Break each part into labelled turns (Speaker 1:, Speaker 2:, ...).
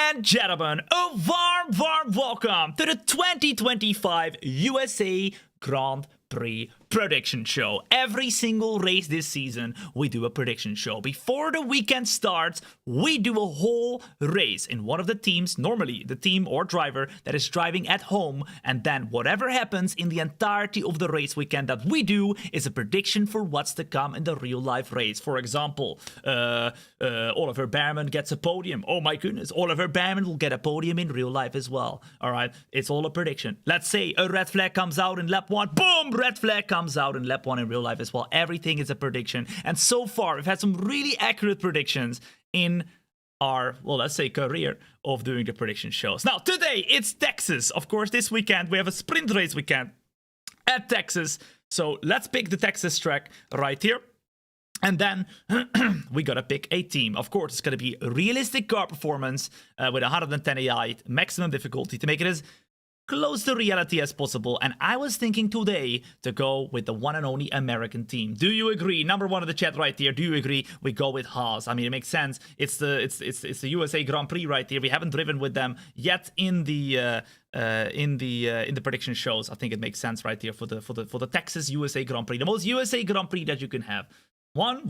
Speaker 1: and gentlemen, a warm welcome to the 2025 USA Grand Prix prediction show. Every single race this season, we do a prediction show. Before the weekend starts, we do a whole race in one of the teams, normally the team or driver that is driving at home, and then whatever happens in the entirety of the race weekend that we do is a prediction for what's to come in the real life race. For example, Oliver Bearman gets a podium. Oh my goodness, Oliver Bearman will get a podium in real life as well. All right, it's all a prediction. Let's say a red flag comes out in lap 1, boom, red flag comes out in lap 1 in real life as well. Everything is a prediction, and so far we've had some really accurate predictions in our, well, let's say career of doing the prediction shows. Now today it's Texas. Of course, this weekend we have a sprint race weekend at Texas, so let's pick the Texas track right here. And then we gotta pick a team. Of course, it's gonna be a realistic car performance with 110 AI, maximum difficulty to make it as close to reality as possible. And I was thinking today to go with the one and only American team. Do you agree? Number one in the chat right here. Do you agree? We go with Haas. I mean, it makes sense. It's the USA Grand Prix right here. We haven't driven with them yet in the prediction shows. I think it makes sense right here for the Texas USA Grand Prix, the most USA Grand Prix that you can have. One.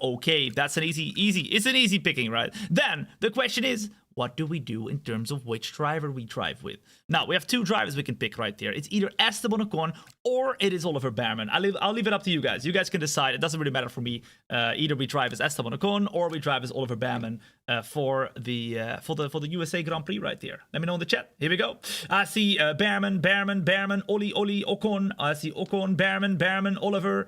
Speaker 1: Okay, that's an easy. It's an easy picking, right? Then the question is, what do we do in terms of which driver we drive with? Now, we have two drivers we can pick right here. It's either Esteban Ocon or it is Oliver Bearman. I'll leave it up to you guys. You guys can decide. It doesn't really matter for me. Either we drive as Esteban Ocon or we drive as Oliver Bearman for the USA Grand Prix right here. Let me know in the chat. Here we go. I see Bearman, Oli, Ocon. I see Ocon, Bearman, Oliver.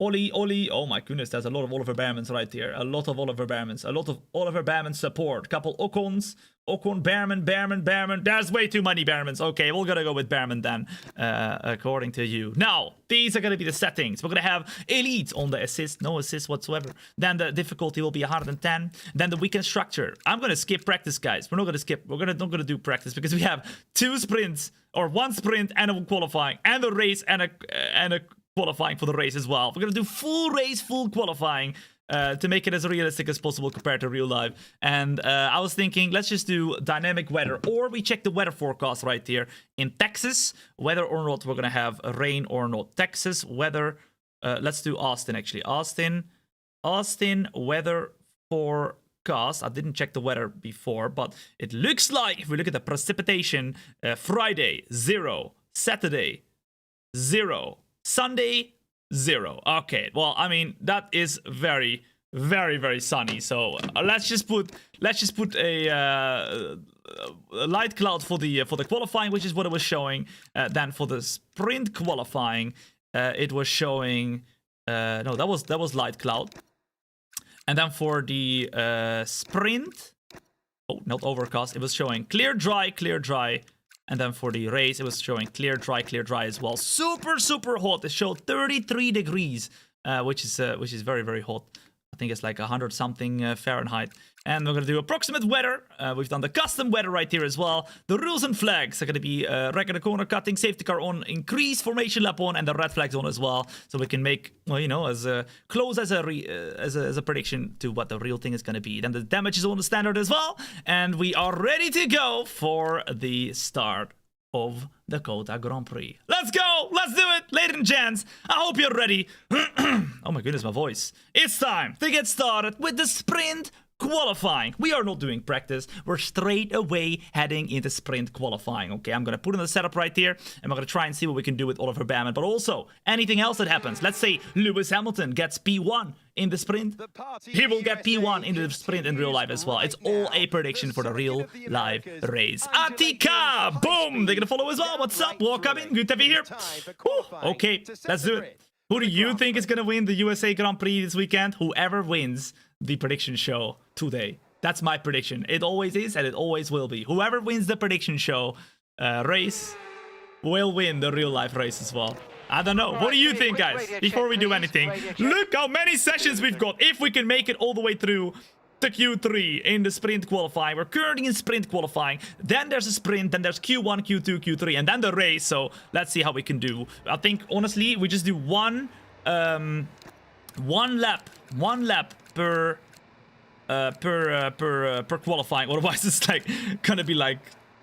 Speaker 1: Oli. Oh my goodness, there's a lot of Oliver Bearmans right here. A lot of Oliver Bearmans. A lot of Oliver Bearman support. Couple Ocons. Ocon, Bearman. There's way too many Bearmans. Okay, we're gonna go with Bearman then, according to you. Now, these are gonna be the settings. We're gonna have Elite on the assist. No assist whatsoever. Then the difficulty will be 110. Then the weekend structure. I'm gonna skip practice, guys. We're not gonna skip. We're not gonna do practice because we have two sprints, or one sprint and a qualifying, and a race and a qualifying for the race as well. We're gonna do full race, full qualifying to make it as realistic as possible compared to real life. And I was thinking, let's just do dynamic weather, or we check the weather forecast right here in Texas, whether or not we're gonna have rain or not. Texas weather. Let's do Austin actually. Austin weather forecast. I didn't check the weather before, but it looks like if we look at the precipitation, Friday 0, Saturday 0. Sunday 0. Okay, well, I mean, that is very sunny. So let's just put a light cloud for the qualifying, which is what it was showing. Then for the sprint qualifying, it was showing no, that was light cloud. And then for the sprint, oh, not overcast, it was showing clear, dry. And then for the race, it was showing clear, dry as well. Super hot. It showed 33 degrees, which is very hot. I think it's like 100 something Fahrenheit. And we're gonna do approximate weather. We've done the custom weather right here as well. The rules and flags are gonna be regular corner cutting, safety car on, increase formation lap on, and the red flags on as well. So we can make, well, you know, as close as a prediction to what the real thing is gonna be. Then the damage is on the standard as well, and we are ready to go for the start of the COTA Grand Prix. Let's go! Let's do it! Ladies and gents, I hope you're ready. Oh my goodness, my voice. It's time to get started with the sprint qualifying. We are not doing practice. We're straight away heading into sprint qualifying. Okay, I'm gonna put in the setup right here, and we're gonna try and see what we can do with Oliver Bearman, but also anything else that happens. Let's say Lewis Hamilton gets P1 in the sprint. He will get P1 in the sprint in real life as well. It's all a prediction for the real live race. Atika! Boom! They're gonna follow as well. What's up? Welcome in. Good to be here. Whew. Okay, let's do it. Who do you think is gonna win the USA Grand Prix this weekend? Whoever wins the prediction show today. That's my prediction. It always is, and it always will be. Whoever wins the prediction show race will win the real life race as well. I don't know. What do you think, guys? Before we do anything, look how many sessions we've got. If we can make it all the way through to Q3 in the sprint qualifying. We're currently in sprint qualifying. Then there's a sprint, then there's Q1, Q2, Q3, and then the race. So let's see how we can do. I think, honestly, we just do one lap per per qualifying. Otherwise, it's like gonna be like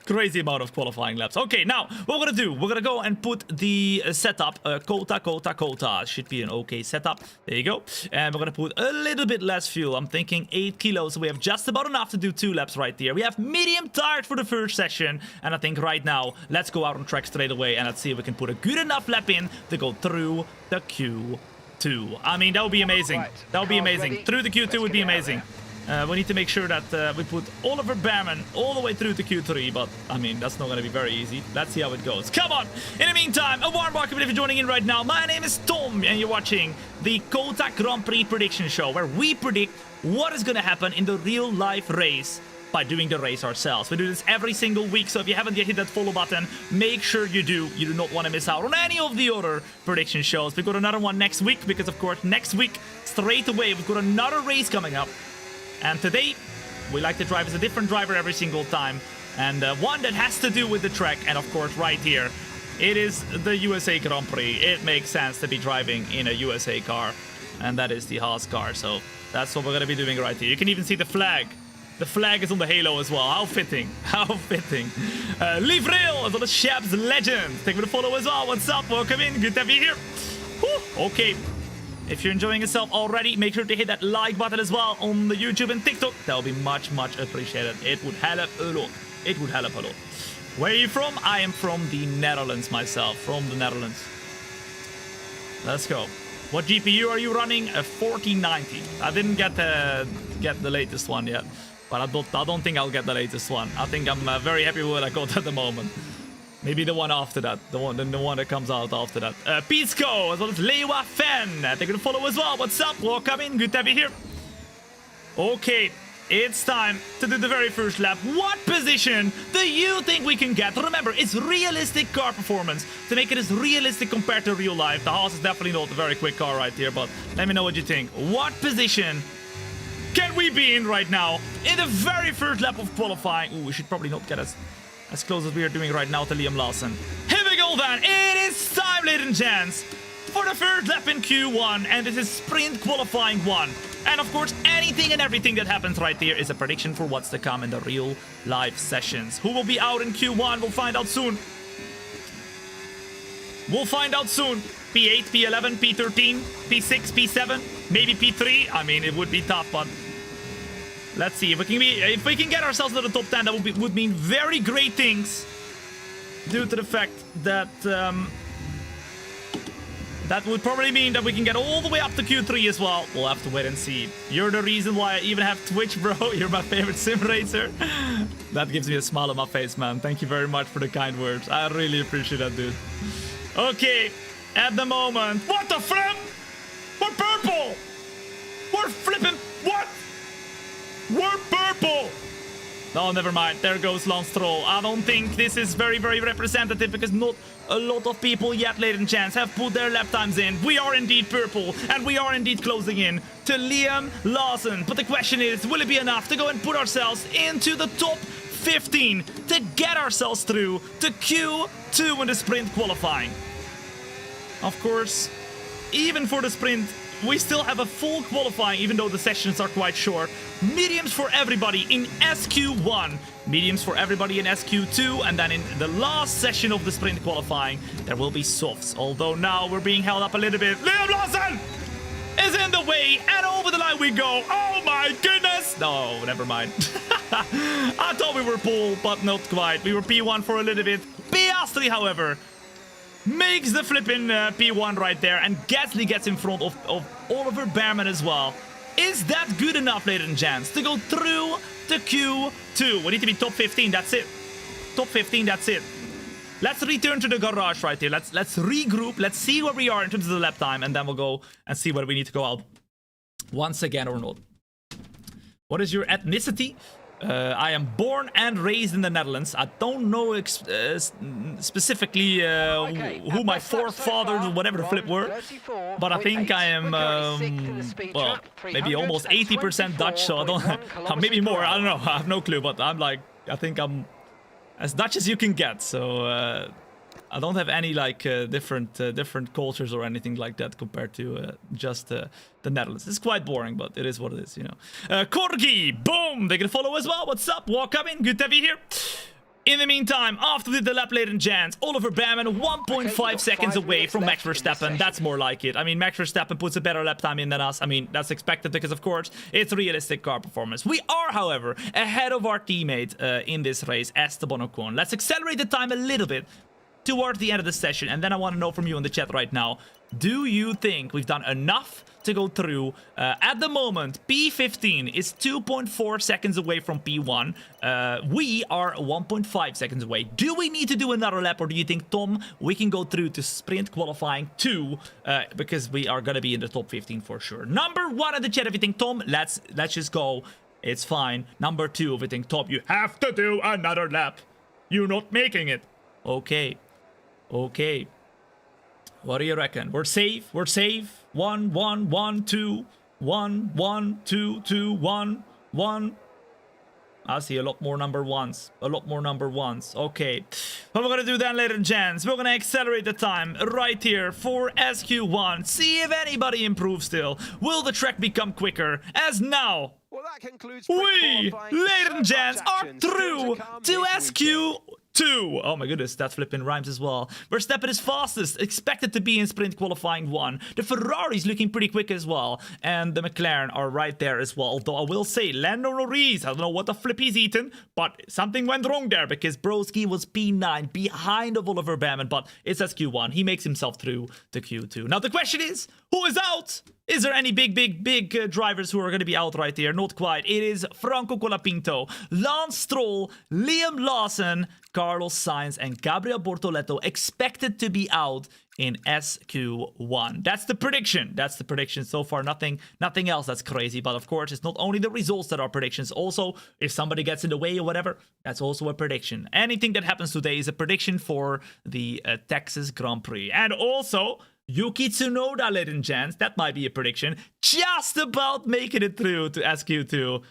Speaker 1: crazy amount of qualifying laps. Okay, now what we're gonna do, we're gonna go and put the setup, COTA. Should be an okay setup. There you go. And we're gonna put a little bit less fuel. I'm thinking 8 kilos. So we have just about enough to do 2 laps right there. We have medium tires for the first session. And I think right now, let's go out on track straight away and let's see if we can put a good enough lap in to go through the Q2. I mean, that would be amazing. That would be amazing. Through the Q2 would be amazing. We need to make sure that we put Oliver Behrman all the way through to Q3, but I mean, that's not going to be very easy. Let's see how it goes. Come on! In the meantime, a warm welcome if you're joining in right now. My name is Tom, and you're watching the COTA Grand Prix prediction show, where we predict what is going to happen in the real-life race by doing the race ourselves. We do this every single week, so if you haven't yet hit that follow button, make sure you do. You do not want to miss out on any of the other prediction shows. We've got another one next week, because of course, next week, straight away, we've got another race coming up. And today, we like to drive as a different driver every single time. And one that has to do with the track. And of course, right here, it is the USA Grand Prix. It makes sense to be driving in a USA car. And that is the Haas car. So that's what we're going to be doing right here. You can even see the flag. The flag is on the halo as well. How fitting. How fitting. Livril as well as Shab's Legend. Thank you for the follow as well. What's up? Welcome in. Good to have you here. Whew. Okay. If you're enjoying yourself already, make sure to hit that like button as well on the YouTube and TikTok. That would be much, much appreciated. It would help a lot. It would help a lot. Where are you from? I am from the Netherlands myself. From the Netherlands. Let's go. What GPU are you running? A 4090. I didn't get the latest one yet. But I don't think I'll get the latest one. I think I'm very happy with what I got at the moment. Maybe the one after that. The one that comes out after that. Pisco, as well as Lewa Fan. Thank you for the follow as well. What's up? Welcome in. Good to have you here. Okay, it's time to do the very first lap. What position do you think we can get? Remember, it's realistic car performance. To make it as realistic compared to real life. The Haas is definitely not a very quick car right here, but let me know what you think. What position can we be in right now in the very first lap of qualifying? Ooh, we should probably not get as close as we are doing right now to Liam Lawson. Here we go then. It is time, ladies and gents, for the first lap in Q1. And this is sprint qualifying 1. And of course, anything and everything that happens right there is a prediction for what's to come in the real life sessions. Who will be out in Q1? We'll find out soon. We'll find out soon. P8, P11, P13, P6, P7, maybe P3. I mean, it would be tough, but let's see if we can get ourselves to the top 10. That would mean very great things, due to the fact that that would probably mean that we can get all the way up to Q3 as well. We'll have to wait and see. You're the reason why I even have Twitch, bro. You're my favorite sim racer. That gives me a smile on my face, man. Thank you very much for the kind words. I really appreciate that, dude. Okay, at the moment, what the flip? We're purple. We're flipping. What? We're purple! Oh, never mind. There goes Lance Stroll. I don't think this is very, very representative because not a lot of people yet, ladies and gents, have put their lap times in. We are indeed purple, and we are indeed closing in to Liam Lawson. But the question is, will it be enough to go and put ourselves into the top 15 to get ourselves through to Q2 in the sprint qualifying? Of course, even for the sprint, we still have a full qualifying, even though the sessions are quite short. Mediums for everybody in SQ1. Mediums for everybody in SQ2. And then in the last session of the sprint qualifying, there will be softs. Although now we're being held up a little bit. Liam Lawson is in the way. And over the line we go. Oh my goodness. No, never mind. I thought we were pole, but not quite. We were P1 for a little bit. Piastri, however, makes the flipping P1 right there, and Gasly gets in front of Oliver Behrman as well. Is that good enough, ladies and gents, to go through to Q2? We need to be top 15, that's it. Top 15, that's it. Let's return to the garage right here. Let's regroup. Let's see where we are in terms of the lap time, and then we'll go and see whether we need to go out once again or not. What is your ethnicity? I am born and raised in the Netherlands. I don't know specifically who my forefathers or whatever the flip were, but I think I am, well, maybe almost 80% Dutch, so I don't, maybe more, I don't know, I have no clue, but I'm like, I think I'm as Dutch as you can get, so I don't have any like different cultures or anything like that compared to just the Netherlands. It's quite boring, but it is what it is, you know. Corgi, boom! They can follow as well. What's up? Welcome in. Good to have you here. In the meantime, after the lap, ladies and gents, Oliver Baumann 1.5 seconds away from Max Verstappen. That's more like it. I mean, Max Verstappen puts a better lap time in than us. I mean, that's expected because, of course, it's realistic car performance. We are, however, ahead of our teammate in this race, Esteban Ocon. Let's accelerate the time a little bit towards the end of the session, and then I want to know from you in the chat right now, do you think we've done enough to go through? At the moment, P15 is 2.4 seconds away from P1. We are 1.5 seconds away. Do we need to do another lap, or do you think, Tom, we can go through to sprint qualifying 2 because we are going to be in the top 15 for sure? Number 1 in the chat, if you think, Tom, let's just go. It's fine. Number 2, if you think, Tom, you have to do another lap. You're not making it. Okay. Okay. What do you reckon? We're safe. We're safe. 1, 1, 1, 2, 1, 1, 2, 2, 1, 1. I see a lot more number ones. A lot more number ones. Okay. What we're gonna do then, ladies and gents, we're gonna accelerate the time right here for SQ1. See if anybody improves still. Will the track become quicker? As now,
Speaker 2: well, that concludes
Speaker 1: we, ladies and gents, are through to SQ2. Oh my goodness, that flipping rhymes as well. Verstappen is fastest, expected to be in sprint qualifying 1. The Ferrari's looking pretty quick as well. And the McLaren are right there as well. Although I will say, Lando Norris, I don't know what the flip he's eaten, but something went wrong there because Broski was P9 behind of Oliver Baumann, but it's SQ1. He makes himself through to Q2. Now the question is, who is out? Is there any big drivers who are going to be out right here? Not quite. It is Franco Colapinto, Lance Stroll, Liam Lawson, Carlos Sainz, and Gabriel Bortoleto expected to be out in SQ1. That's the prediction. That's the prediction so far. Nothing else that's crazy. But of course, it's not only the results that are predictions. Also, if somebody gets in the way or whatever, that's also a prediction. Anything that happens today is a prediction for the Texas Grand Prix. And also, Yuki Tsunoda, ladies and gents, that might be a prediction. Just about making it through to SQ2.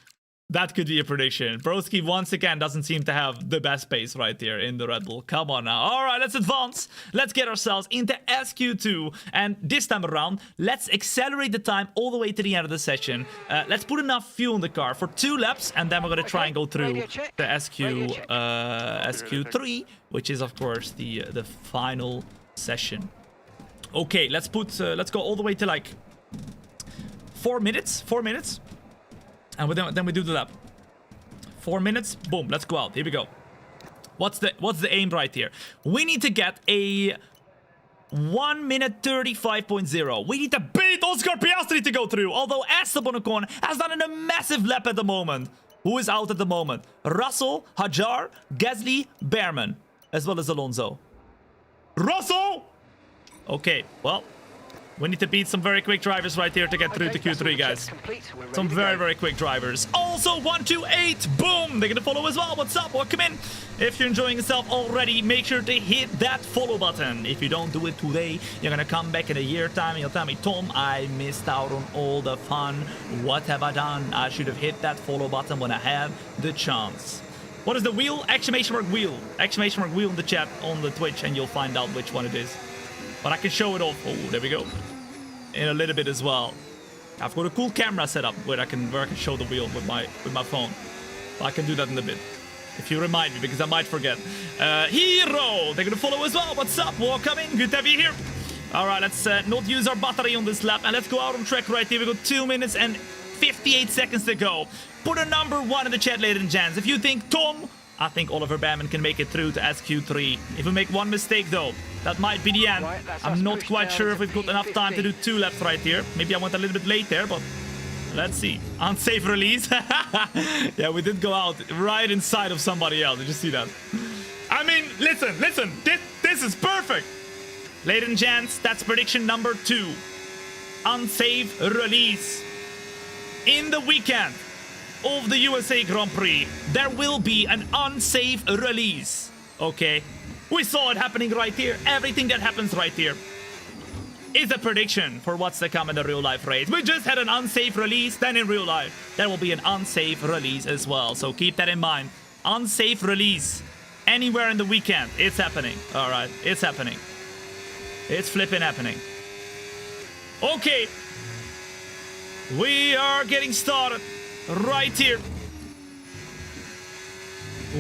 Speaker 1: That could be a prediction. Broski once again doesn't seem to have the best pace right here in the Red Bull. Come on now. All right, let's advance. Let's get ourselves into SQ2. And this time around, let's accelerate the time all the way to the end of the session. Let's put enough fuel in the car for 2 laps. And then we're going to try and go through the SQ3, which is, of course, the final session. Okay, let's go all the way to like 4 minutes. 4 minutes. And then we do the lap. 4 minutes. Boom. Let's go out. Here we go. What's the aim right here? We need to get a 1 minute 35.0. We need to beat Oscar Piastri to go through. Although Esteban Ocon has done a massive lap at the moment. Who is out at the moment? Russell, Hajar, Gasly, Behrman, as well as Alonso. Russell! Okay, well, we need to beat some very quick drivers right here to get through to Q3, guys. Some very quick drivers. Also, 128, boom! They're gonna follow as well. What's up? Welcome in. If you're enjoying yourself already, make sure to hit that follow button. If you don't do it today, you're gonna come back in a year time and you'll tell me, Tom, I missed out on all the fun. What have I done? I should have hit that follow button when I had the chance. What is the wheel? Exclamation mark wheel. Exclamation mark wheel in the chat on the Twitch, and you'll find out which one it is. But I can show it off. Oh, there we go. In a little bit as well. I've got a cool camera set up where I can show the wheel with my phone. But I can do that in a bit. If you remind me, because I might forget. Hero! They're gonna follow as well. What's up? Welcome in. Good to have you here. Alright, let's not use our battery on this lap. And let's go out on track right here. We got 2 minutes and 58 seconds to go. Put a number 1 in the chat, ladies and gents. If you think, Tom, I think Oliver Baumann can make it through to SQ3. If we make one mistake, though, that might be the end. I'm not quite sure if we've got enough time to do 2 laps right here. Maybe I went a little bit late there, but let's see. Unsafe release. Yeah, we did go out right inside of somebody else. Did you see that? I mean, listen. This is perfect. Ladies and gents, that's prediction number 2. Unsafe release. In the weekend of the USA Grand Prix, there will be an unsafe release. Okay? We saw it happening right here. Everything that happens right here is a prediction for what's to come in the real life race. We just had an unsafe release, then in real life, there will be an unsafe release as well. So keep that in mind. Unsafe release. anywhere in the weekend. It's happening. All right, it's happening. It's flipping happening. Okay. We are getting started right here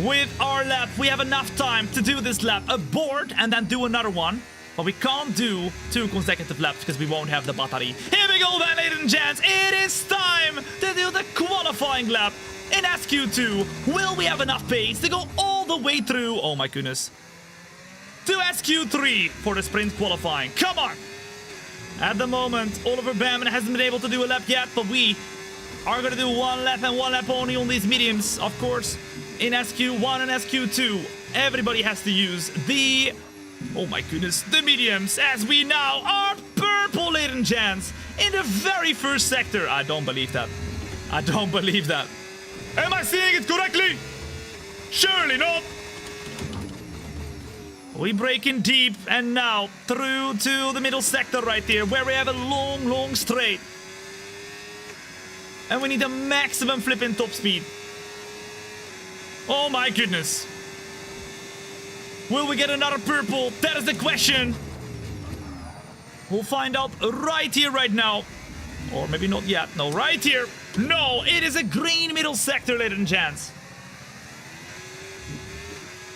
Speaker 1: with our lap. We have enough time to do this lap, abort, and then do another one. But we can't do 2 consecutive laps because we won't have the battery. Here we go then, ladies and gents. It is time to do the qualifying lap in SQ2. Will we have enough pace to go all the way through? Oh my goodness. To SQ3 for the sprint qualifying. Come on. At the moment, Oliver Behrman hasn't been able to do a lap yet, but we are going to do 1 lap and 1 lap only on these mediums. Of course, in SQ1 and SQ2, everybody has to use the... Oh my goodness, the mediums, as we now are purple, ladies and gents, in the very first sector. I don't believe that. I don't believe that. Am I seeing it correctly? Surely not. We break in deep, and now through to the middle sector right here, where we have a long straight. And we need a maximum flipping top speed. Oh my goodness. Will we get another purple? That is the question. We'll find out right here, right now. Or maybe not yet. No, right here. No, it is a green middle sector, ladies and gents.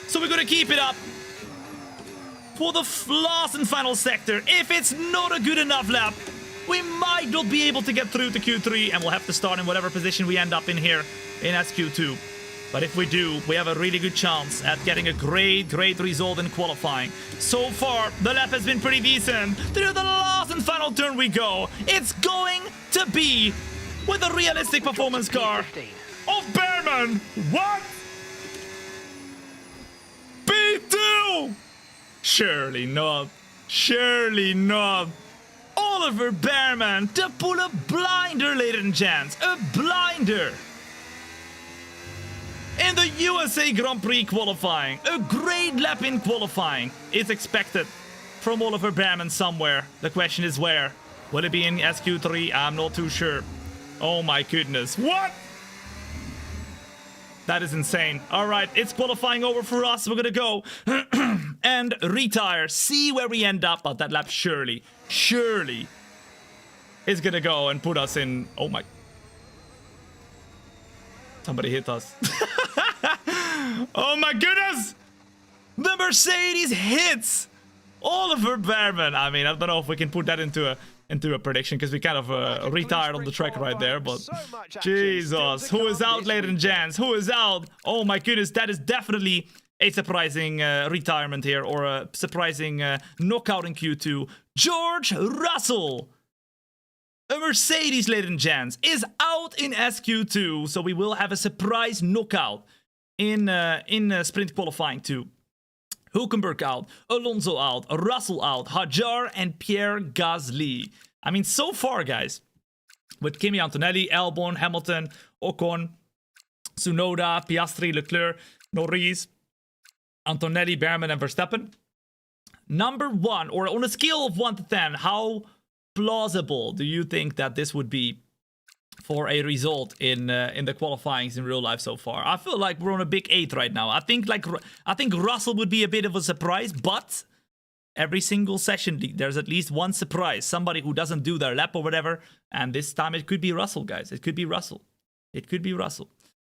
Speaker 1: So we're gonna keep it up for the last and final sector. If it's not a good enough lap, we might not be able to get through to Q3, and we'll have to start in whatever position we end up in here in SQ2. But if we do, we have a really good chance at getting a great result in qualifying. So far, the lap has been pretty decent. Through the last and final turn we go. It's going to be with a realistic performance car of Behrman. What? P2! Surely not. Surely not. Oliver Behrman to pull a blinder, ladies and gents. A blinder. In the USA Grand Prix qualifying, a great lap in qualifying is expected from Oliver Behrman somewhere. The question is where? Will it be in SQ3? I'm not too sure. Oh my goodness. What? That is insane. All right, it's qualifying over for us. We're gonna go and retire, see where we end up. But that lap surely is gonna go and put us in. Oh my. Somebody hit us. Oh my goodness! The Mercedes hits Oliver Behrman. I mean, I don't know if we can put that into a prediction because we kind of retired on the track right there. But Jesus, who is out, ladies and gents? Who is out? Oh my goodness, that is definitely a surprising retirement here, or a surprising knockout in Q2. George Russell. A Mercedes, ladies and gents, is out in SQ2, so we will have a surprise knockout in sprint qualifying too. Hülkenberg out, Alonso out, Russell out, Hadjar and Pierre Gasly. I mean, so far, guys, with Kimi Antonelli, Albon, Hamilton, Ocon, Tsunoda, Piastri, Leclerc, Norris, Antonelli, Behrman, and Verstappen. Number 1, or on a scale of 1 to 10, how plausible do you think that this would be for a result in the qualifyings in real life so far? I feel like we're on a big 8 right now. I think Russell would be a bit of a surprise, but every single session there's at least one surprise, somebody who doesn't do their lap or whatever, and this time it could be Russell, guys. It could be Russell. It could be Russell.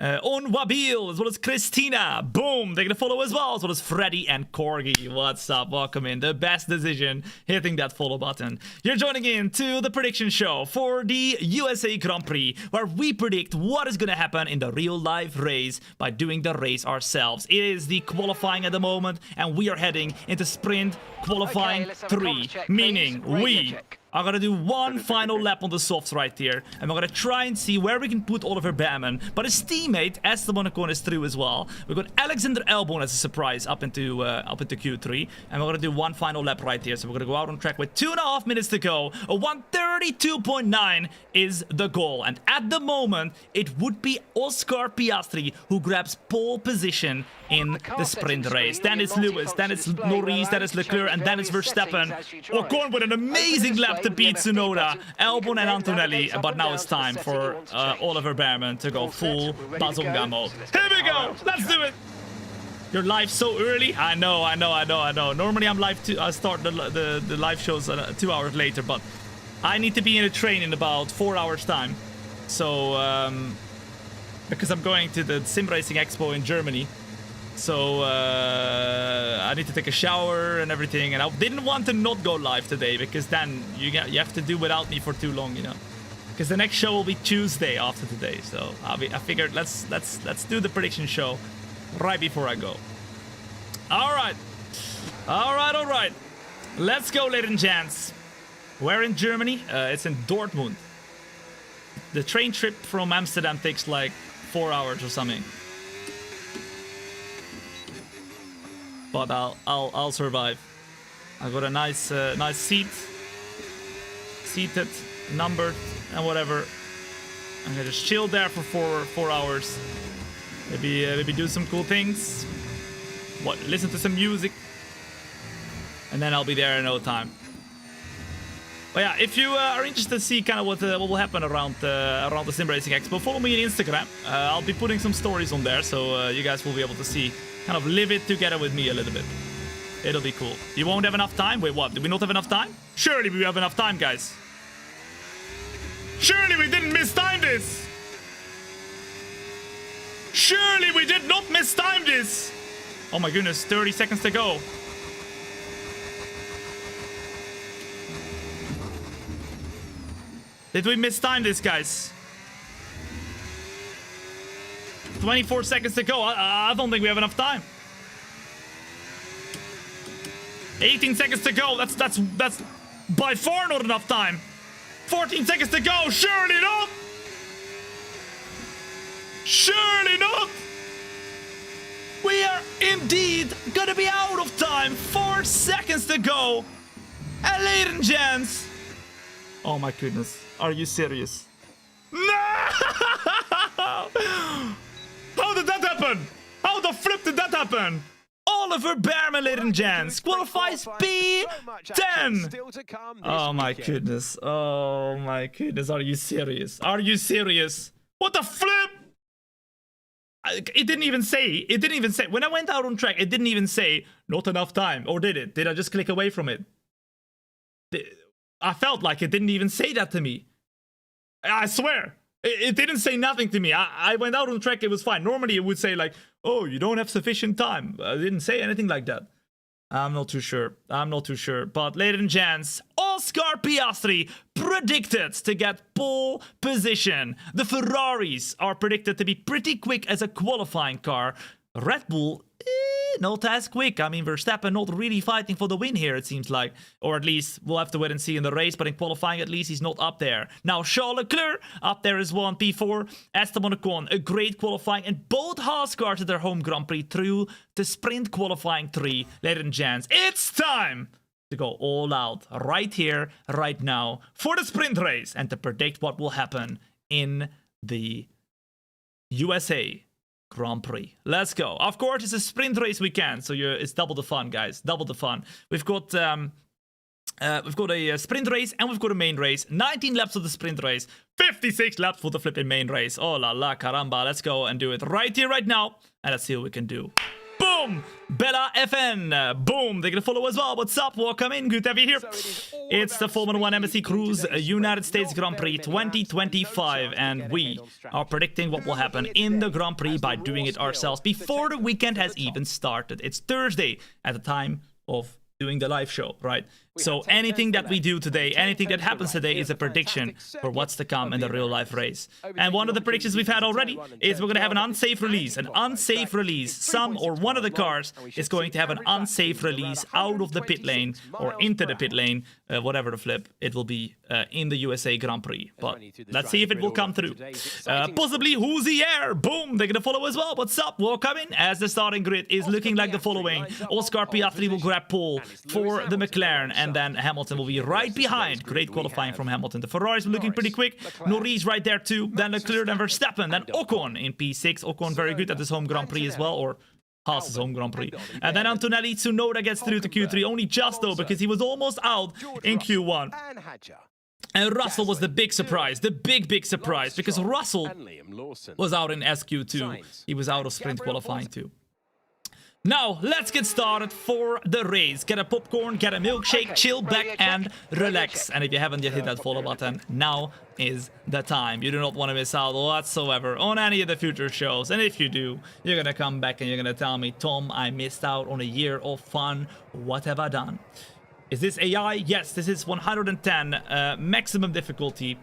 Speaker 1: On Wabil, as well as Christina. Boom, they're gonna follow as well, as well as Freddy and Corgi. What's up? Welcome in. The best decision, hitting that follow button. You're joining in to the prediction show for the USA Grand Prix, where we predict what is gonna happen in the real life race by doing the race ourselves. It is the qualifying at the moment, and we are heading into sprint qualifying 3, meaning we are gonna do one final lap on the softs right here, and we're gonna try and see where we can put Oliver Behrman. But his teammate Esteban Ocon is through as well. We've got Alexander Albon as a surprise up into Q3, and we're gonna do one final lap right here. So we're gonna go out on track with 2.5 minutes to go. A 1:32.9 is the goal, and at the moment it would be Oscar Piastri who grabs pole position in the sprint race. Then it's Lewis, then it's Norris, then it's Leclerc, and then it's Verstappen. Ocon with an amazing lap to beat Tsunoda, Albon and Antonelli, but now it's time for Oliver Behrman to go full Bazonga mode. Here we go! Let's do it! You're live so early? I know. Normally I'm live I start the live shows 2 hours later, but I need to be in a train in about 4 hours time. So, because I'm going to the Sim Racing Expo in Germany. So, I need to take a shower and everything. And I didn't want to not go live today, because then you have to do without me for too long, you know. Because the next show will be Tuesday after today. So, I figured let's do the prediction show right before I go. All right. Let's go, ladies and gents. Where in Germany? It's in Dortmund. The train trip from Amsterdam takes like 4 hours or something. But I'll survive. I got a nice seated, numbered, and whatever. I'm gonna just chill there for four hours. Maybe do some cool things. Listen to some music, and then I'll be there in no time. But yeah, if you are interested to see kind of what will happen around the Sim Racing Expo, follow me on Instagram. I'll be putting some stories on there, so you guys will be able to see, kind of live it together with me a little bit. It'll be cool. You won't have enough time? Wait, what? Did we not have enough time? Surely we have enough time, guys. Surely we didn't mistime this. Surely we did not mistime this. Oh my goodness, 30 seconds to go. Did we mistime this, guys? 24 seconds to go. I don't think we have enough time. 18 seconds to go. That's by far not enough time. 14 seconds to go. Surely not. Surely not. We are indeed gonna be out of time. 4 seconds to go. And ladies and gents. Oh my goodness. Are you serious? No! How did that happen? How the flip did that happen? Oliver Behrman, ladies and gents, qualifies P10. Oh my goodness. Oh my goodness. Are you serious? Are you serious? What the flip? It didn't even say. It didn't even say. When I went out on track, it didn't even say not enough time. Or did it? Did I just click away from it? I felt like it didn't even say that to me. I swear. It didn't say nothing to me. I went out on track, it was fine. Normally it would say like, oh, you don't have sufficient time. I didn't say anything like that. I'm not too sure. But ladies and gents, Oscar Piastri predicted to get pole position. The Ferraris are predicted to be pretty quick as a qualifying car. Red Bull, not as quick. I mean, Verstappen not really fighting for the win here, it seems like. Or at least we'll have to wait and see in the race, but in qualifying at least he's not up there. Now Charles Leclerc up there is one P4. Esteban Ocon, a great qualifying, and both Haas cars at their home Grand Prix through to sprint qualifying 3. Ladies and gents, it's time to go all out right here, right now for the sprint race and to predict what will happen in the USA Grand Prix. Let's go. Of course, it's a sprint race weekend, so it's double the fun, guys. Double the fun. We've got a sprint race and we've got a main race. 19 laps of the sprint race, 56 laps for the flipping main race. Oh la la caramba. Let's go and do it right here, right now, and let's see what we can do. Boom! Bella FN. Boom! They're gonna follow as well. What's up? Welcome in. Good to have you here. It's the Formula 1 Embassy Cruise United States Grand Prix 2025, and we are predicting what will happen in the Grand Prix by doing it ourselves before the weekend has even started. It's Thursday at the time of doing the live show, right? So anything that we do today, anything that happens today is a prediction for what's to come in the real life race. And one of the predictions we've had already is we're going to have an unsafe release. An unsafe release. Some or one of the cars is going to have an unsafe release out of the pit lane or into the pit lane, whatever the flip it will be in the USA Grand Prix. But let's see if it will come through. Possibly who's the air? Boom, they're going to follow as well. What's up? Welcome in as the starting grid is looking like the following. Oscar Piastri will grab pole for the McLaren, and then Hamilton will be right behind. Great qualifying from Hamilton. The Ferraris were looking pretty quick. Norris right there too. Then Leclerc, then Verstappen, then Ocon in P6. Ocon very good at his home Grand Prix as well, or Haas's home Grand Prix. And then Antonelli, Tsunoda gets through to Q3, only just though, because he was almost out in Q1. And Russell was the big surprise, the big surprise, because Russell was out in SQ2. He was out of sprint qualifying too. Now, let's get started for the race. Get a popcorn, get a milkshake, chill back and relax. And if you haven't yet hit that follow button, now is the time. You do not want to miss out whatsoever on any of the future shows. And if you do, you're gonna come back and you're gonna tell me, Tom, I missed out on a year of fun. What have I done? Is this AI? Yes, this is 110, maximum difficulty.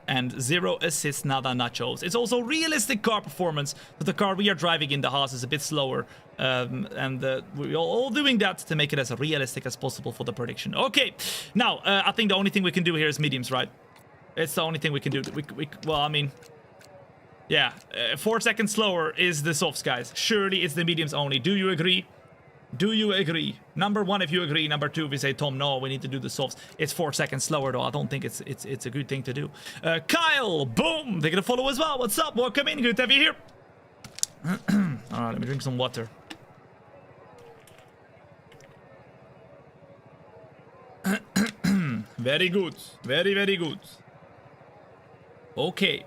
Speaker 1: And 0 assists, nada nachos. It's also realistic car performance, but the car we are driving in the Haas is a bit slower. We're all doing that to make it as realistic as possible for the prediction. Okay, now, I think the only thing we can do here is mediums, right? It's the only thing we can do. Well, I mean, yeah, 4 seconds slower is the softs, guys. Surely it's the mediums only. Do you agree? Do you agree? Number 1 if you agree. Number 2 if you say, Tom, no, we need to do the softs. It's 4 seconds slower though. I don't think it's a good thing to do. Kyle, boom, they're gonna follow as well. What's up? Welcome in. Good to have you here. Alright, let me drink some water. Very good. Very, very good. Okay.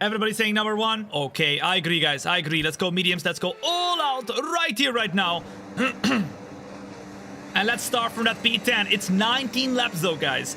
Speaker 1: Everybody saying number 1? Okay, I agree, guys. I agree. Let's go mediums. Let's go all out right here, right now. And let's start from that P10. It's 19 laps, though, guys.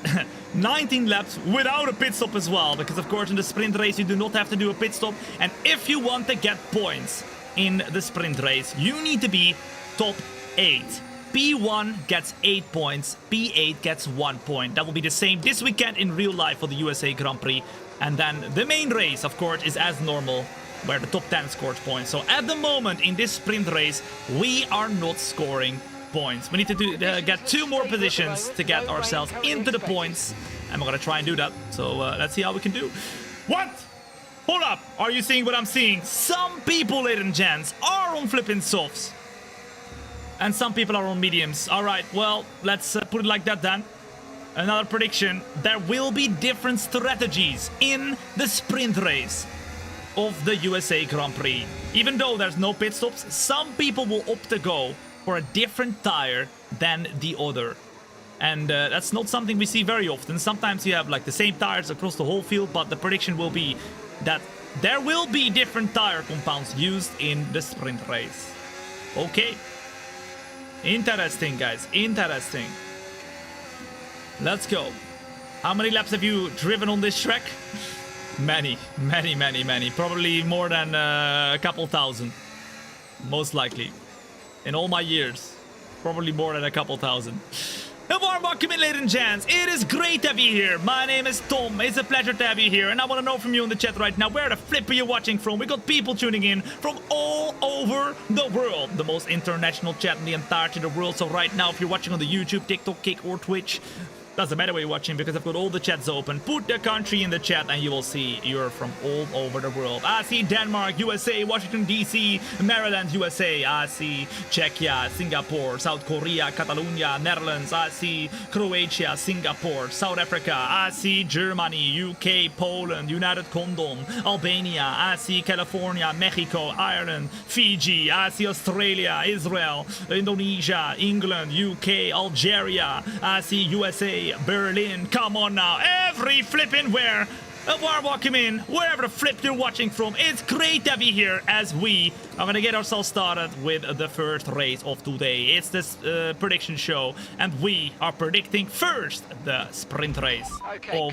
Speaker 1: 19 laps without a pit stop as well. Because, of course, in the sprint race, you do not have to do a pit stop. And if you want to get points in the sprint race, you need to be top 8. P1 gets 8 points. P8 gets 1 point. That will be the same this weekend in real life for the USA Grand Prix. And then the main race, of course, is as normal, where the top 10 scores points. So at the moment, in this sprint race, we are not scoring points. We need to get 2 more positions to get ourselves into the points. And we're going to try and do that. So let's see how we can do. What? Hold up. Are you seeing what I'm seeing? Some people, ladies and gents, are on flipping softs. And some people are on mediums. All right, well, let's put it like that then. Another prediction, there will be different strategies in the sprint race of the USA Grand Prix. Even though there's no pit stops, some people will opt to go for a different tire than the other. And that's not something we see very often. Sometimes you have like the same tires across the whole field, but the prediction will be that there will be different tire compounds used in the sprint race. Okay. Interesting, guys. Interesting. Let's go. How many laps have you driven on this track? Many. Probably more than a couple thousand. Most likely. In all my years. Probably more than a couple thousand. A warm welcome in, ladies and gents. It is great to have you here. My name is Tom. It's a pleasure to have you here. And I want to know from you in the chat right now, where the flip are you watching from? We got people tuning in from all over the world. The most international chat in the entirety of the world. So right now, if you're watching on the YouTube, TikTok, Kick, or Twitch, doesn't matter where you're watching because I've got all the chats open. Put the country in the chat and you will see you're from all over the world. I see Denmark, USA, Washington, D.C., Maryland, USA. I see Czechia, Singapore, South Korea, Catalonia, Netherlands. I see Croatia, Singapore, South Africa. I see Germany, UK, Poland, United Kingdom, Albania. I see California, Mexico, Ireland, Fiji. I see Australia, Israel, Indonesia, England, UK, Algeria. I see USA, Berlin. Come on now, every flipping where a warm welcome in, wherever the flip you're watching from. It's great to have you here as we are going to get ourselves started with the first race of today. It's this prediction show, and we are predicting first the sprint race of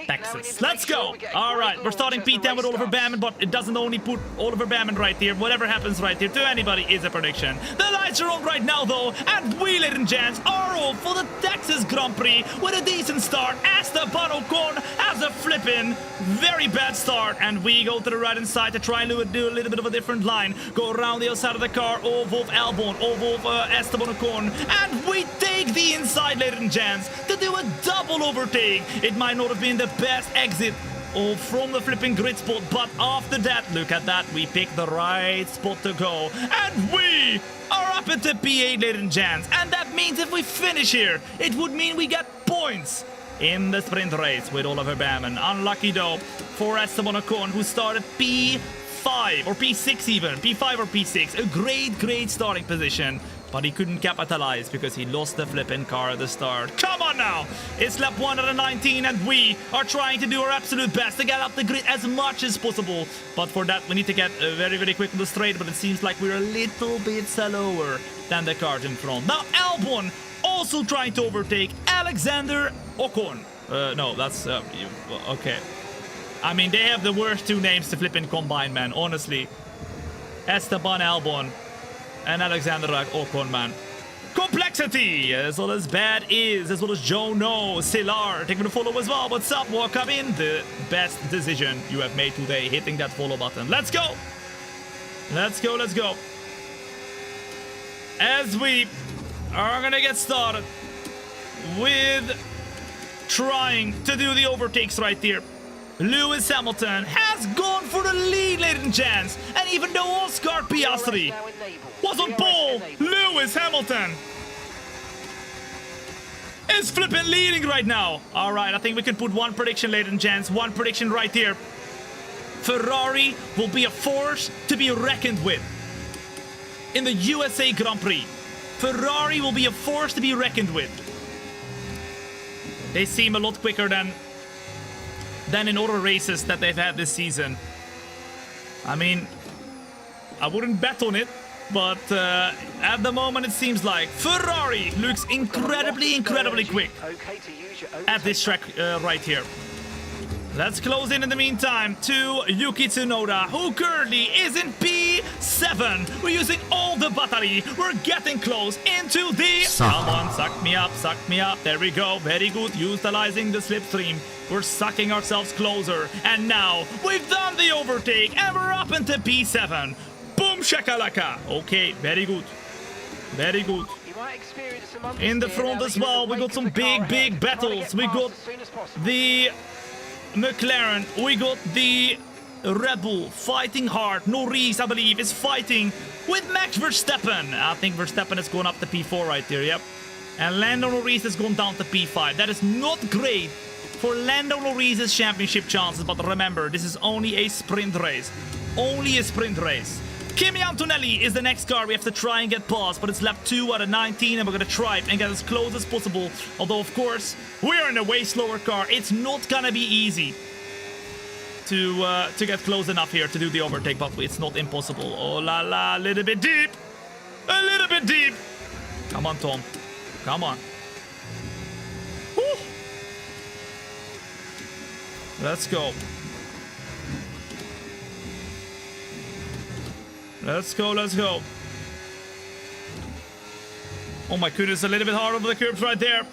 Speaker 1: Texas. Let's go. All right, we're starting P10 with Oliver Bamman, but it doesn't only put Oliver Bamman right here. Whatever happens right here to anybody is a prediction. The lights are on right now, though, and we, ladies and gents, are off for the Texas Grand Prix with a decent start. Esteban Ocon has a flipping very bad start, and we go to the right hand side to try and do a little bit of a different line. Go around the outside of the car, over of Albon, over of Esteban Ocon, and we take the inside, ladies and gents, to do a double overtake. It might not have been the best exit from the flipping grid spot, but after that, look at that, we pick the right spot to go, and we are up at the P8, ladies and gents, and that means if we finish here, it would mean we get points in the sprint race with Oliver Bamman. Unlucky though for Esteban Ocon, who started P5 or P6 even, P5 or P6. A great starting position. But he couldn't capitalize because he lost the flipping car at the start. Come on now! It's lap 119 and we are trying to do our absolute best to get up the grid as much as possible. But for that we need to get very, very quick on the straight, but it seems like we're a little bit slower than the cars in front. Now Albon also trying to overtake Alexander Ocon. No, that's... okay. I mean, they have the worst two names to flipping combine, man, honestly. Esteban Albon and Alexander Ocon, man. Complexity, as well as Bad Is, as well as Jono, Silar, taking the follow as well. What's up, welcome in. The best decision you have made today, hitting that follow button. Let's go. Let's go, let's go. As we are gonna get started with trying to do the overtakes right here. Lewis Hamilton has gone for the lead, ladies and gents. And even though Oscar Piastri was on pole, Lewis Hamilton is flipping leading right now. All right, I think we can put one prediction, ladies and gents. One prediction right here. Ferrari will be a force to be reckoned with in the USA Grand Prix. Ferrari will be a force to be reckoned with. They seem a lot quicker than in other races that they've had this season. I mean, I wouldn't bet on it, but at the moment it seems like Ferrari looks incredibly quick at this track right here. Let's close in the meantime to Yuki Tsunoda, who currently is in P7. We're using all the battery. We're getting close into the... Come on, suck me up, suck me up. There we go. Very good. Utilizing the slipstream. We're sucking ourselves closer. And now we've done the overtake and we're up into P7. Boom shakalaka. Okay, very good. Very good. In the front as well, we got some big battles. We got the McLaren, we got the Red Bull fighting hard. Norris, I believe, is fighting with Max Verstappen. I think Verstappen has gone up to P4 right there, yep. And Lando Norris has gone down to P5. That is not great for Lando Norris' championship chances, but remember, this is only a sprint race. Only a sprint race. Kimi Antonelli is the next car we have to try and get past, but it's lap 2 out of 19 and we're gonna try and get as close as possible. Although, of course, we're in a way slower car. It's not gonna be easy to get close enough here to do the overtake, but it's not impossible. Oh la la, a little bit deep. A little bit deep. Come on, Tom. Come on. Woo. Let's go. Let's go, let's go. Oh my goodness, a little bit hard over the curbs right there.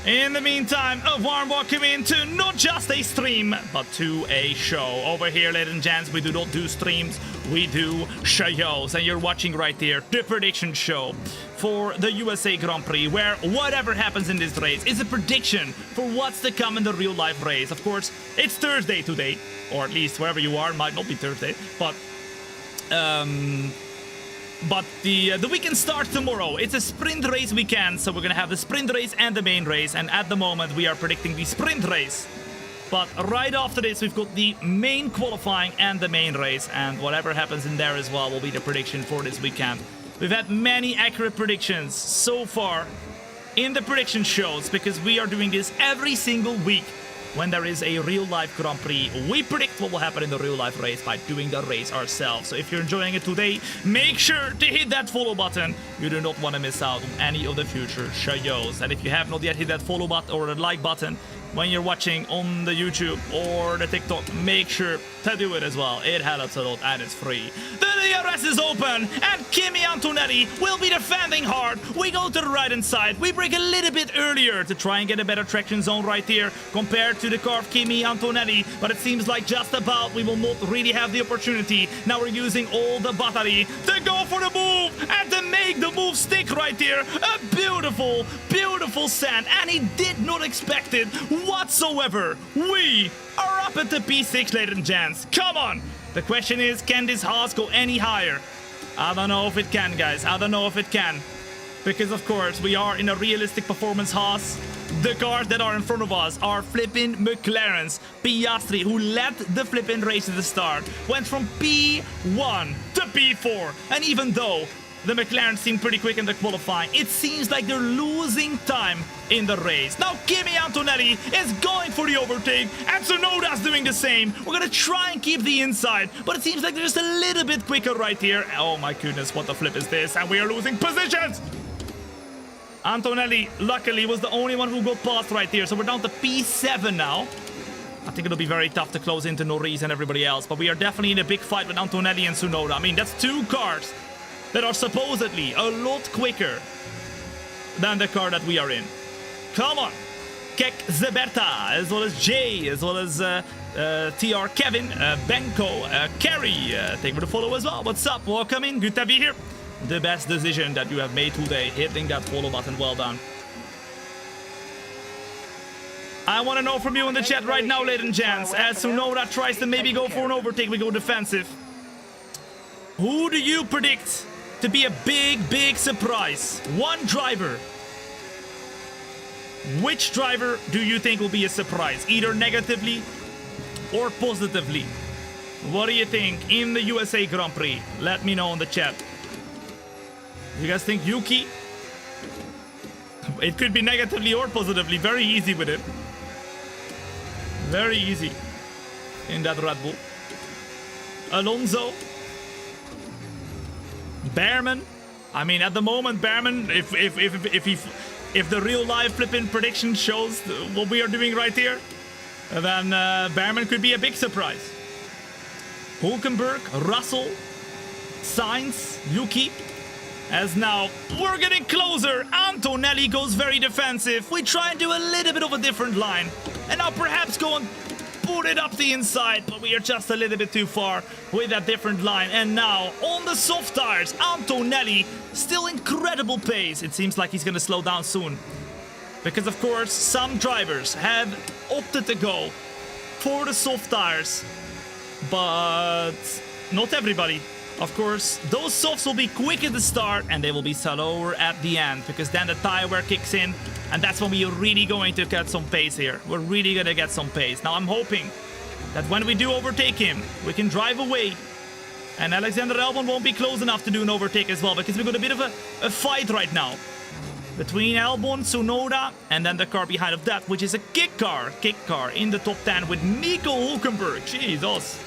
Speaker 1: In the meantime, a warm welcome into not just a stream, but to a show. Over here, ladies and gents, we do not do streams, we do shows. And you're watching right there the prediction show for the USA Grand Prix, where whatever happens in this race is a prediction for what's to come in the real life race. Of course, it's Thursday today, or at least wherever you are, might not be Thursday, but the weekend starts tomorrow. It's a sprint race weekend, so we're gonna have the sprint race and the main race, and at the moment we are predicting the sprint race. But right after this, we've got the main qualifying and the main race, and whatever happens in there as well will be the prediction for this weekend. We've had many accurate predictions so far in the prediction shows, because we are doing this every single week. When there is a real-life Grand Prix, we predict what will happen in the real-life race by doing the race ourselves. So if you're enjoying it today, make sure to hit that follow button. You do not want to miss out on any of the future shows. And if you have not yet hit that follow button or the like button when you're watching on the YouTube or the TikTok, make sure to do it as well. It helps a lot and it's free. The DRS is open and Kimi Antonelli will be defending hard. We go to the right-hand side. We brake a little bit earlier to try and get a better traction zone right here compared to the car of Kimi Antonelli, but it seems like just about we will not really have the opportunity. Now we're using all the battery to go for the move and to make the move stick right there. A beautiful, beautiful sand, and he did not expect it whatsoever. We are up at the P6, ladies and gents. Come on! The question is, can this Haas go any higher? I don't know if it can, guys. I don't know if it can. Because, of course, we are in a realistic performance Haas. The cars that are in front of us are flipping McLarens. Piastri, who led the flipping race at the start, went from P1 to P4. And even though the McLaren seemed pretty quick in the qualifying. It seems like they're losing time in the race. Now Kimi Antonelli is going for the overtake, and Tsunoda's doing the same. We're gonna try and keep the inside, but it seems like they're just a little bit quicker right here. Oh my goodness, what the flip is this? And we are losing positions! Antonelli, luckily, was the only one who got past right here, so we're down to P7 now. I think it'll be very tough to close into Norris and everybody else, but we are definitely in a big fight with Antonelli and Tsunoda. I mean, that's two cars that are supposedly a lot quicker than the car that we are in. Come on! Kek Zeberta, as well as Jay, as well as TR Kevin, Benko, Kerry, thank you for the follow as well. What's up? Welcome in, good to be here. The best decision that you have made today, hitting that follow button, well done. I want to know from you in the chat right now, ladies and gents, as Tsunoda tries to maybe go for an overtake, we go defensive. Who do you predict to be a big surprise? One driver. Which driver do you think will be a surprise? Either negatively or positively? What do you think in the USA Grand Prix? Let me know in the chat. You guys think Yuki? It could be negatively or positively. Very easy with it. Very easy in that Red Bull. Alonso. Behrman. I mean, at the moment, Behrman, if the real life flipping prediction shows what we are doing right here, then Behrman could be a big surprise. Hulkenberg, Russell, Sainz, Yuki. As now, we're getting closer. Antonelli goes very defensive. We try and do a little bit of a different line. And now perhaps go and put it up the inside. But we are just a little bit too far with that different line. And now, on the soft tires, Antonelli, still incredible pace. It seems like he's going to slow down soon. Because, of course, some drivers have opted to go for the soft tires. But not everybody. Of course, those softs will be quick at the start and they will be slower at the end, because then the tire wear kicks in and that's when we are really going to get some pace here. We're really going to get some pace. Now I'm hoping that when we do overtake him, we can drive away and Alexander Albon won't be close enough to do an overtake as well, because we've got a bit of a fight right now between Albon, Tsunoda, and then the car behind of that, which is a kick car in the top 10 with Nico Hulkenberg. Jesus.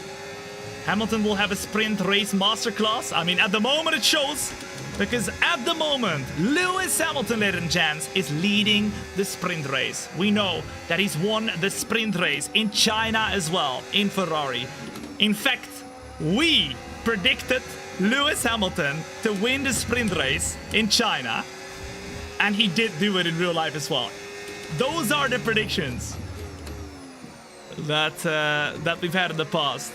Speaker 1: Hamilton will have a sprint race masterclass. I mean, at the moment it shows, because at the moment, Lewis Hamilton, ladies and gents, is leading the sprint race. We know that he's won the sprint race in China as well, in Ferrari. In fact, we predicted Lewis Hamilton to win the sprint race in China, and he did do it in real life as well. Those are the predictions that we've had in the past.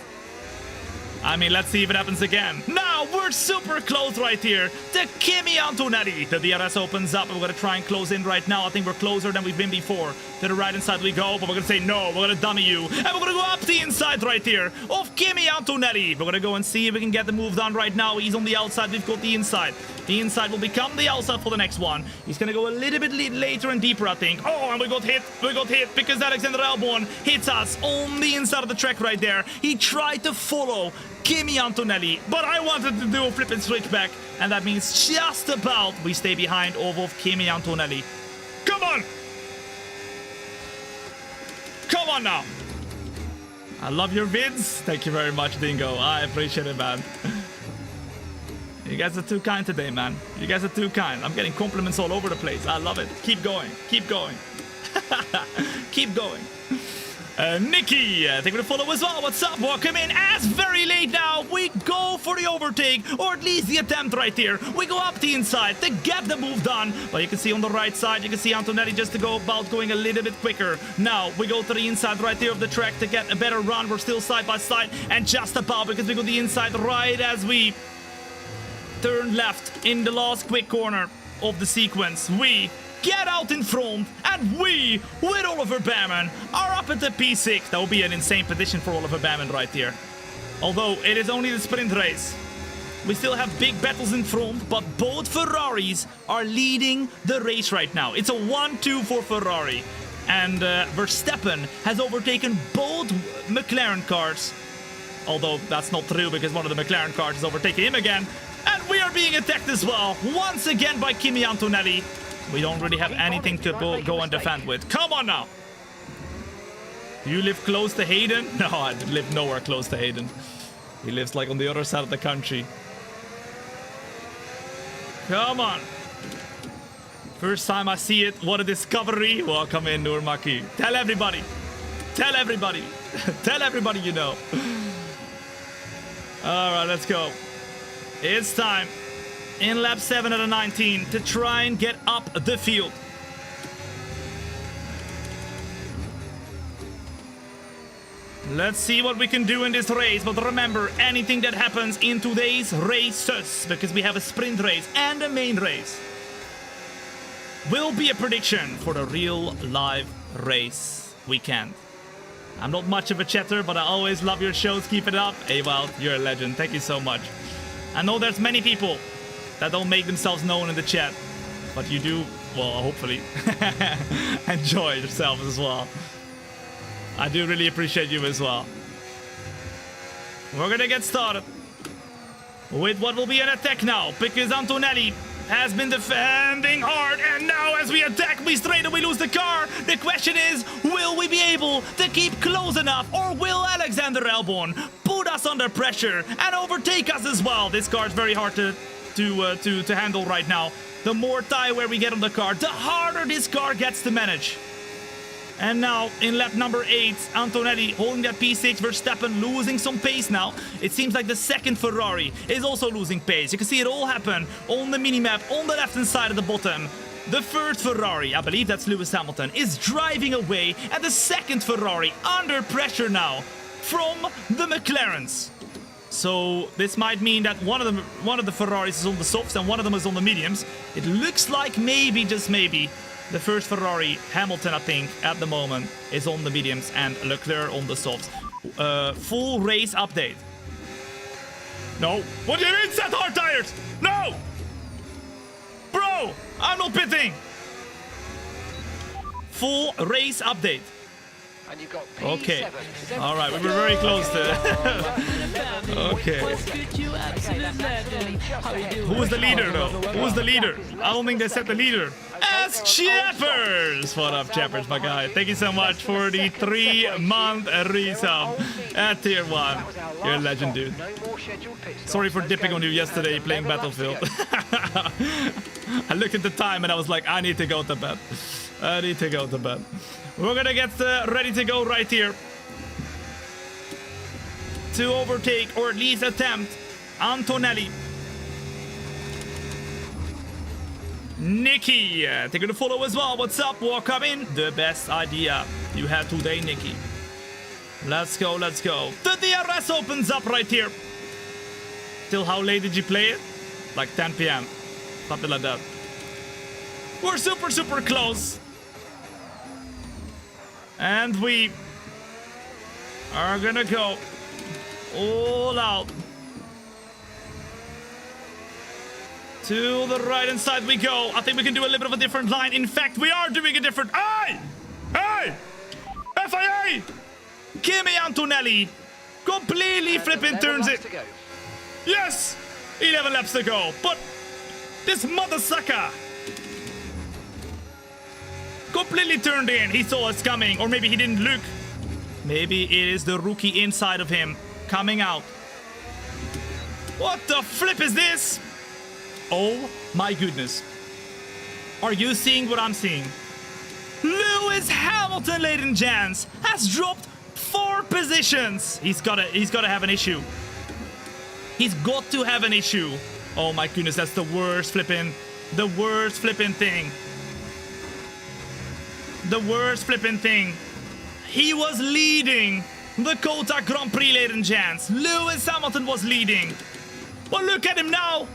Speaker 1: I mean, let's see if it happens again. Now, we're super close right here to Kimi Antonelli. The DRS opens up, and we're going to try and close in right now. I think we're closer than we've been before. To the right inside we go, but we're going to say no. We're going to dummy you. And we're going to go up the inside right here of Kimi Antonelli. We're going to go and see if we can get the move done right now. He's on the outside. We've got the inside. The inside will become the outside for the next one. He's going to go a little bit later and deeper, I think. Oh, and we got hit. We got hit because Alexander Albon hits us on the inside of the track right there. He tried to follow Kimi Antonelli, but I wanted to do a flip and switch back, and that means just about we stay behind of Kimi Antonelli. Come on! Come on now! I love your vids. Thank you very much, Dingo. I appreciate it, man. You guys are too kind today, man. You guys are too kind. I'm getting compliments all over the place. I love it. Keep going. Keep going. Keep going. Nikki, thank you for the follow as well. What's up? Welcome in. As very late now, we go for the overtake, or at least the attempt right here. We go up the inside to get the move done. But you can see on the right side, you can see Antonelli just to go about going a little bit quicker. Now, we go to the inside right there of the track to get a better run. We're still side by side, and just about, because we go the inside right as we turn left in the last quick corner of the sequence. We get out in front, and we, with Oliver Behrman, are up at the P6. That will be an insane position for Oliver Behrman right here. Although it is only the sprint race, we still have big battles in front, but both Ferraris are leading the race right now. It's a 1-2 for Ferrari, and Verstappen has overtaken both McLaren cars. Although that's not true, because one of the McLaren cars is overtaking him again. And we are being attacked as well. Once again by Kimi Antonelli. We don't really have anything to go and defend with. Come on now. You live close to Hayden? No, I live nowhere close to Hayden. He lives like on the other side of the country. Come on. First time I see it. What a discovery. Welcome in, Nurmaki. Tell everybody. Tell everybody. Tell everybody you know. Alright, let's go. It's time. In lap 7 out of 19 to try and get up the field. Let's see what we can do in this race, but remember, anything that happens in today's races, because we have a sprint race and a main race, will be a prediction for the real live race weekend. I'm not much of a chatter, but I always love your shows. Keep it up. Hey, well, you're a legend. Thank you so much. I know there's many people that don't make themselves known in the chat, but you do, well, hopefully, enjoy yourselves as well. I do really appreciate you as well. We're gonna get started with what will be an attack now, because Antonelli has been defending hard, and now as we attack, we straight away lose the car. The question is, will we be able to keep close enough, or will Alexander Albon put us under pressure and overtake us as well? This car is very hard to handle right now. The more tire wear we get on the car, the harder this car gets to manage. And now, in lap number 8, Antonelli holding that P6, Verstappen losing some pace now. It seems like the second Ferrari is also losing pace. You can see it all happen on the minimap on the left-hand side of the bottom. The third Ferrari, I believe that's Lewis Hamilton, is driving away. And the second Ferrari under pressure now from the McLarens. So this might mean that one of the Ferraris is on the softs and one of them is on the mediums. It looks like maybe, just maybe, the first Ferrari, Hamilton, I think, at the moment, is on the mediums and Leclerc on the softs. Full race update. No. What do you mean set hard tires? No! Bro, I'm not pitting. Full race update.
Speaker 2: And you got
Speaker 1: okay. All right, we were very close to okay. Who's the leader, though? Who's the leader? I don't think they set the leader. As Chappers! What up, Chappers, my guy? Thank you so much for the 3-month resub at tier 1. You're a legend, dude. Sorry for dipping on you yesterday playing Battlefield. I looked at the time and I was like, I need to go to bed. I need to go to bed. We're gonna get ready to go right here to overtake, or at least attempt, Antonelli. Nikki, they're gonna follow as well. What's up? Welcome in. The best idea you had today, Nikki. Let's go, let's go. The DRS opens up right here. Till how late did you play it? Like 10 p.m. Something like that. We're super, super close. And we are gonna go all out. To the right hand side we go. I think we can do a little bit of a different line. In fact, we are doing a different... Hey! Hey! FIA! Kimi Antonelli completely flipping turns it. Yes! 11 laps to go. But this mother sucker completely turned in. He saw us coming, or maybe he didn't look. Maybe it is the rookie inside of him coming out. What the flip is this? Oh my goodness. Are you seeing what I'm seeing? Lewis Hamilton, ladies and gents, has dropped 4 positions. He's gotta have an issue. He's got to have an issue. Oh my goodness, that's the worst flipping thing. The worst flipping thing. He was leading the COTA Grand Prix, ladies and gents. Lewis Hamilton was leading. But look at him now.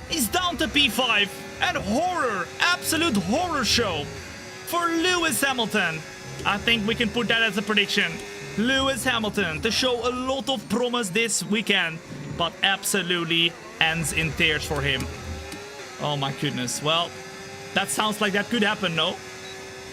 Speaker 1: He's down to P5. And horror, absolute horror show for Lewis Hamilton. I think we can put that as a prediction. Lewis Hamilton to show a lot of promise this weekend, but absolutely ends in tears for him. Oh my goodness. Well, that sounds like that could happen, no?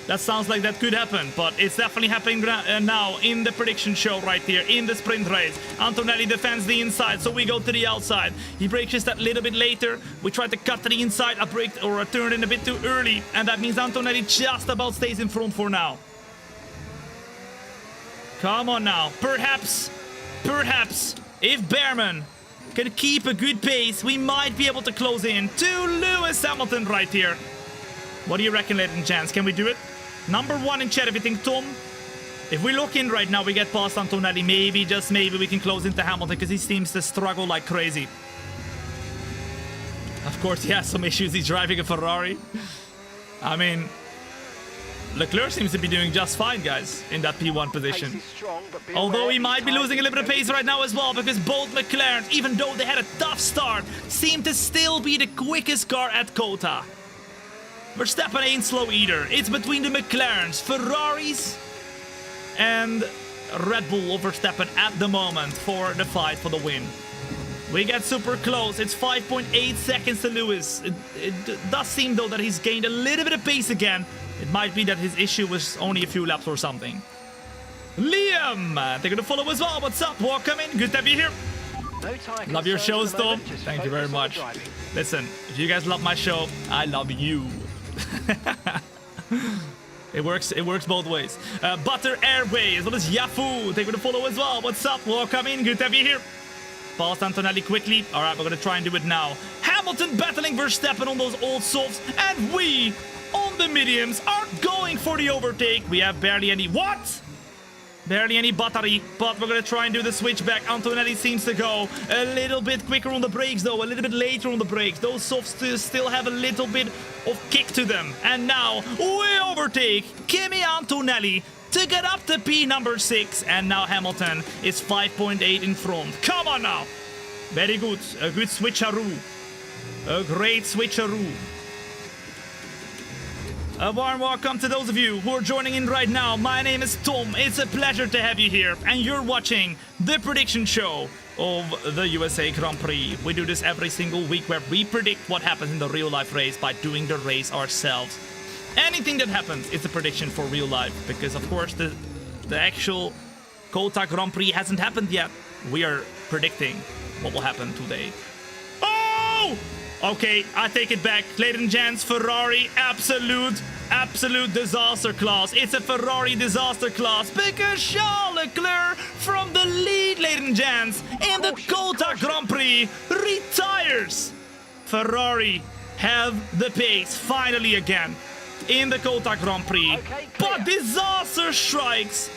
Speaker 1: That sounds like that could happen, but it's definitely happening now in the prediction show right here, in the sprint race. Antonelli defends the inside, so we go to the outside. He brakes just that little bit later. We try to cut to the inside, I braked or I turned in a bit too early, and that means Antonelli just about stays in front for now. Come on now, perhaps, if Bearman can keep a good pace, we might be able to close in to Lewis Hamilton right here. What do you reckon, ladies and gents? Can we do it? Number 1 in chat if you think Tom. If we look in right now, we get past Antonelli. Maybe, just maybe, we can close into Hamilton because he seems to struggle like crazy. Of course, he has some issues. He's driving a Ferrari. I mean, Leclerc seems to be doing just fine, guys, in that P1 position. Although he might be losing a little bit of pace right now as well, because both McLarens, even though they had a tough start, seem to still be the quickest car at COTA. Verstappen ain't slow either. It's between the McLarens, Ferraris, and Red Bull or Verstappen at the moment for the fight for the win. We get super close. It's 5.8 seconds to Lewis. It does seem, though, that he's gained a little bit of pace again. It might be that his issue was only a few laps or something. Liam, they're gonna follow as well. What's up? Welcome in. Good to have you here. Love your shows, Tom. Thank you very much. Listen, if you guys love my show, I love you. It works both ways. Butter Airway as well as Yafu. They're gonna follow as well. What's up? Welcome in. Good to have you here. Past Antonelli quickly. All right, we're gonna try and do it now. Hamilton battling Verstappen on those old softs, and we on the mediums are going for the overtake. We have barely any barely any battery, but we're gonna try and do the switchback. Antonelli seems to go a little bit quicker on the brakes, though, a little bit later on the brakes. Those softs still have a little bit of kick to them. And now we overtake Kimi Antonelli to get up to P number 6, and now Hamilton is 5.8 in front. Come on now. Very good. A good switcheroo. A great switcheroo. A warm welcome to those of you who are joining in right now. My name is Tom. It's a pleasure to have you here, and you're watching the prediction show of the USA Grand Prix. We do this every single week where we predict what happens in the real life race by doing the race ourselves. Anything that happens is a prediction for real life, because of course the actual COTA Grand Prix hasn't happened yet. We are predicting what will happen today. Oh! Okay, I take it back. Ladies and gents, Ferrari, absolute disaster class. It's a Ferrari disaster class because Charles Leclerc from the lead, ladies and gents, in the COTA Grand Prix retires. Ferrari have the pace finally again in the COTA Grand Prix. But disaster strikes,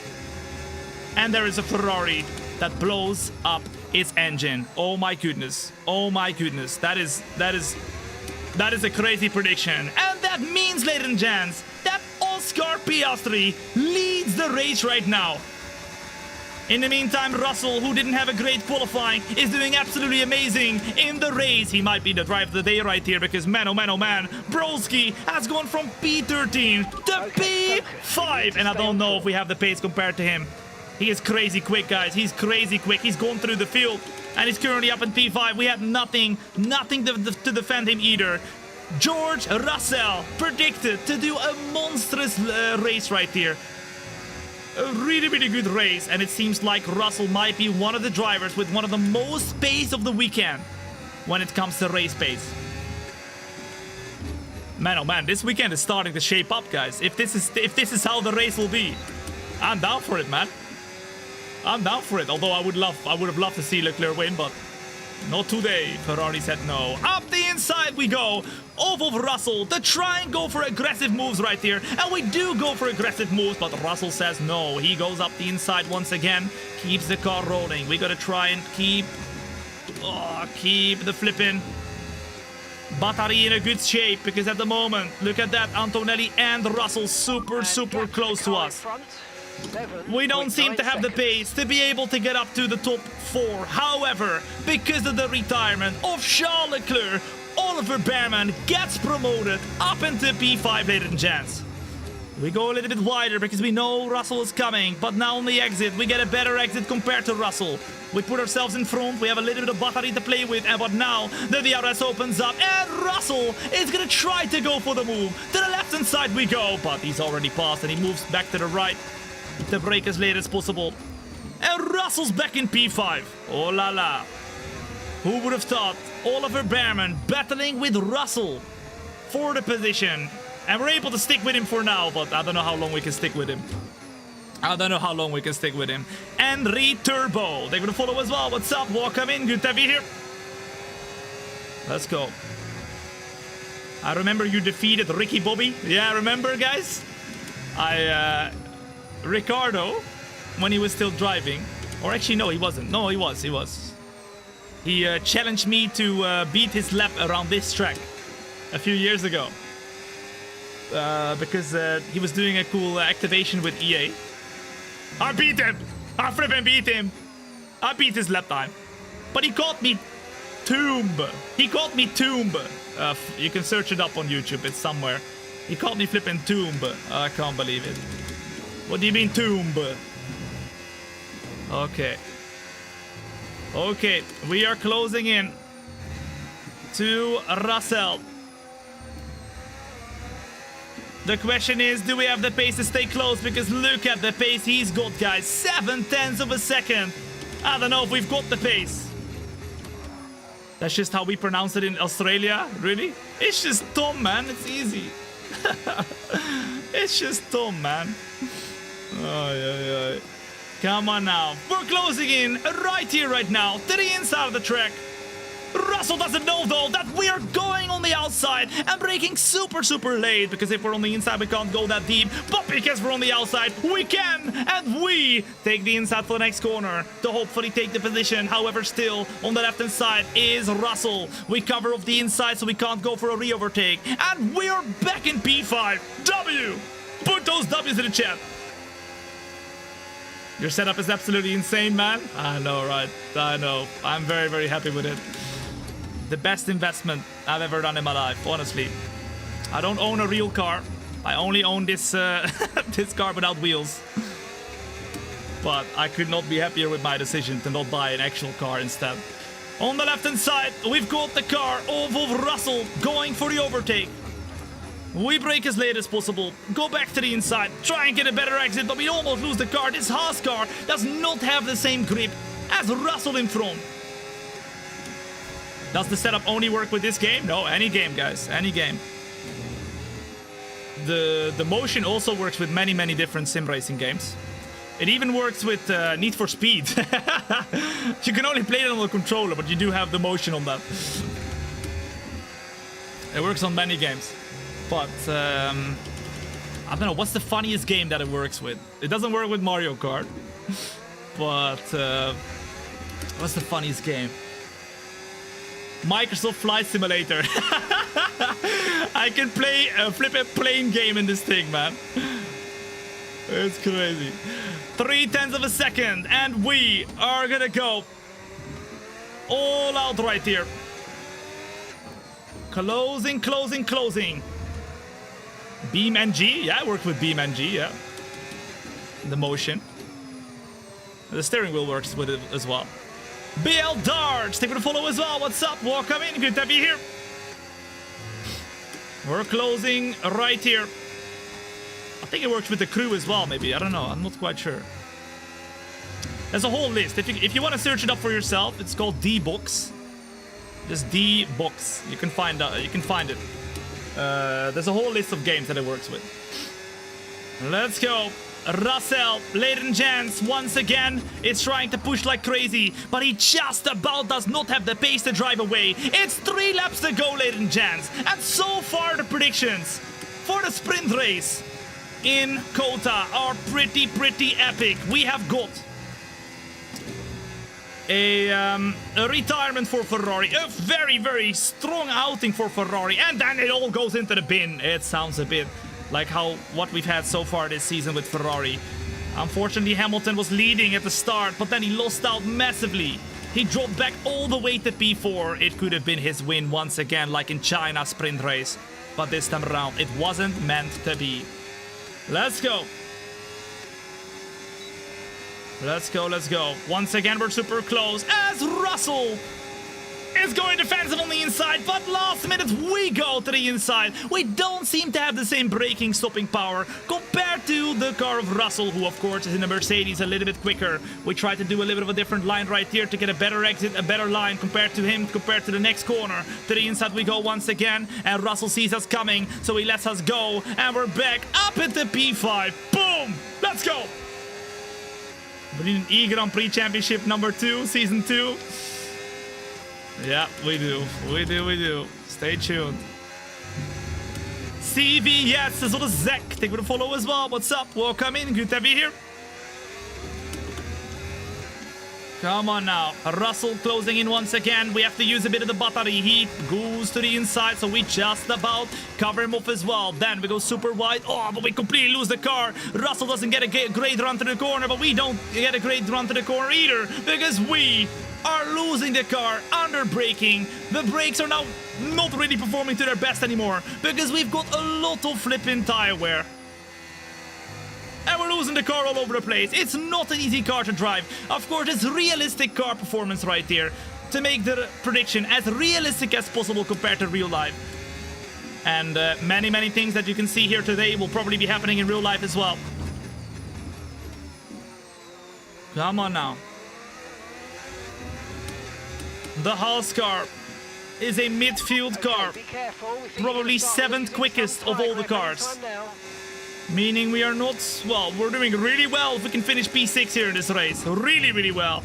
Speaker 1: and there is a Ferrari that blows up its engine. Oh my goodness. Oh my goodness. That is a crazy prediction. And that means, ladies and gents, that Oscar Piastri leads the race right now. In the meantime, Russell, who didn't have a great qualifying, is doing absolutely amazing in the race. He might be the driver of the day right here because, man, oh man, Broski has gone from P13 to P5. And I don't know if we have the pace compared to him. He is crazy quick, guys. He's crazy quick. He's gone through the field, and he's currently up in P5. We have nothing to defend him either. George Russell predicted to do a monstrous race right here. A really good race, and it seems like Russell might be one of the drivers with one of the most pace of the weekend when it comes to race pace. Man, oh man, this weekend is starting to shape up, guys. If this is how the race will be, I'm down for it, man. I'm down for it, although I would have loved to see Leclerc win, but not today. Ferrari said no. Up the inside we go. Off of Russell to try and go for aggressive moves right here. And we do go for aggressive moves, but Russell says no. He goes up the inside once again. Keeps the car rolling. We gotta try and keep the flipping battery in a good shape, because at the moment, look at that, Antonelli and Russell super close to us. We don't seem to have the pace to be able to get up to the top 4. However, because of the retirement of Charles Leclerc, Oliver Bearman gets promoted up into P5, ladies and gents. We go a little bit wider because we know Russell is coming. But now on the exit, we get a better exit compared to Russell. We put ourselves in front. We have a little bit of battery to play with. But now the DRS opens up. And Russell is going to try to go for the move. To the left-hand side we go. But he's already passed and he moves back to the right to brake as late as possible. And Russell's back in P5. Oh la la. Who would have thought? Oliver Behrman battling with Russell for the position. And we're able to stick with him for now, but I don't know how long we can stick with him. And Turbo. They're going to follow as well. What's up? Welcome in. Good to have you here. Let's go. I remember you defeated Ricky Bobby. Yeah, remember, guys? Ricardo, when he was still driving. Or actually, no, he wasn't. No, he was. He challenged me to beat his lap around this track a few years ago. Because he was doing a cool activation with EA. I beat him! I flippin' beat him! I beat his lap time. But he called me Tomb. You can search it up on YouTube, it's somewhere. He called me flippin' Tomb. I can't believe it. What do you mean Tomb? Okay. Okay, we are closing in to Russell. The question is, do we have the pace to stay close? Because look at the pace he's got, guys. 0.7 of a second. I don't know if we've got the pace. That's just how we pronounce it in Australia? Really? It's just Tom, man. It's easy. It's just Tom, man. Oh. Come on now. We're closing in right here, right now, to the inside of the track. Russell doesn't know, though, that we are going on the outside and braking super late, because if we're on the inside, we can't go that deep. But because we're on the outside, we can, and we take the inside for the next corner to hopefully take the position. However, still, on the left-hand side is Russell. We cover off the inside, so we can't go for a re-overtake. And we're back in P5. W! Put those W's in the chat. Your setup is absolutely insane, man. I know, right? I know. I'm very happy with it. The best investment I've ever done in my life, honestly. I don't own a real car. I only own this this car without wheels. But I could not be happier with my decision to not buy an actual car instead. On the left-hand side, we've got the car of Russell going for the overtake. We brake as late as possible, go back to the inside, try and get a better exit, but we almost lose the car. This Haas car does not have the same grip as Russell in front. Does the setup only work with this game? No, any game, guys, any game. The motion also works with many different sim racing games. It even works with Need for Speed. You can only play it on the controller, but you do have the motion on that. It works on many games. But, I don't know, what's the funniest game that it works with? It doesn't work with Mario Kart. But, what's the funniest game? Microsoft Flight Simulator. I can play a flippin' plane game in this thing, man. It's crazy. 0.3 of a second, and we are gonna go all out right here. Closing. Beam NG, yeah, I worked with Beam NG, yeah. The motion. The steering wheel works with it as well. BL Darts, take a follow as well. What's up? Welcome in, good to have you here. We're closing right here. I think it works with the crew as well, maybe. I don't know, I'm not quite sure. There's a whole list. If you want to search it up for yourself, it's called D-Box. Just D-Box. You can find it. There's a whole list of games that it works with. Let's go. Russell, ladies and gents, once again, is trying to push like crazy, but he just about does not have the pace to drive away. It's 3 laps to go, ladies and gents. And so far, the predictions for the sprint race in COTA are pretty epic. We have got a retirement for Ferrari, a very strong outing for Ferrari, and then it all goes into the bin. It sounds a bit like what we've had so far this season with Ferrari. Unfortunately, Hamilton was leading at the start, but then he lost out massively. He dropped back all the way to P4. It could have been his win once again, like in China sprint race, but this time around it wasn't meant to be. Let's go. Let's go, let's go. Once again, we're super close as Russell is going defensive on the inside, but last minute we go to the inside. We don't seem to have the same braking stopping power compared to the car of Russell, who of course is in a Mercedes a little bit quicker. We try to do a little bit of a different line right here to get a better exit, a better line compared to him, compared to the next corner. To the inside we go once again, and Russell sees us coming, so he lets us go, and we're back up at the P5. Boom! Let's go! We need an E-Grand Prix Championship number 2, Season 2. Yeah, we do. We do. Stay tuned. CV, yes, is on Zek. Take with a follow as well. What's up? Welcome in. Good to have you here. Come on now. Russell closing in once again. We have to use a bit of the battery. He goes to the inside, so we just about cover him off as well. Then we go super wide. Oh, but we completely lose the car. Russell doesn't get a great run to the corner, but we don't get a great run to the corner either, because we are losing the car under braking. The brakes are now not really performing to their best anymore, because we've got a lot of flipping tire wear. And we're losing the car all over the place. It's not an easy car to drive. Of course, it's realistic car performance right here to make the prediction as realistic as possible compared to real life. And many things that you can see here today will probably be happening in real life as well. Come on now. The Haas car is a midfield car, probably 7th quickest of all the cars. Meaning we are not, well, we're doing really well if we can finish P6 here in this race. Really well.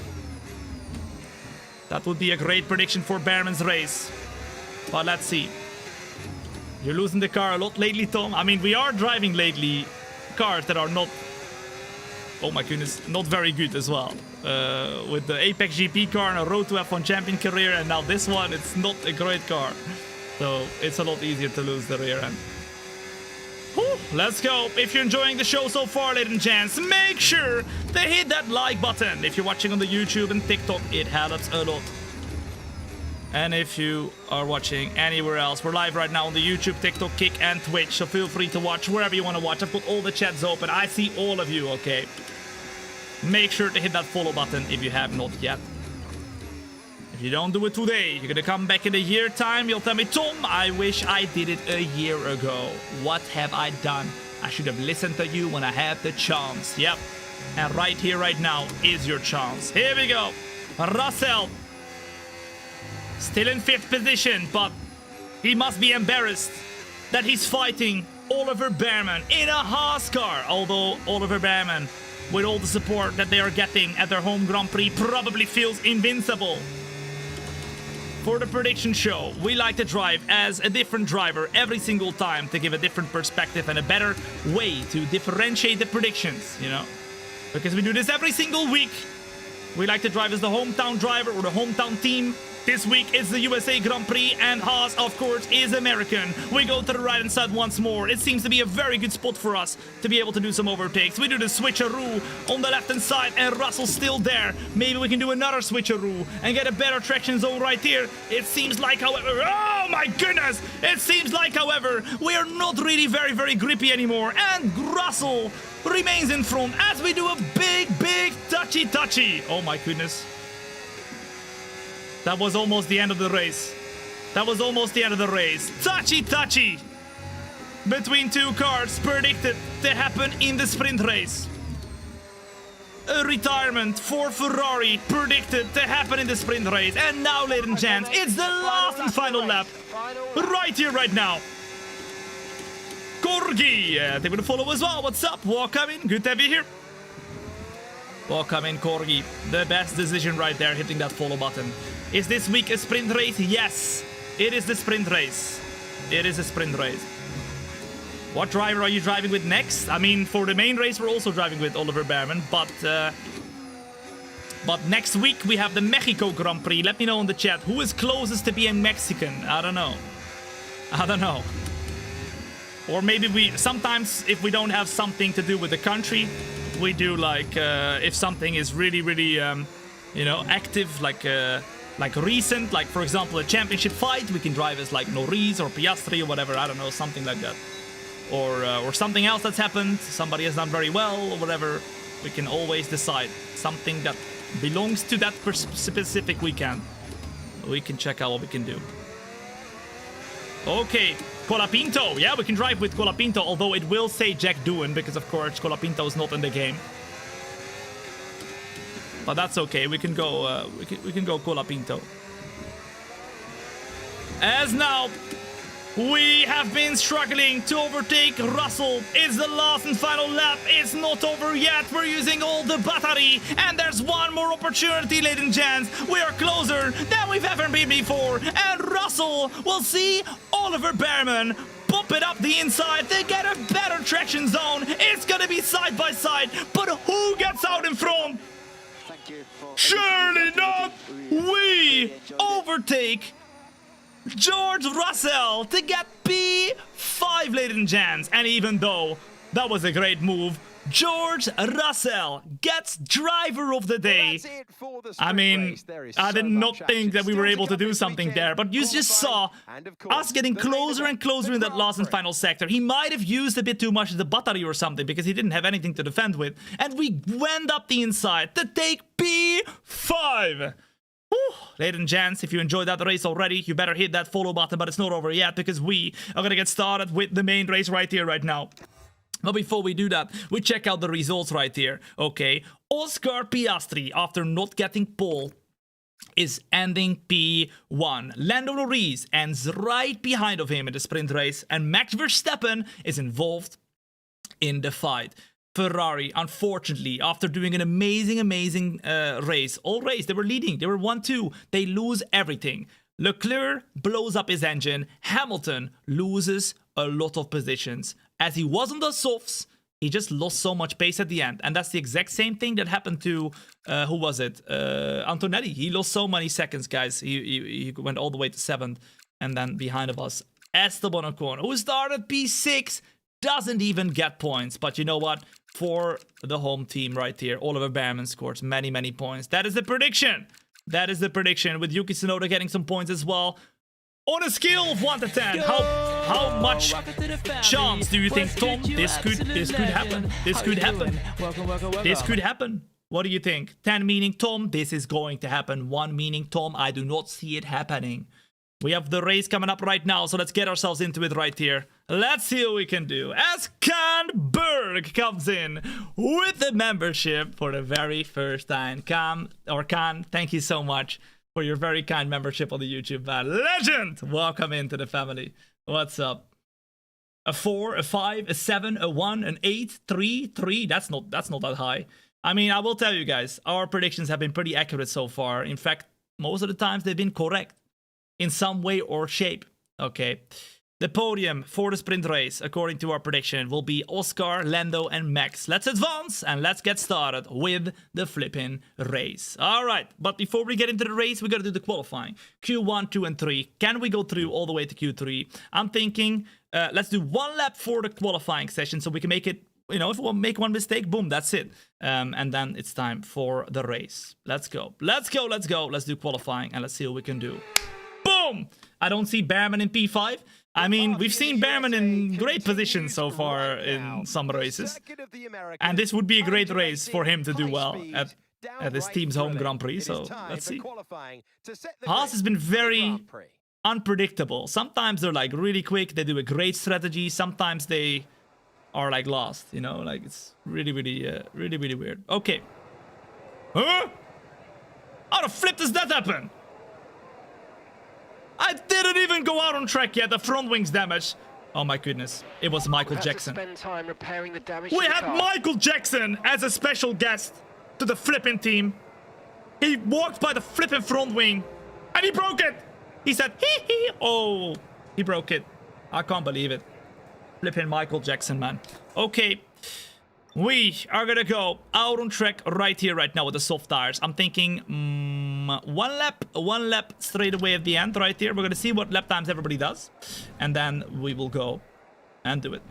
Speaker 1: That would be a great prediction for Bearman's race. But let's see. You're losing the car a lot lately, Tom. I mean, we are driving lately cars that are not, oh my goodness, not very good as well. With the Apex GP car and a Road to F1 champion career, and now this one, it's not a great car. So it's a lot easier to lose the rear end. Whew, let's go. If you're enjoying the show so far, ladies and gents, make sure to hit that like button. If you're watching on the YouTube and TikTok, it helps a lot. And if you are watching anywhere else, we're live right now on the YouTube, TikTok, Kick, and Twitch. So feel free to watch wherever you want to watch. I've got all the chats open. I see all of you, okay? Make sure to hit that follow button if you have not yet. If you don't do it today, you're gonna come back in a year time. You'll tell me, Tom, I wish I did it a year ago. What have I done? I should have listened to you when I had the chance. Yep. And right here, right now, is your chance. Here we go. Russell. Still in 5th position, but he must be embarrassed that he's fighting Oliver Bearman in a Haas car. Although Oliver Bearman, with all the support that they are getting at their home Grand Prix, probably feels invincible. For the prediction show, we like to drive as a different driver every single time to give a different perspective and a better way to differentiate the predictions, you know? Because we do this every single week. We like to drive as the hometown driver or the hometown team. This week it's the USA Grand Prix, and Haas, of course, is American. We go to the right-hand side once more. It seems to be a very good spot for us to be able to do some overtakes. We do the switcheroo on the left-hand side, and Russell's still there. Maybe we can do another switcheroo and get a better traction zone right here. It seems like, however... Oh, my goodness! It seems like, however, we are not really very grippy anymore. And Russell remains in front as we do a big touchy. Oh, my goodness. That was almost the end of the race. Touchy between two cars predicted to happen in the sprint race. A retirement for Ferrari predicted to happen in the sprint race. And now, ladies and gents, it's the last and final lap. Right here, right now. Corgi, they will follow as well. What's up? Welcome in. Good to have you here. Welcome in, Corgi. The best decision right there, hitting that follow button. Is this week a sprint race? Yes, it is the sprint race. It is a sprint race. What driver are you driving with next? I mean, for the main race, we're also driving with Oliver Bearman, but next week we have the Mexico Grand Prix. Let me know in the chat who is closest to being Mexican. I don't know. Or maybe sometimes if we don't have something to do with the country, we do like if something is really you know, active, like recent, like for example a championship fight, we can drive as like Norris or Piastri or whatever, I don't know, something like that. or something else that's happened, somebody has done very well, or whatever, we can always decide something that belongs to that specific weekend. We can check out what we can do. Okay, Colapinto. Yeah, we can drive with Colapinto, although it will say Jack Doohan, because of course Colapinto is not in the game. But that's okay. We can go. We can go Colapinto. As now, we have been struggling to overtake Russell. It's the last and final lap. It's not over yet. We're using all the battery. And there's one more opportunity, ladies and gents. We are closer than we've ever been before. And Russell will see Oliver Bearman pump it up the inside. They get a better traction zone. It's going to be side by side. But who gets out in front? Surely not. We overtake George Russell to get P5, ladies and gents. And even though that was a great move, George Russell gets driver of the day. I mean, I did not think that we were able to do something there, but you just saw us getting closer and closer in that last and final sector. He might have used a bit too much of the battery or something because he didn't have anything to defend with, and we went up the inside to take P5. Whew. Ladies and gents, if you enjoyed that race already, you better hit that follow button, but it's not over yet because we are gonna get started with the main race right here, right now. But before we do that, we check out the results right here. Okay, Oscar Piastri, after not getting pole, is ending P1. Lando Norris ends right behind of him in the sprint race, and Max Verstappen is involved in the fight. Ferrari, unfortunately, after doing an amazing race, all race, they were leading, they were 1-2, they lose everything. Leclerc blows up his engine, Hamilton loses a lot of positions. As he was on the softs, he just lost so much pace at the end. And that's the exact same thing that happened to, who was it? Antonetti. He lost so many seconds, guys. He went all the way to 7th. And then behind of us, Esteban Ocon, who started P6, doesn't even get points. But you know what? For the home team right here, Oliver Bearman scores many points. That is the prediction. That is the prediction, with Yuki Tsunoda getting some points as well. On a scale of 1 to 10, how much chance do you think, Tom, this could happen? This could happen. This could happen. What do you think? 10 meaning, Tom, this is going to happen. 1 meaning, Tom, I do not see it happening. We have the race coming up right now, so let's get ourselves into it right here. Let's see what we can do. As Can Berg comes in with the membership for the very first time. Can, thank you so much for your very kind membership on the YouTube, man. Legend! Welcome into the family. What's up? A 4, a 5, a 7, a 1, an 8, 3, 3. That's not that high. I mean, I will tell you guys, our predictions have been pretty accurate so far. In fact, most of the times they've been correct in some way or shape. Okay. The podium for the sprint race, according to our prediction, will be Oscar, Lando, and Max. Let's advance and let's get started with the flipping race. All right, but before we get into the race, we got to do the qualifying. Q1, 2, and 3. Can we go through all the way to Q3? I'm thinking, let's do 1 lap for the qualifying session so we can make it, you know, if we make 1 mistake, boom, that's it. And then it's time for the race. Let's go. Let's go. Let's go. Let's do qualifying and let's see what we can do. Boom! I don't see Bearman in P5. I mean, we've seen Bearman in great positions so far in some races. And this would be a great race for him to do well at his team's home Grand Prix, so let's see. Haas has been very unpredictable. Sometimes they're like really quick, they do a great strategy. Sometimes they are like lost, you know, like it's really weird. Okay. Huh? How the flip does that happen? I didn't even go out on track yet. The front wing's damaged. Oh my goodness. It was Michael Jackson. We had Michael Jackson as a special guest to the flipping team. He walked by the flipping front wing and he broke it. He said, hee hee. Oh, he broke it. I can't believe it. Flipping Michael Jackson, man. Okay. We are gonna go out on track right here, right now with the soft tires. I'm thinking 1 lap straight away at the end right here. We're gonna see what lap times everybody does. And then we will go and do it.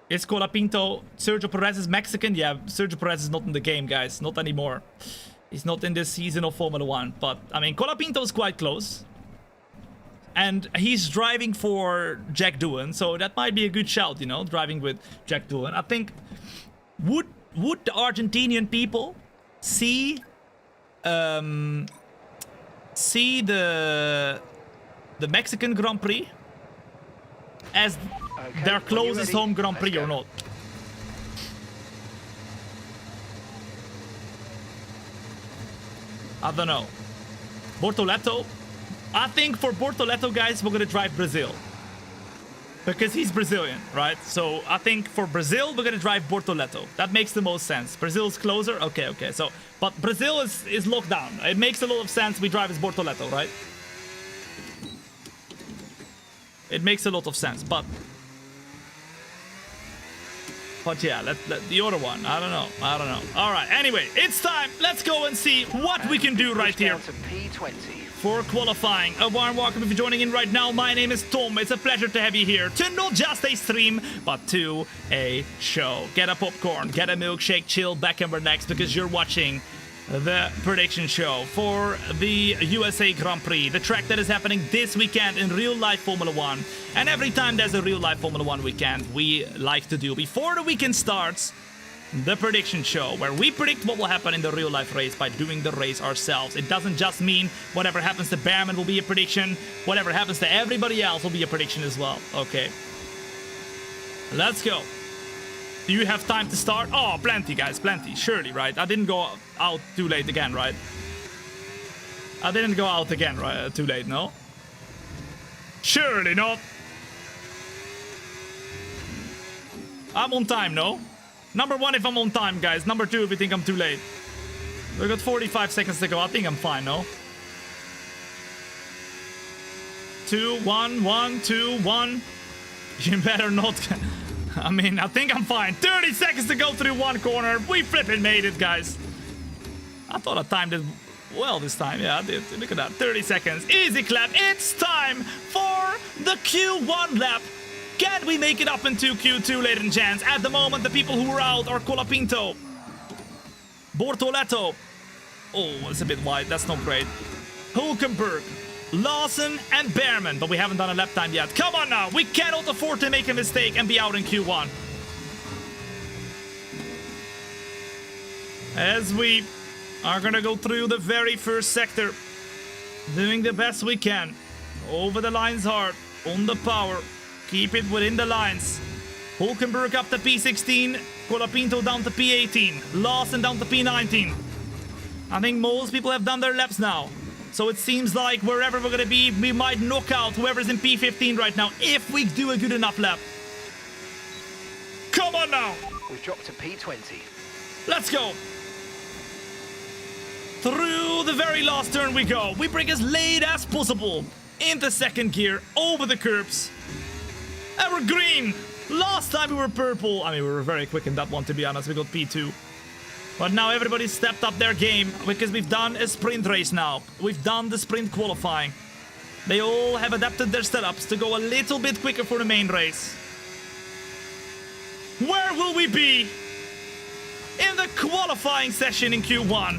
Speaker 1: Is Colapinto Sergio Perez is Mexican? Yeah, Sergio Perez is not in the game, guys. Not anymore. He's not in this season of Formula 1. But, I mean, Colapinto is quite close. And he's driving for Jack Doohan, so that might be a good shout, you know, driving with Jack Doohan. I think, would the Argentinian people see the Mexican Grand Prix as their closest home Grand Prix or not? I don't know. Bortoleto. I think for Bortoleto, guys, we're gonna drive Brazil. Because he's Brazilian, right? So I think for Brazil, we're gonna drive Bortoleto. That makes the most sense. Brazil's closer. Okay. So, but Brazil is locked down. It makes a lot of sense we drive as Bortoleto, right? It makes a lot of sense, but yeah, let the other one. I don't know. All right. Anyway, it's time. Let's go and see what we can do right here for qualifying. A warm welcome if you're joining in right now. My name is Tom. It's a pleasure to have you here to not just a stream, but to a show. Get a popcorn, get a milkshake, chill back and relax because you're watching the prediction show for the USA Grand Prix, the track that is happening this weekend in real life Formula 1. And every time there's a real life Formula 1 weekend, we like to do, before the weekend starts, the prediction show, where we predict what will happen in the real life race by doing the race ourselves. It doesn't just mean whatever happens to Behrman will be a prediction, whatever happens to everybody else will be a prediction as well. Okay. Let's go. Do you have time to start? Oh, plenty, guys, plenty. Surely, right? I didn't go out too late again, right? I didn't go out again, right? Too late, no? Surely not. I'm on time, no? Number one if I'm on time, guys. Number two if you think I'm too late. We got 45 seconds to go. I think I'm fine, no? 2, 1, 1, 2, 1. You better not... I mean, I think I'm fine. 30 seconds to go through one corner. We flipping made it, guys. I thought I timed it well this time. Yeah, I did. Look at that. 30 seconds. Easy clap. It's time for the Q1 lap. Can we make it up into Q2, ladies and gents? At the moment, the people who are out are Colapinto, Bortoleto. Oh, it's a bit wide. That's not great. Hulkenberg, Lawson and Behrman, but we haven't done a lap time yet. Come on now, we cannot afford to make a mistake and be out in Q1. As we are gonna go through the very first sector, doing the best we can. Over the lines hard, on the power, keep it within the lines. Hulkenberg up to P16, Colapinto down to P18, Lawson down to P19. I think most people have done their laps now. So it seems like wherever we're gonna be, we might knock out whoever's in P15 right now if we do a good enough lap. Come on now!
Speaker 2: We've dropped to P20.
Speaker 1: Let's go! Through the very last turn we go. We brake as late as possible into second gear, over the curbs. And we're green! Last time we were purple. I mean, we were very quick in that one, to be honest. We got P2. But now everybody's stepped up their game because we've done a sprint race now. We've done the sprint qualifying. They all have adapted their setups to go a little bit quicker for the main race. Where will we be in the qualifying session in Q1?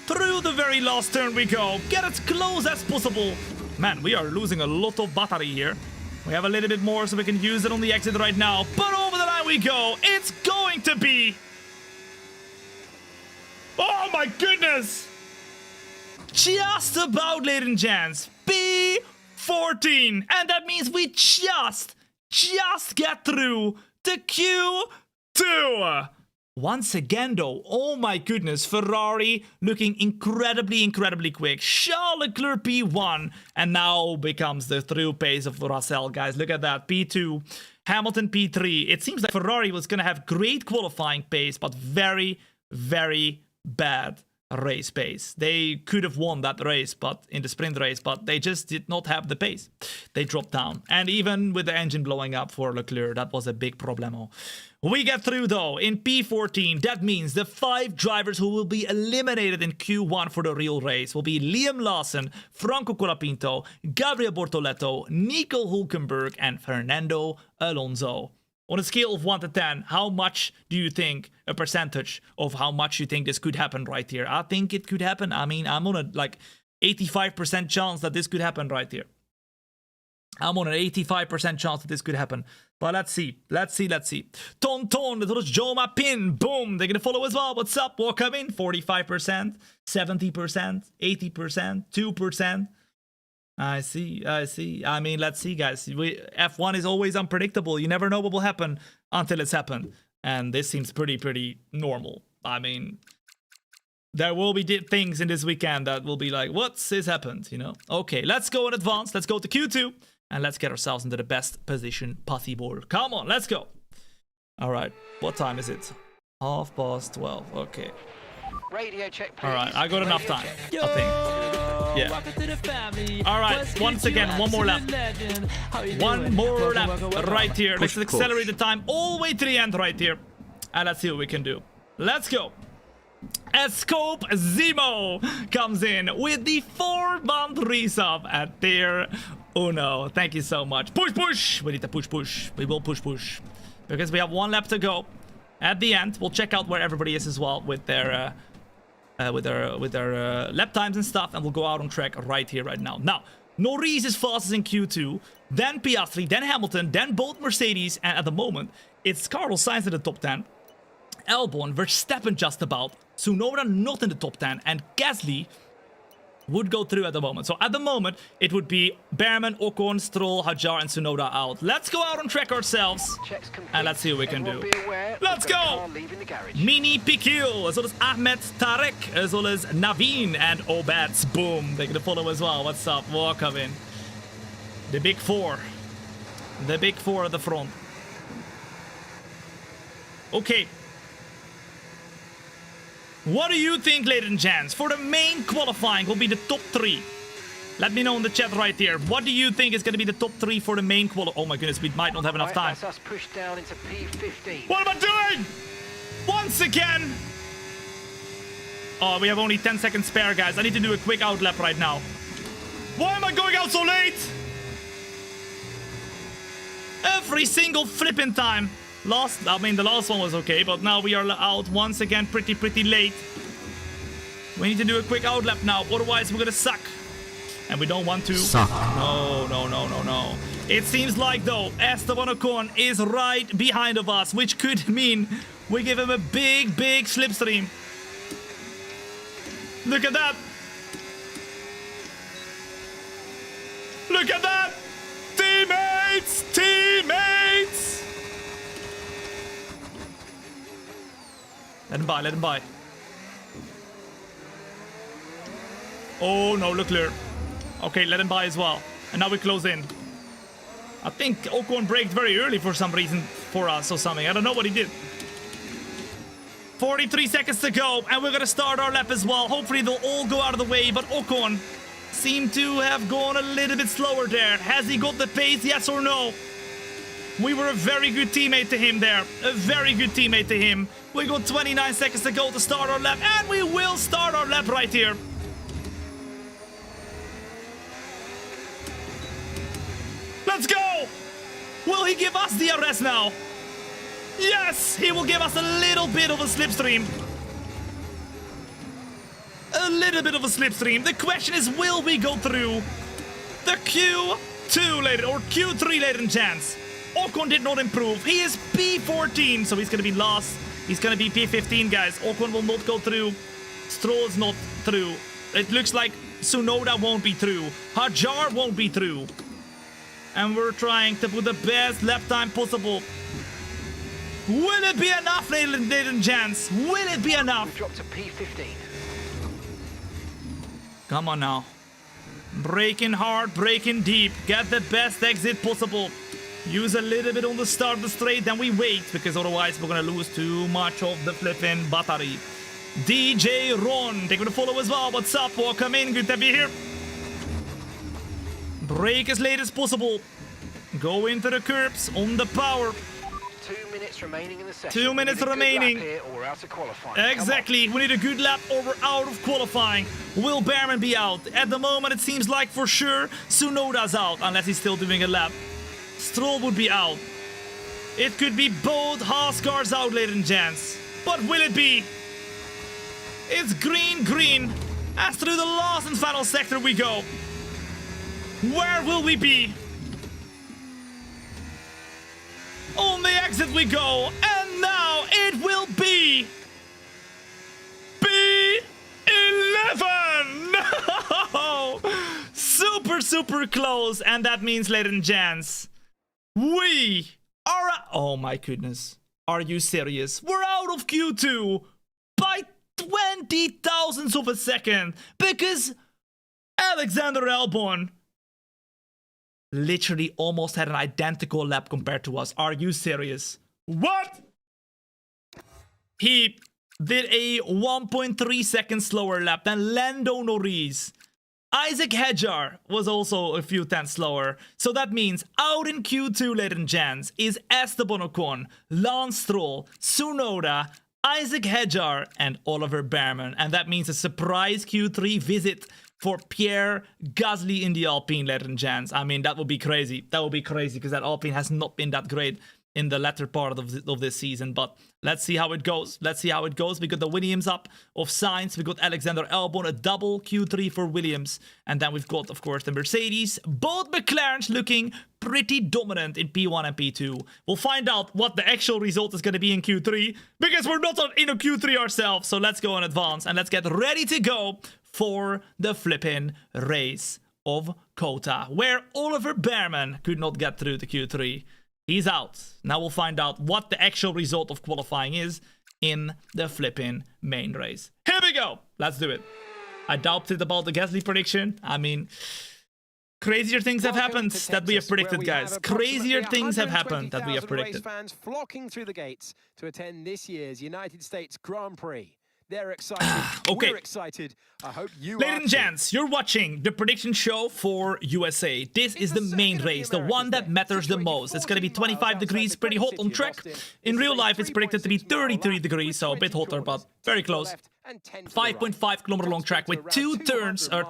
Speaker 1: Through the very last turn we go. Get as close as possible. Man, we are losing a lot of battery here. We have a little bit more so we can use it on the exit right now. But over the line we go. It's going to be... Oh my goodness! Just about, ladies and gents, P14. And that means we just get through to Q2. Once again though, oh my goodness, Ferrari looking incredibly quick. Charles Leclerc P1 and now becomes the through pace of Russell, guys. Look at that, P2, Hamilton P3. It seems like Ferrari was gonna have great qualifying pace, but very bad race pace. They could have won that race, but in the sprint race, but they just did not have the pace. They dropped down. And even with the engine blowing up for Leclerc, that was a big problemo. We get through though in P14. That means the 5 drivers who will be eliminated in Q1 for the real race will be Liam Lawson, Franco Colapinto, Gabriel Bortoleto, Nico Hulkenberg, and Fernando Alonso. On a scale of 1 to 10, how much do you think, a percentage of how much you think this could happen right here? I think it could happen. I mean, I'm on a like 85% chance that this could happen right here. I'm on an 85% chance that this could happen. But let's see. Let's see. Ton, dat was Joma Pin. Boom. They're going to follow as well. What's up? Welcome in. 45%, 70%, 80%, 2%. I see. I mean, let's see, guys. F1 is always unpredictable. You never know what will happen until it's happened. And this seems pretty normal. I mean, there will be things in this weekend that will be like, what's this happened, you know? Okay, let's go in advance. Let's go to Q2. And let's get ourselves into the best position possible. Come on, let's go. All right, what time is it? 12:30. Okay.
Speaker 2: Radio check, please.
Speaker 1: All right, I got enough time, I think. Yeah. All right, once again, one more lap. One more lap right here. Let's accelerate the time all the way to the end right here. And let's see what we can do. Let's go. Scope Zemo comes in with the 4-month resub at tier uno. Thank you so much. Push. We need to push. We will push. Because we have 1 lap to go. At the end, we'll check out where everybody is as well with their lap times and stuff, and we'll go out on track right here, right now. Now, Norris is fastest in Q2, then Piastri, then Hamilton, then both Mercedes, and at the moment, it's Carlos Sainz in the top 10. Albon, Verstappen just about, Tsunoda not in the top 10, and Gasly would go through at the moment. So at the moment, it would be Behrman, Ocon, Stroll, Hadjar, and Tsunoda out. Let's go out on track ourselves, and let's see what we can do. Let's go! Mini Pikil, as well as Ahmed Tarek, as well as Naveen and Obats. Boom, they're gonna follow as well. What's up? Welcome in. The big four. The big four at the front. Okay. What do you think, ladies and gents, for the main qualifying will be the top 3? Let me know in the chat right here. What do you think is going to be the top 3 for the main qualifying? Oh my goodness, we might not have enough time.
Speaker 2: That's us pushed down into P15.
Speaker 1: What am I doing? Once again. Oh, we have only 10 seconds spare, guys. I need to do a quick out lap right now. Why am I going out so late? Every single flipping time. The last one was okay, but now we are out once again pretty late. We need to do a quick out lap now, otherwise we're gonna suck. And we don't want to.
Speaker 3: Suck.
Speaker 1: No. It seems like, though, Esteban Ocon is right behind of us, which could mean we give him a big slipstream. Look at that. Look at that. Teammates! Let him by. Oh no, Leclerc. Okay, let him by as well. And now we close in. I think Ocon braked very early for some reason for us or something. I don't know what he did. 43 seconds to go, and we're gonna start our lap as well. Hopefully they'll all go out of the way, but Ocon seemed to have gone a little bit slower there. Has he got the pace, yes or no? We were a very good teammate to him there. A very good teammate to him. We got 29 seconds to go to start our lap, and we will start our lap right here. Let's go! Will he give us DRS now? Yes! He will give us a little bit of a slipstream. A little bit of a slipstream. The question is, will we go through the Q2 later, or Q3 ladies and gents? Ocon did not improve. He is P14, so he's going to be last. He's going to be P15, guys. Ocon will not go through. Stroll is not through. It looks like Tsunoda won't be through. Hadjar won't be through. And we're trying to put the best lap time possible. Will it be enough, ladies and gents? Will it be enough?
Speaker 2: We dropped to P15.
Speaker 1: Come on now. Braking hard, braking deep. Get the best exit possible. Use a little bit on the start of the straight, then we wait, because otherwise we're gonna lose too much of the flipping battery. DJ Ron, they're gonna follow as well. What's up? Welcome in, good to be here. Brake as late as possible. Go into the curbs on the power.
Speaker 2: 2 minutes remaining in the session.
Speaker 1: 2 minutes remaining.
Speaker 2: Here or we're out of qualifying.
Speaker 1: Exactly. We need a good lap or we're out of qualifying. Will Behrman be out? At the moment, it seems like for sure Tsunoda's out, unless he's still doing a lap. Stroll would be out. It could be both Haas cars out, ladies and gents. But will it be? It's green. As through the last and final sector we go. Where will we be? On the exit we go, and now it will be P11. No, super close, and that means, ladies and gents, we are. Oh my goodness, are you serious? We're out of Q2 by 20 thousandths of a second because Alexander Albon literally almost had an identical lap compared to us. Are you serious? What? He did a 1.3 seconds slower lap than Lando Norris. Isaac Hedjar was also a few tenths slower. So that means out in Q2, ladies and gents, is Esteban Ocon, Lance Stroll, Tsunoda, Isaac Hedjar, and Oliver Bearman. And that means a surprise Q3 visit for Pierre Gasly in the Alpine, ladies and gents. I mean, that would be crazy. That would be crazy because that Alpine has not been that great in the latter part of this season. But let's see how it goes. Let's see how it goes. We got the Williams up of Sainz. We got Alexander Albon, a double Q3 for Williams. And then we've got, of course, the Mercedes. Both McLarens looking pretty dominant in P1 and P2. We'll find out what the actual result is going to be in Q3 because we're not in a Q3 ourselves. So let's go in advance and let's get ready to go for the flipping race of COTA, where Oliver Bearman could not get through the Q3. He's out. Now we'll find out what the actual result of qualifying is in the flipping main race. Here we go. Let's do it. I doubted about the Gasly prediction. I mean, crazier things have happened that we have predicted, guys. Crazier things have happened that we have predicted.
Speaker 3: Fans flocking through the gates to attend this year's United States Grand Prix. They're excited.
Speaker 1: Okay.
Speaker 3: We're excited. I hope you
Speaker 1: Ladies
Speaker 3: are
Speaker 1: and gents, you're watching the prediction show for USA. This is the main race, the one that matters the most. It's going to be 25 degrees, pretty hot on track. In real life, it's predicted to be 33 degrees, so a bit hotter, but very close. 5.5 kilometer long track with 2 turns, or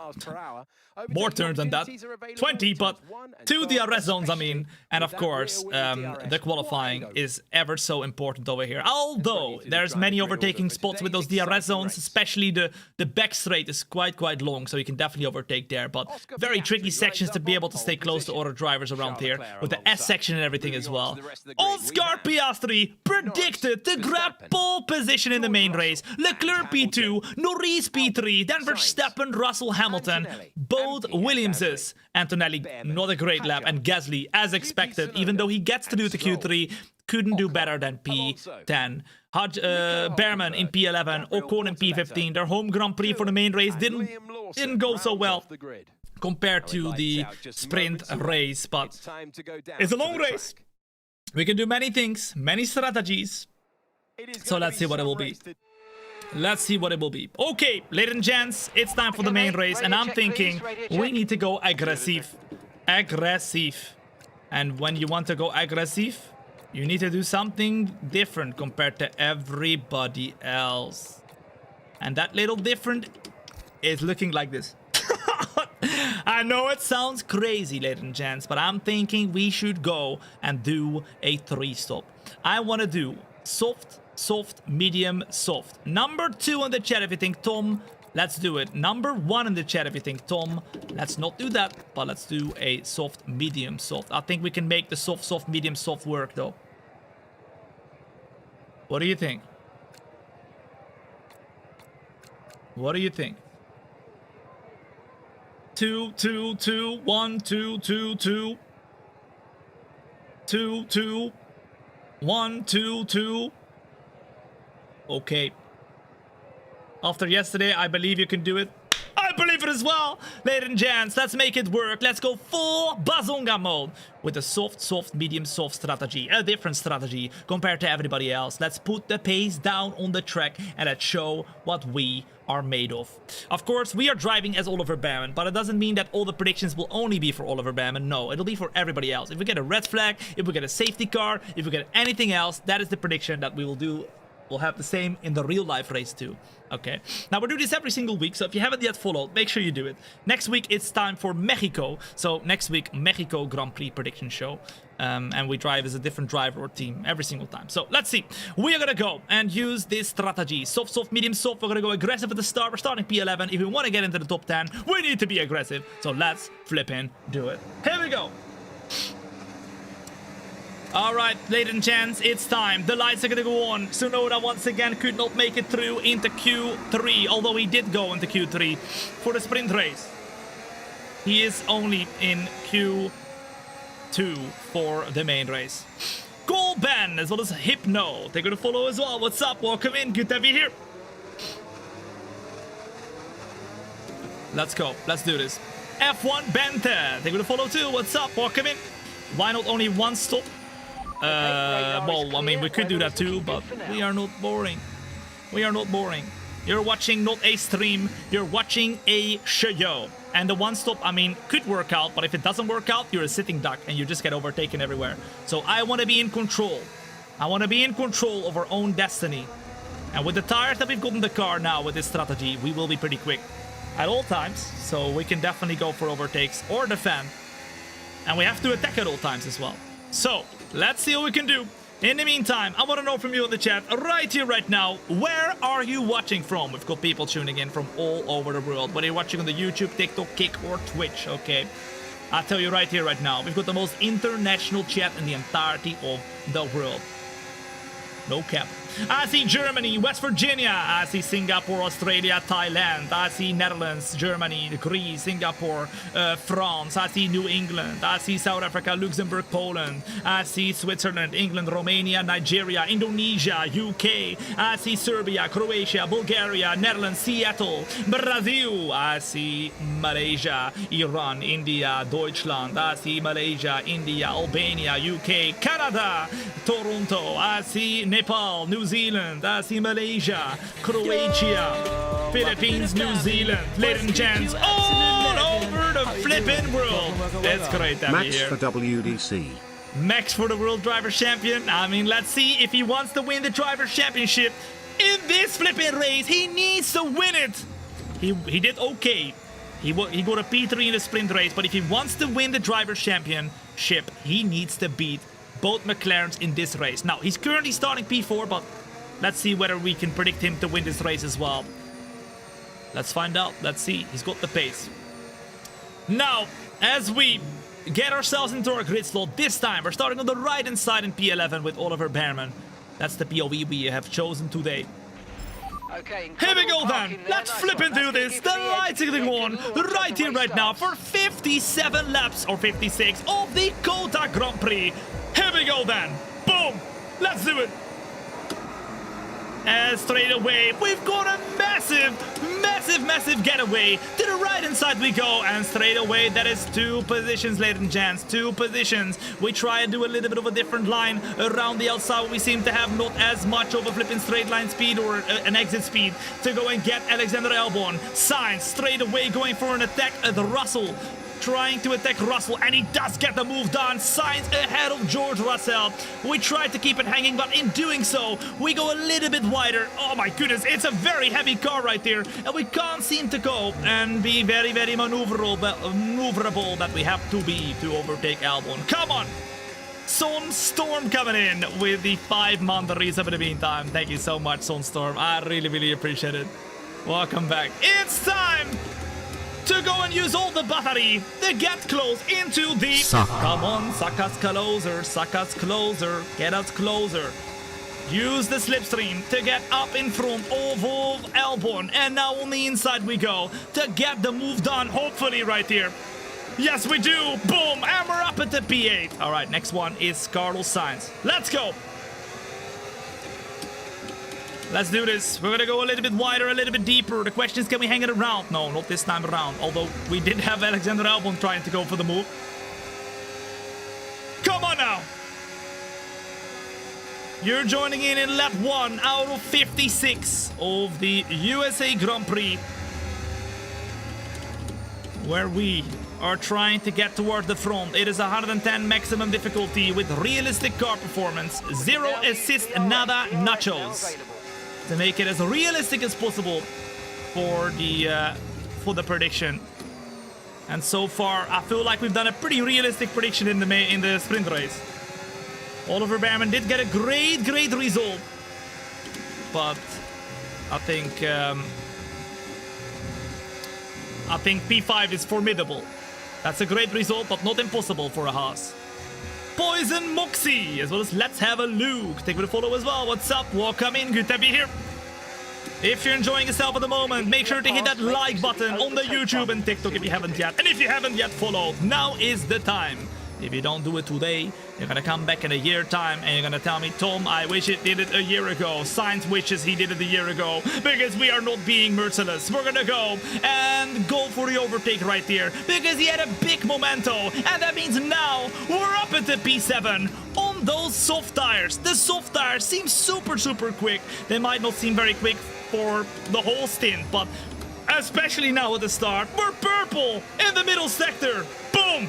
Speaker 1: more turns than that, 20, but 2 DRS zones, I mean. And of course, the qualifying is ever so important over here. Although there's many overtaking spots with those DRS zones, especially the back straight is quite long, so you can definitely overtake there. But very tricky sections to be able to stay close to other drivers around here, with the S section and everything as well. Oscar Piastri predicted to grab pole position in the main race. Leclerc P2, Norris P3, then Verstappen, Russell, Hamilton, both Williamses. Antonelli, not a great lap, and Gasly, as expected, even though he gets to do the Q3, couldn't do better than P10. Bearman in P11, Ocon in P15. Their home Grand Prix for the main race didn't go so well compared to the sprint race, but it's a long race. We can do many things, many strategies. So let's see what it will be. Let's see what it will be. Okay, ladies and gents, it's time for the main race, and I'm thinking we need to go aggressive. Aggressive. And when you want to go aggressive, you need to do something different compared to everybody else. And that little different is looking like this. I know it sounds crazy, ladies and gents, but I'm thinking we should go and do a 3-stop. I want to do soft, medium, soft. Number 2 in the chat if you think Tom. Let's do it. Number 1 in the chat if you think Tom. Let's not do that, but let's do a soft, medium, soft. I think we can make the soft, medium, soft work though. What do you think? What do you think? 2, 2, 2, 1, 2, 2, 2. 2, 2. 1, 2, 2. Okay. After yesterday, I believe you can do it. I believe it as well. Ladies and gents, let's make it work. Let's go full Bazonga mode with a soft, medium, soft strategy. A different strategy compared to everybody else. Let's put the pace down on the track and let's show what we are made of. Of course, we are driving as Oliver Bearman, but it doesn't mean that all the predictions will only be for Oliver Bearman. No, it'll be for everybody else. If we get a red flag, if we get a safety car, if we get anything else, that is the prediction that we will do. We'll have the same in the real life race too. Okay, now we do this every single week, so if you haven't yet followed, make sure you do it. Next week it's time for Mexico, so next week Mexico Grand Prix prediction show, and we drive as a different driver or team every single time. So let's see, we are gonna go and use this strategy: soft, medium, soft. We're gonna go aggressive at the start. We're starting P11. If we want to get into the top 10, we need to be aggressive, so let's flip in, do it. Here we go. All right, ladies and gents, it's time. The lights are gonna go on. Tsunoda once again could not make it through into Q3, although he did go into Q3 for the sprint race. He is only in Q2 for the main race. Golben as well as Hypno, they're gonna follow as well. What's up? Welcome in. Good to have you here. Let's go. Let's do this. F1 Bente, they're gonna follow too. What's up? Welcome in. Why not only one stop? Well, I mean, we could do that too, but we are not boring. We are not boring. You're watching not a stream, you're watching a show. And the one stop, I mean, could work out, but if it doesn't work out, you're a sitting duck and you just get overtaken everywhere. So I want to be in control. I want to be in control of our own destiny. And with the tires that we've got in the car now with this strategy, we will be pretty quick at all times. So we can definitely go for overtakes or defend. And we have to attack at all times as well. So, let's see what we can do. In the meantime, I want to know from you in the chat, right here, right now, where are you watching from? We've got people tuning in from all over the world. Whether you're watching on the YouTube, TikTok, Kick, or Twitch, okay? I'll tell you right here, right now, we've got the most international chat in the entirety of the world. No cap. I see Germany, West Virginia. I see Singapore, Australia, Thailand. I see Netherlands, Germany, Greece, Singapore, France. I see New England. I see South Africa, Luxembourg, Poland. I see Switzerland, England, Romania, Nigeria, Indonesia, UK. I see Serbia, Croatia, Bulgaria, Netherlands, Seattle, Brazil. I see Malaysia, Iran, India, Deutschland. I see Malaysia, India, Albania, UK, Canada, Toronto. I see Nepal, New Zealand, I see Malaysia, Croatia, Philippines, New Zealand, ladies and gents, all over the flipping world. That's great to have you here.
Speaker 4: Max for WDC.
Speaker 1: Max for the World Driver Champion. I mean, let's see if he wants to win the Driver Championship in this flipping race. He needs to win it. He did okay. He got a P3 in the sprint race, but if he wants to win the Driver Championship, he needs to beat both McLarens in this race. Now, he's currently starting P4, but let's see whether we can predict him to win this race as well. Let's find out. Let's see. He's got the pace. Now, as we get ourselves into our grid slot, this time we're starting on the right-hand side in P11 with Oliver Behrman. That's the POV we have chosen today.
Speaker 2: Okay,
Speaker 1: Here we go then. Let's flip into this. The lights are going on right here, right now for 57 laps or 56 of the COTA Grand Prix. Here we go then. Boom. Let's do it. And straight away, we've got a massive getaway. To the right-hand side we go, and straight away, that is 2 positions, ladies and gents. 2 positions. We try and do a little bit of a different line around the outside. We seem to have not as much of a flipping straight line speed or an exit speed to go and get Alexander Albon. Sainz straight away going for an attack at Russell. Trying to attack Russell, and he does get the move done. Sainz ahead of George Russell. We tried to keep it hanging, but in doing so, we go a little bit wider. Oh my goodness, it's a very heavy car right there, and we can't seem to go and be very maneuverable that we have to be to overtake Albon. Come on! Sunstorm coming in with the 5-month resub in the meantime. Thank you so much, Sunstorm. I really appreciate it. Welcome back. It's time to go and use all the battery to get close into the... Come on, suck us closer, get us closer. Use the slipstream to get up in front of Albon. And now on the inside we go to get the move done, hopefully right here. Yes, we do. Boom, and we're up at the P8. All right, next one is Carlos Sainz. Let's go. Let's do this. We're gonna go a little bit wider, a little bit deeper. The question is, can we hang it around? No, not this time around. Although we did have Alexander Albon trying to go for the move. Come on now. You're joining in lap 1 out of 56 of the USA Grand Prix, where we are trying to get toward the front. It is 110 maximum difficulty with realistic car performance. 0 assist, nada nachos. To make it as realistic as possible for the prediction. And so far, I feel like we've done a pretty realistic prediction in the sprint race. Oliver Behrman did get a great result, but I think P5 is formidable. That's a great result, but not impossible for a Haas. Poison Moxie, as well as Let's Have a Look. Thank you for the follow as well. What's up? Welcome in. Good to be here. If you're enjoying yourself at the moment, make sure to hit that like button on the YouTube and TikTok if you haven't yet. And if you haven't yet followed, now is the time. If you don't do it today, you're gonna come back in a year time and you're gonna tell me, Tom, I wish it did it a year ago. Science wishes he did it a year ago, because we are not being merciless. We're gonna go and go for the overtake right here, because he had a big momento, and that means now we're up at the P7 on those soft tires. The soft tires seem super quick. They might not seem very quick for the whole stint, but especially now at the start, we're purple in the middle sector. Boom!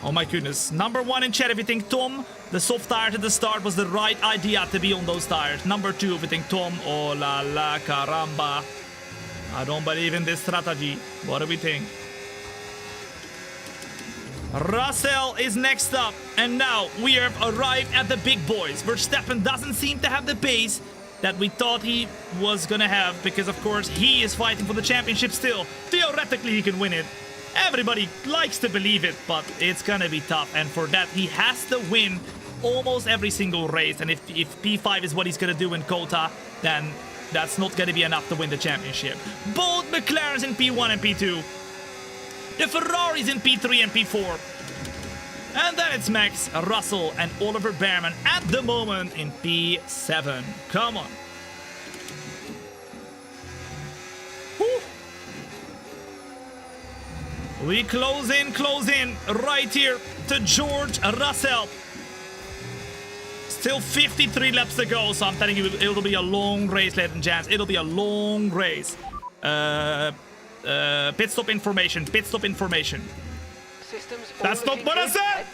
Speaker 1: Oh my goodness. Number 1 in chat if you think, Tom, the soft tires at the start was the right idea to be on those tires. Number 2 if you think, Tom, oh la la caramba. I don't believe in this strategy. What do we think? Russell is next up. And now we have arrived at the big boys. Verstappen doesn't seem to have the pace that we thought he was gonna have, because of course he is fighting for the championship still. Theoretically he can win it. Everybody likes to believe it, but it's gonna be tough, and for that he has to win almost every single race, and if P5 is what he's gonna do in COTA, then that's not gonna be enough to win the championship. Both McLarens in P1 and P2, the Ferraris in P3 and P4, and then it's Max, Russell and Oliver Behrman at the moment in P7. Come on. We close in right here to George Russell. Still 53 laps to go, so I'm telling you, it'll be a long race, ladies and gents. It'll be a long race. Pit stop information. That's not what I said!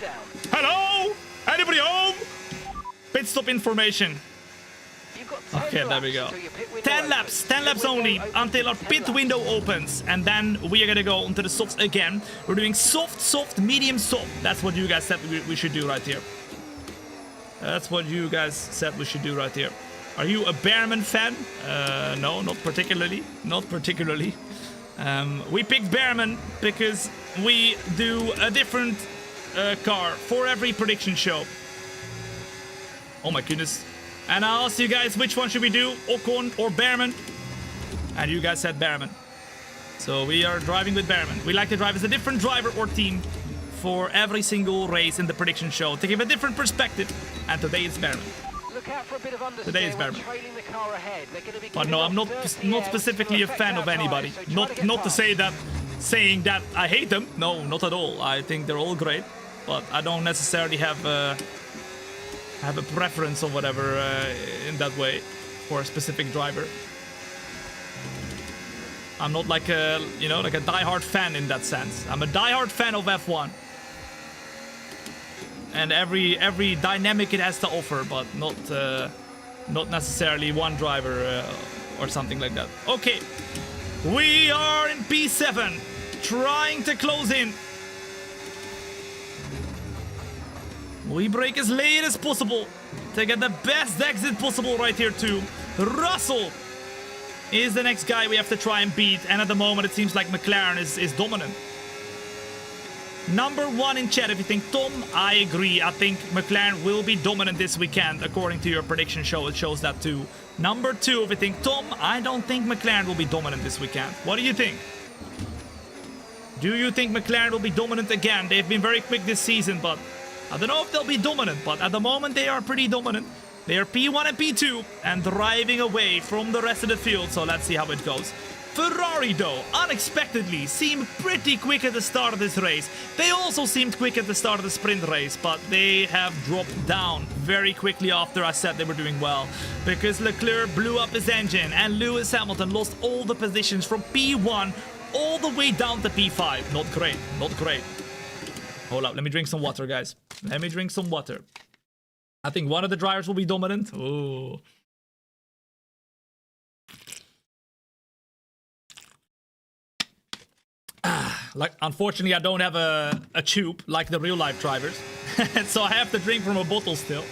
Speaker 1: Hello? Anybody home? Pit stop information. Okay, there we go. 10 laps only until our pit window opens, and then we are gonna go onto the softs again. We're doing soft, medium, soft. That's what you guys said we should do right here. That's what you guys said we should do right here. Are you a Behrman fan? No, not particularly. We picked Behrman because we do a different car for every prediction show. Oh my goodness. And I asked you guys which one should we do, Ocon or Behrman? And you guys said Behrman. So we are driving with Behrman. We like to drive as a different driver or team for every single race in the prediction show to give a different perspective. And today it's Behrman.
Speaker 2: Look out for a bit of understeer.
Speaker 1: Today it's Behrman.
Speaker 2: Trailing the car ahead. They're gonna be
Speaker 1: But no, I'm not specifically a fan of anybody. Not to say that, saying that I hate them. No, not at all. I think they're all great, but I don't necessarily have a preference or whatever in that way for a specific driver. I'm not like a, you know, like a diehard fan in that sense. I'm a diehard fan of F1. And every dynamic it has to offer, but not necessarily one driver or something like that. Okay, we are in P7, trying to close in. We brake as late as possible to get the best exit possible right here too. Russell is the next guy we have to try and beat, and at the moment it seems like McLaren is dominant. Number 1 in chat if you think, Tom, I agree. I think McLaren will be dominant this weekend, according to your prediction show. It shows that too. Number 2 if you think, Tom, I don't think McLaren will be dominant this weekend. What do you think? Do you think McLaren will be dominant again? They've been very quick this season, but I don't know if they'll be dominant, but at the moment they are pretty dominant. They are P1 and P2 and driving away from the rest of the field, so let's see how it goes. Ferrari, though, unexpectedly seemed pretty quick at the start of this race. They also seemed quick at the start of the sprint race, but they have dropped down very quickly after I said they were doing well, because Leclerc blew up his engine and Lewis Hamilton lost all the positions from P1 all the way down to P5. Not great, not great. Hold up, let me drink some water, guys. Let me drink some water. I think one of the drivers will be dominant. Ooh. Like, unfortunately, I don't have a tube like the real life drivers. So I have to drink from a bottle still.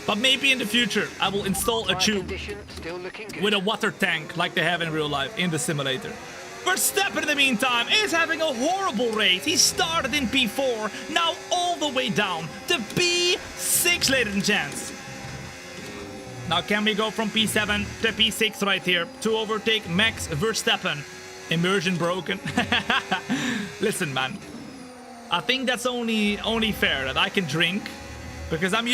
Speaker 1: But maybe in the future, I will install a tube with a water tank like they have in real life in the simulator. Verstappen, in the meantime, is having a horrible race. He started in P4, now the way down to P6, ladies and gents. Now can we go from P7 to P6 right here to overtake Max Verstappen? Immersion broken. Listen, man. I think that's only fair that I can drink. Because I'm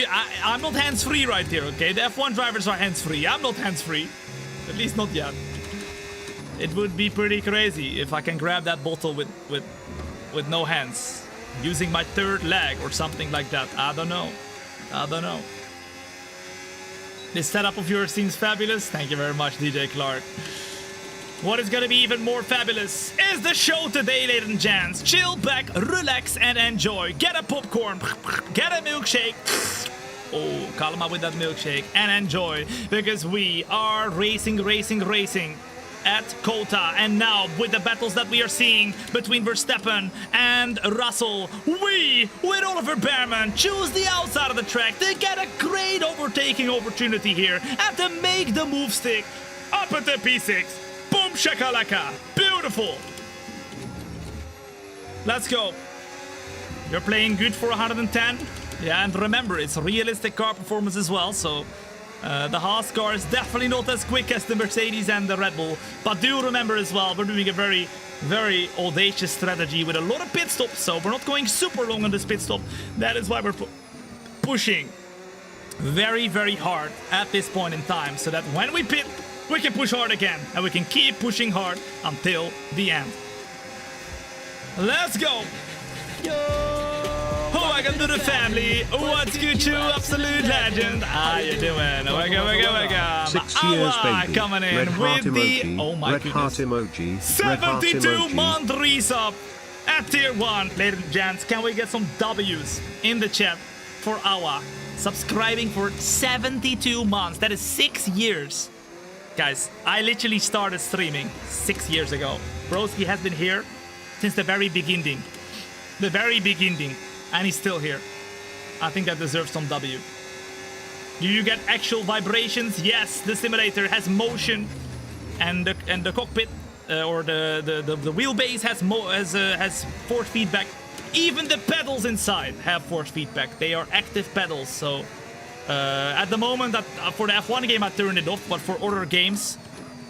Speaker 1: not hands-free right here, okay? The F1 drivers are hands-free. I'm not hands-free. At least not yet. It would be pretty crazy if I can grab that bottle with no hands. Using my third leg or something like that. I don't know. I don't know. This setup of yours seems fabulous. Thank you very much, DJ Clark. What is gonna be even more fabulous is the show today, ladies and gents. Chill back, relax, and enjoy. Get a popcorn, get a milkshake. Oh, calm up with that milkshake and enjoy, because we are racing at COTA. And now, with the battles that we are seeing between Verstappen and Russell, we, with Oliver Bearman, choose the outside of the track to get a great overtaking opportunity here and to make the move stick up at the P6. Boom shakalaka. Beautiful. Let's go. You're playing good for 110. Yeah, and remember, it's realistic car performance as well, so the Haas car is definitely not as quick as the Mercedes and the Red Bull. But do remember as well, we're doing a very, very audacious strategy with a lot of pit stops, so we're not going super long on this pit stop. That is why we're pushing very, very hard at this point in time, so that when we pit, we can push hard again, and we can keep pushing hard until the end. Let's go! Yo! Welcome to the family. What's good, you absolute legend? How you doing? Welcome.
Speaker 4: 6 years, baby.
Speaker 1: Coming in
Speaker 4: Red heart
Speaker 1: with
Speaker 4: emoji.
Speaker 1: the... Oh my
Speaker 4: Red
Speaker 1: goodness.
Speaker 4: heart emoji. Red heart
Speaker 1: 72-month
Speaker 4: emoji.
Speaker 1: resub at tier 1. Ladies and gents, can we get some W's in the chat for Awa? Subscribing for 72 months. That is 6 years. Guys, I literally started streaming 6 years ago. Broski has been here since the very beginning. The very beginning. And he's still here. I think that deserves some W. Do you get actual vibrations? Yes, the simulator has motion. And the cockpit or the wheelbase has force feedback. Even the pedals inside have force feedback. They are active pedals, so... at the moment, for the F1 game, I turned it off, but for other games,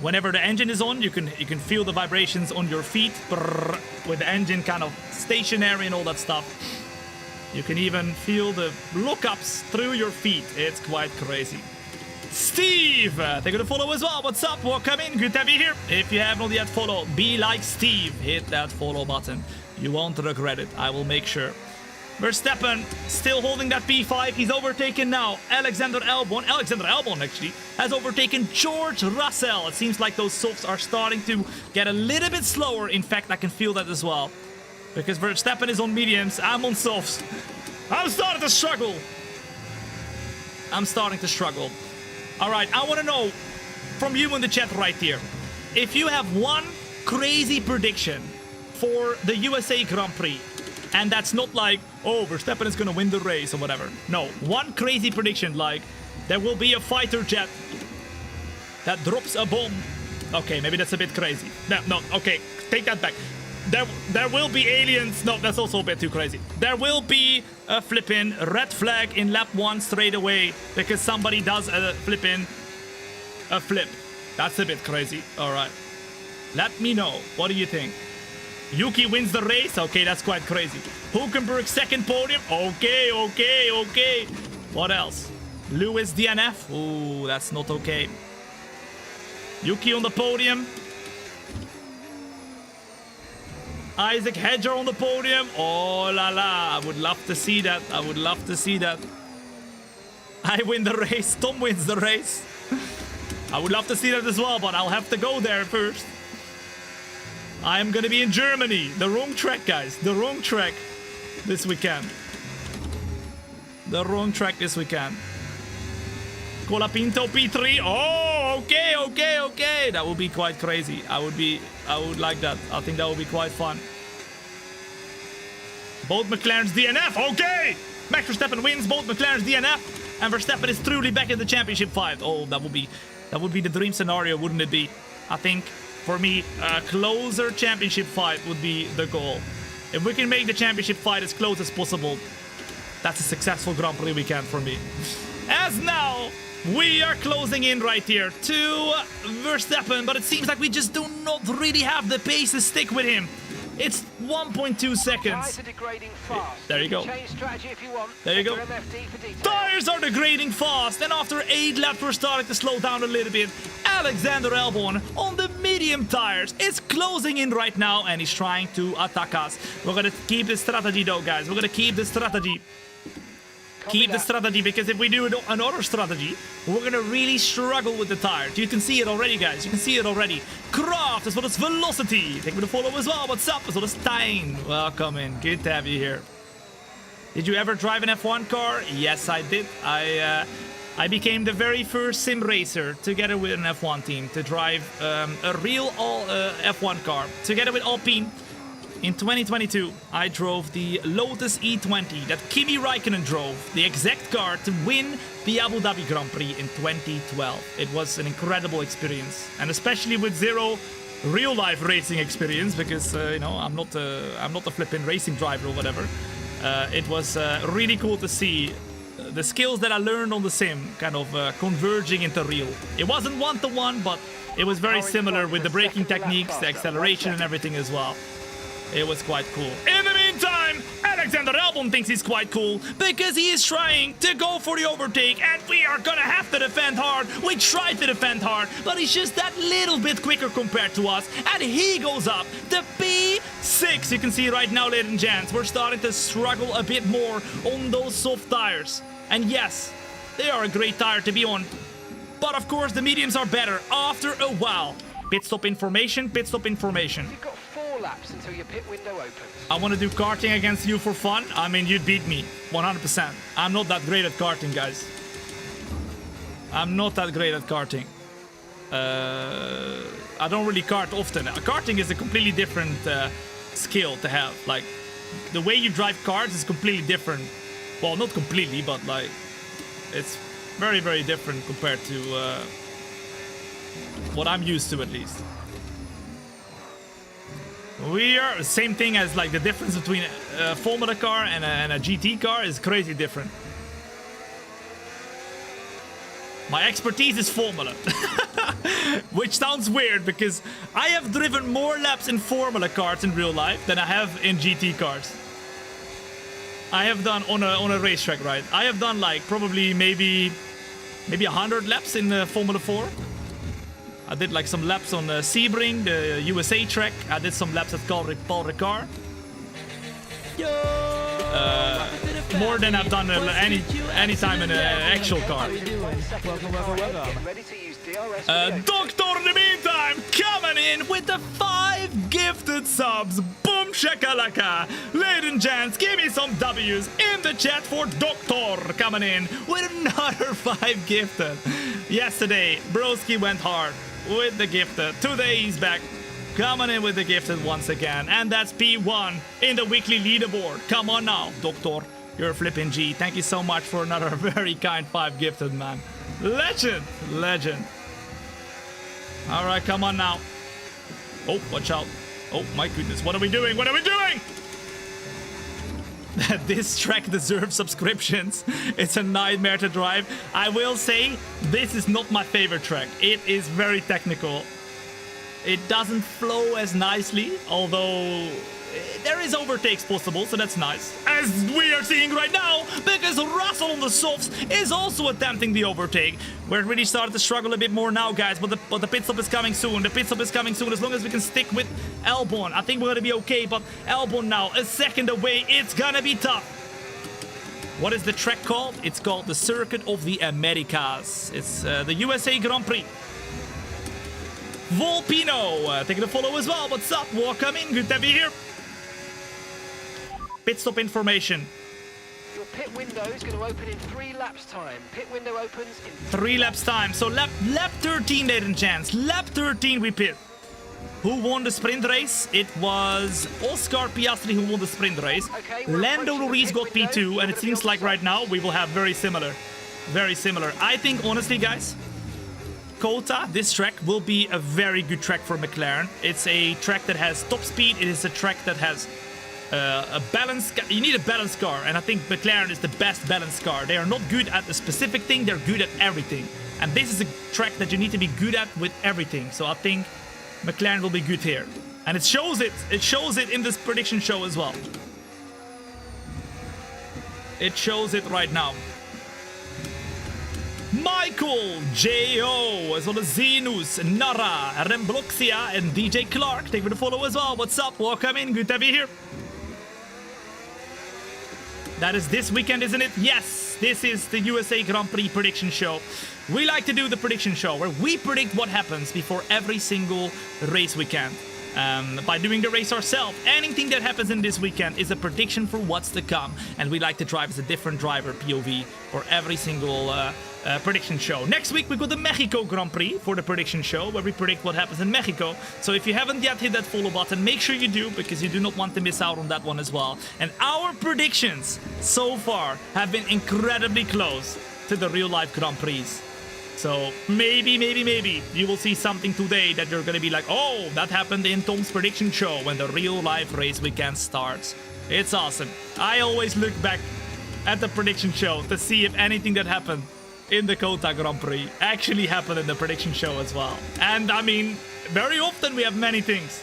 Speaker 1: whenever the engine is on, you can feel the vibrations on your feet, brrr, with the engine kind of stationary and all that stuff. You can even feel the lookups through your feet. It's quite crazy. Steve, thank you for the follow as well. What's up? Welcome in. Good to have you here. If you have not yet followed, be like Steve. Hit that follow button. You won't regret it. I will make sure. Verstappen still holding that P5. He's overtaken now. Alexander Albon actually has overtaken George Russell. It seems like those softs are starting to get a little bit slower. In fact, I can feel that as well. Because Verstappen is on mediums, I'm on softs. I'm starting to struggle. All right, I want to know from you in the chat right here. If you have one crazy prediction for the USA Grand Prix, and that's not like, oh, Verstappen is going to win the race or whatever. No, one crazy prediction, like there will be a fighter jet that drops a bomb. Okay, maybe that's a bit crazy. No, okay, take that back. There will be aliens. No, that's also a bit too crazy. There will be a flippin' red flag in lap 1 straight away because somebody does a flip. That's a bit crazy. All right. Let me know. What do you think? Yuki wins the race. Okay, that's quite crazy. Hulkenberg second podium. Okay. What else? Lewis DNF. Ooh, that's not okay. Yuki on the podium. Isaac Hedger on the podium. Oh la la. I would love to see that. I win the race. Tom wins the race. I would love to see that as well, but I'll have to go there first. I'm gonna be in Germany. The wrong track, guys. The wrong track this weekend. Colapinto P3. Oh, okay. That would be quite crazy. I would like that. I think that would be quite fun. Both McLaren's DNF. Okay. Max Verstappen wins. Both McLaren's DNF. And Verstappen is truly back in the championship fight. Oh, that would be the dream scenario, wouldn't it be? I think for me, a closer championship fight would be the goal. If we can make the championship fight as close as possible, That's a successful Grand Prix weekend for me. As now, we are closing in right here to Verstappen, but it seems like we just do not really have the pace to stick with him. It's 1.2 seconds.
Speaker 2: Tires are degrading fast.
Speaker 1: There you go.
Speaker 2: Change strategy if you want.
Speaker 1: There you go.
Speaker 2: Check your MFD for details.
Speaker 1: Tires are degrading fast, and after 8 laps we're starting to slow down a little bit. Alexander Albon on the medium tires is closing in right now, and he's trying to attack us. We're gonna keep the strategy though, guys. We're gonna keep the strategy. Keep the strategy, because if we do another strategy, we're gonna really struggle with the tires. You can see it already, guys. You can see it already. Kraft as well as Velocity. Thank you for the follow as well. What's up? As well as Stein. Welcome in. Good to have you here. Did you ever drive an F1 car? Yes, I did. I became the very first sim racer together with an F1 team to drive a real F1 car together with Alpine. In 2022, I drove the Lotus E20 that Kimi Räikkönen drove, the exact car to win the Abu Dhabi Grand Prix in 2012. It was an incredible experience, and especially with zero real-life racing experience, because you know, I'm not a flipping racing driver or whatever. It was really cool to see the skills that I learned on the sim kind of converging into real. It wasn't one-to-one, but it was very similar with the braking techniques, the acceleration, and everything as well. It was quite cool. In the meantime, Alexander Albon thinks he's quite cool because he is trying to go for the overtake, and we are gonna have to defend hard. We tried to defend hard, but he's just that little bit quicker compared to us, and he goes up to P6. You can see right now, ladies and gents, we're starting to struggle a bit more on those soft tires. And yes, they are a great tire to be on, but of course the mediums are better after a while. Pit stop information, pit stop information.
Speaker 2: You've got 4 laps until your pit window opens.
Speaker 1: I want to do karting against you for fun. I mean, you'd beat me 100%. I'm not that great at karting, guys. I'm not that great at karting. I don't really kart often. Karting is a completely different skill to have. Like, the way you drive cars is completely different. Well, not completely, but like, it's very, very different compared to what I'm used to, at least. We are same thing as like the difference between a Formula car and a GT car is crazy different. My expertise is Formula, which sounds weird because I have driven more laps in Formula cars in real life than I have in GT cars. I have done on a racetrack, right? I have done like probably maybe 100 laps in Formula 4. I did like some laps on Sebring, the USA track. I did some laps at Paul Ricard. More than I've done any time in an actual car. Doctor, in the meantime, coming in with the 5 gifted subs. Boom shakalaka. Ladies and gents, give me some W's in the chat for Doctor coming in with another 5 gifted. Yesterday, Broski went hard with the gifted. Today he's back, coming in with the gifted once again, and that's P1 in the weekly leaderboard. Come on now, Doctor, you're a flipping G. Thank you so much for another very kind 5 gifted, man. Legend, legend. All right, come on now. Oh, watch out. Oh my goodness, what are we doing? What are we doing? This track deserves subscriptions. It's a nightmare to drive. I will say, this is not my favorite track. It is very technical. It doesn't flow as nicely, although there is overtakes possible, so that's nice. As we are seeing right now, because Russell on the softs is also attempting the overtake. We're really starting to struggle a bit more now, guys, but the pit stop is coming soon. The pit stop is coming soon. As long as we can stick with Albon, I think we're gonna be okay, but Albon now, a second away. It's gonna be tough. What is the track called? It's called the Circuit of the Americas. It's the USA Grand Prix. Volpino, taking a follow as well. What's up? Welcome in. Good to have you here. Pit stop information.
Speaker 2: Your pit window is going to open in 3 laps time. Pit window opens in
Speaker 1: 3 laps time. So lap 13, ladies and gents. Lap 13 we pit. Who won the sprint race? It was Oscar Piastri who won the sprint race.
Speaker 2: Okay,
Speaker 1: Lando Norris got P2, and it seems like right now we will have very similar. Very similar. I think, honestly, guys, COTA, this track, will be a very good track for McLaren. It's a track that has top speed. It is a track that has a balanced. You need a balanced car, and I think McLaren is the best balanced car. They are not good at a specific thing; they're good at everything. And this is a track that you need to be good at with everything. So I think McLaren will be good here, and it shows it. It shows it in this prediction show as well. It shows it right now. Michael, J.O., as well as Zenus, Nara, Rembloxia, and DJ Clark. Thank you for the follow as well. What's up? Welcome in. Good to be here. That is this weekend, isn't it? Yes, this is the USA Grand Prix prediction show. We like to do the prediction show where we predict what happens before every single race weekend. By doing the race ourselves, anything that happens in this weekend is a prediction for what's to come. And we like to drive as a different driver POV for every single prediction show. Next week we got the Mexico Grand Prix for the prediction show where we predict what happens in Mexico. So if you haven't yet hit that follow button, make sure you do, because you do not want to miss out on that one as well. And our predictions so far have been incredibly close to the real life Grand Prix. So maybe you will see something today that you're gonna be like, oh, that happened in Tom's prediction show when the real life race weekend starts. It's awesome. I always look back at the prediction show to see if anything that happened in the COTA Grand Prix actually happened in the prediction show as well. And I mean, very often we have many things.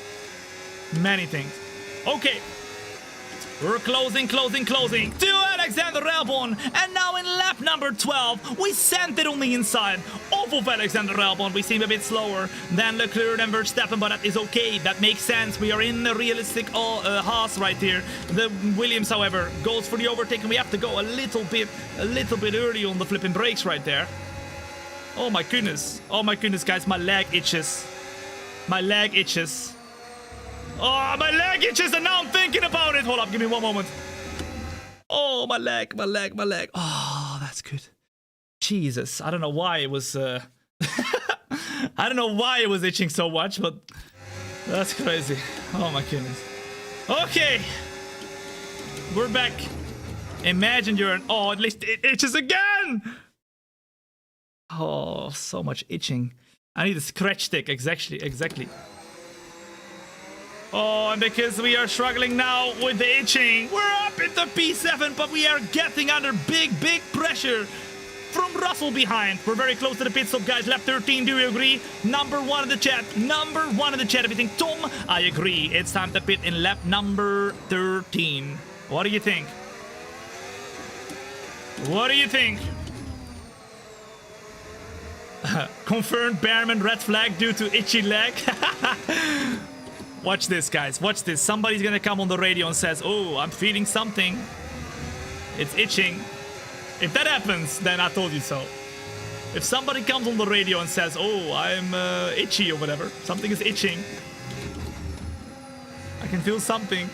Speaker 1: Many things. Okay. We're closing to Alexander Albon, and now in lap number 12, we sent it on the inside off of Alexander Albon. We seem a bit slower than Leclerc and Verstappen, but that is okay. That makes sense. We are in a realistic Haas right here. The Williams, however, goes for the overtake, and we have to go a little bit early on the flipping brakes right there. Oh my goodness, guys, my leg itches. My leg itches. Oh, my leg itches, and now I'm thinking about it. Hold up, give me one moment. Oh, my leg. Oh, that's good. Jesus, I don't know why it was... I don't know why it was itching so much, but that's crazy. Oh, my goodness. Okay. We're back. Imagine you're an... Oh, at least it itches again. Oh, so much itching. I need a scratch stick, exactly. Oh, and because we are struggling now with the itching, we're up into P7, but we are getting under big pressure from Russell behind. We're very close to the pit stop, guys. Lap 13, do you agree? Number one in the chat. If you think Tom, I agree. It's time to pit in lap number 13. What do you think? Confirmed Bearman red flag due to itchy leg. Watch this, guys. Watch this. Somebody's gonna come on the radio and says, oh, I'm feeling something. It's itching. If that happens, then I told you so. If somebody comes on the radio and says, oh, I'm itchy or whatever, something is itching, I can feel something,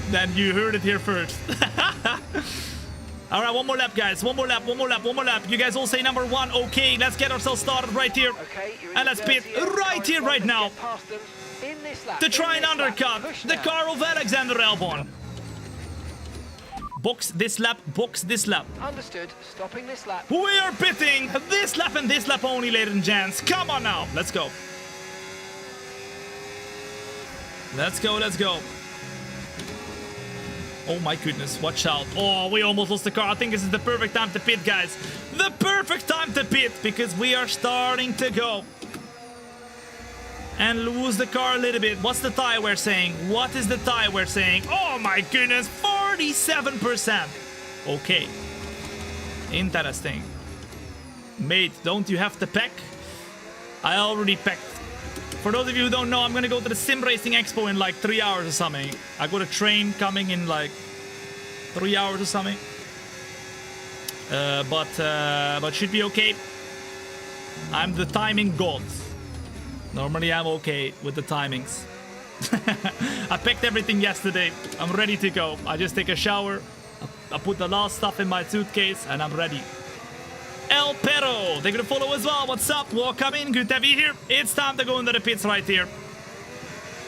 Speaker 1: then you heard it here first. All right, one more lap, guys. One more lap. You guys all say number one. Okay, let's get ourselves started right here.
Speaker 2: Okay,
Speaker 1: and let's pit right here, right now. To try and undercut the car of Alexander Albon. Box this lap.
Speaker 2: Understood. Stopping this lap.
Speaker 1: We are pitting this lap and this lap only, ladies and gents. Come on now. Let's go. Oh my goodness, watch out. Oh, we almost lost the car. I think this is the perfect time to pit, guys. The perfect time to pit, because we are starting to go and lose the car a little bit. What's the tire we're saying? What is the tire we're saying? Oh my goodness, 47%. Okay. Interesting. Mate, don't you have to pack? I already packed. For those of you who don't know, I'm gonna go to the Sim Racing Expo in like 3 hours or something. I got a train coming in like 3 hours or something. But should be okay. I'm the timing god. Normally I'm okay with the timings. I packed everything yesterday. I'm ready to go. I just take a shower. I put the last stuff in my suitcase and I'm ready. El Perro, thank you to follow as well. What's up? Welcome in. Good to have you here. It's time to go into the pits right here.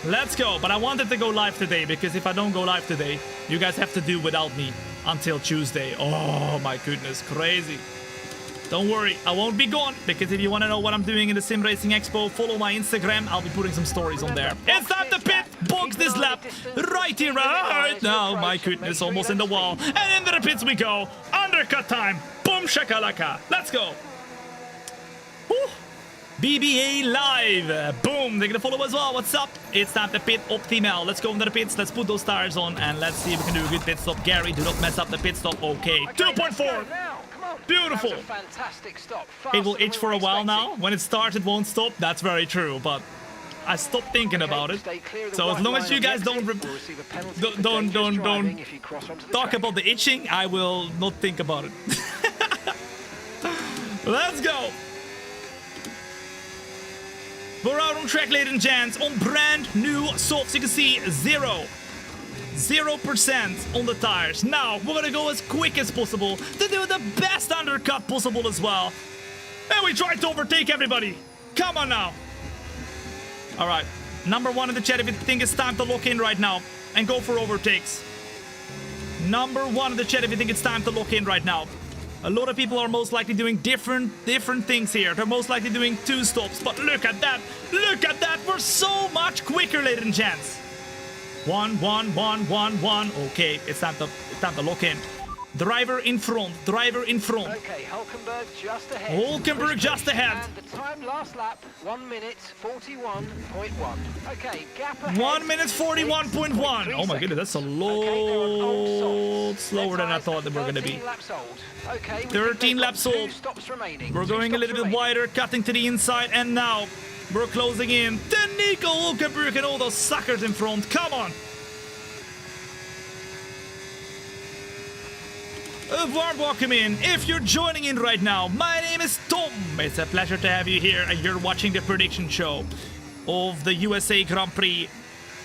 Speaker 1: Let's go. But I wanted to go live today, because if I don't go live today, you guys have to do without me until Tuesday. Oh my goodness, crazy. Don't worry, I won't be gone, because if you want to know what I'm doing in the Sim Racing Expo, follow my Instagram. I'll be putting some stories on there. It's time to pit! Box this lap! Right here, right now! My goodness, almost in the wall. And into the pits we go! Undercut time! Boom shakalaka! Let's go! Woo. BBA live! Boom! They're gonna follow as well. What's up? It's time to pit optimal. Let's go into the pits. Let's put those tires on and let's see if we can do a good pit stop. Gary, do not mess up the pit stop. Okay. 2.4! Beautiful!
Speaker 2: That was a fantastic stop.
Speaker 1: It will
Speaker 2: Faster than
Speaker 1: itch
Speaker 2: we
Speaker 1: for
Speaker 2: were
Speaker 1: a while now.
Speaker 2: expecting.
Speaker 1: When it starts, it won't stop. That's very true, but I stopped thinking about it.
Speaker 2: Stay clear of the
Speaker 1: So as
Speaker 2: white
Speaker 1: long as
Speaker 2: line
Speaker 1: you
Speaker 2: on the
Speaker 1: guys don't
Speaker 2: exit, we'll receive a penalty for
Speaker 1: don't
Speaker 2: dangerous driving if you cross onto the
Speaker 1: talk
Speaker 2: track.
Speaker 1: about the itching, I will not think about it. Let's go! We're out on track, ladies and gents, on brand new softs. You can see 0% on the tires. Now, we're gonna go as quick as possible to do the best undercut possible as well. And we try to overtake everybody. Come on now. All right. Number one in the chat if you think it's time to lock in right now and go for overtakes. Number one in the chat if you think it's time to lock in right now. A lot of people are most likely doing different things here. They're most likely doing 2 stops. But look at that. Look at that. We're so much quicker, ladies and gents. 1, 1, 1, 1, 1. Okay, it's time to lock in. Driver in front. Driver in front.
Speaker 2: Okay, Hulkenberg just ahead.
Speaker 1: Hulkenberg just ahead.
Speaker 2: And the time last lap, 1 minute 41.1. Okay, gap ahead.
Speaker 1: 1 minute 41.1. Oh my goodness, that's a lot slower than I thought they were going to be.
Speaker 2: 13 laps old. Okay,
Speaker 1: 13 laps old.
Speaker 2: 2 stops remaining.
Speaker 1: We're
Speaker 2: 2
Speaker 1: going a
Speaker 2: stops
Speaker 1: little bit
Speaker 2: remaining.
Speaker 1: wider, cutting to the inside, and now we're closing in. To Nico Hulkenberg and all those suckers in front. Come on. A warm welcome in. If you're joining in right now, my name is Tom. It's a pleasure to have you here, and you're watching the prediction show of the USA Grand Prix.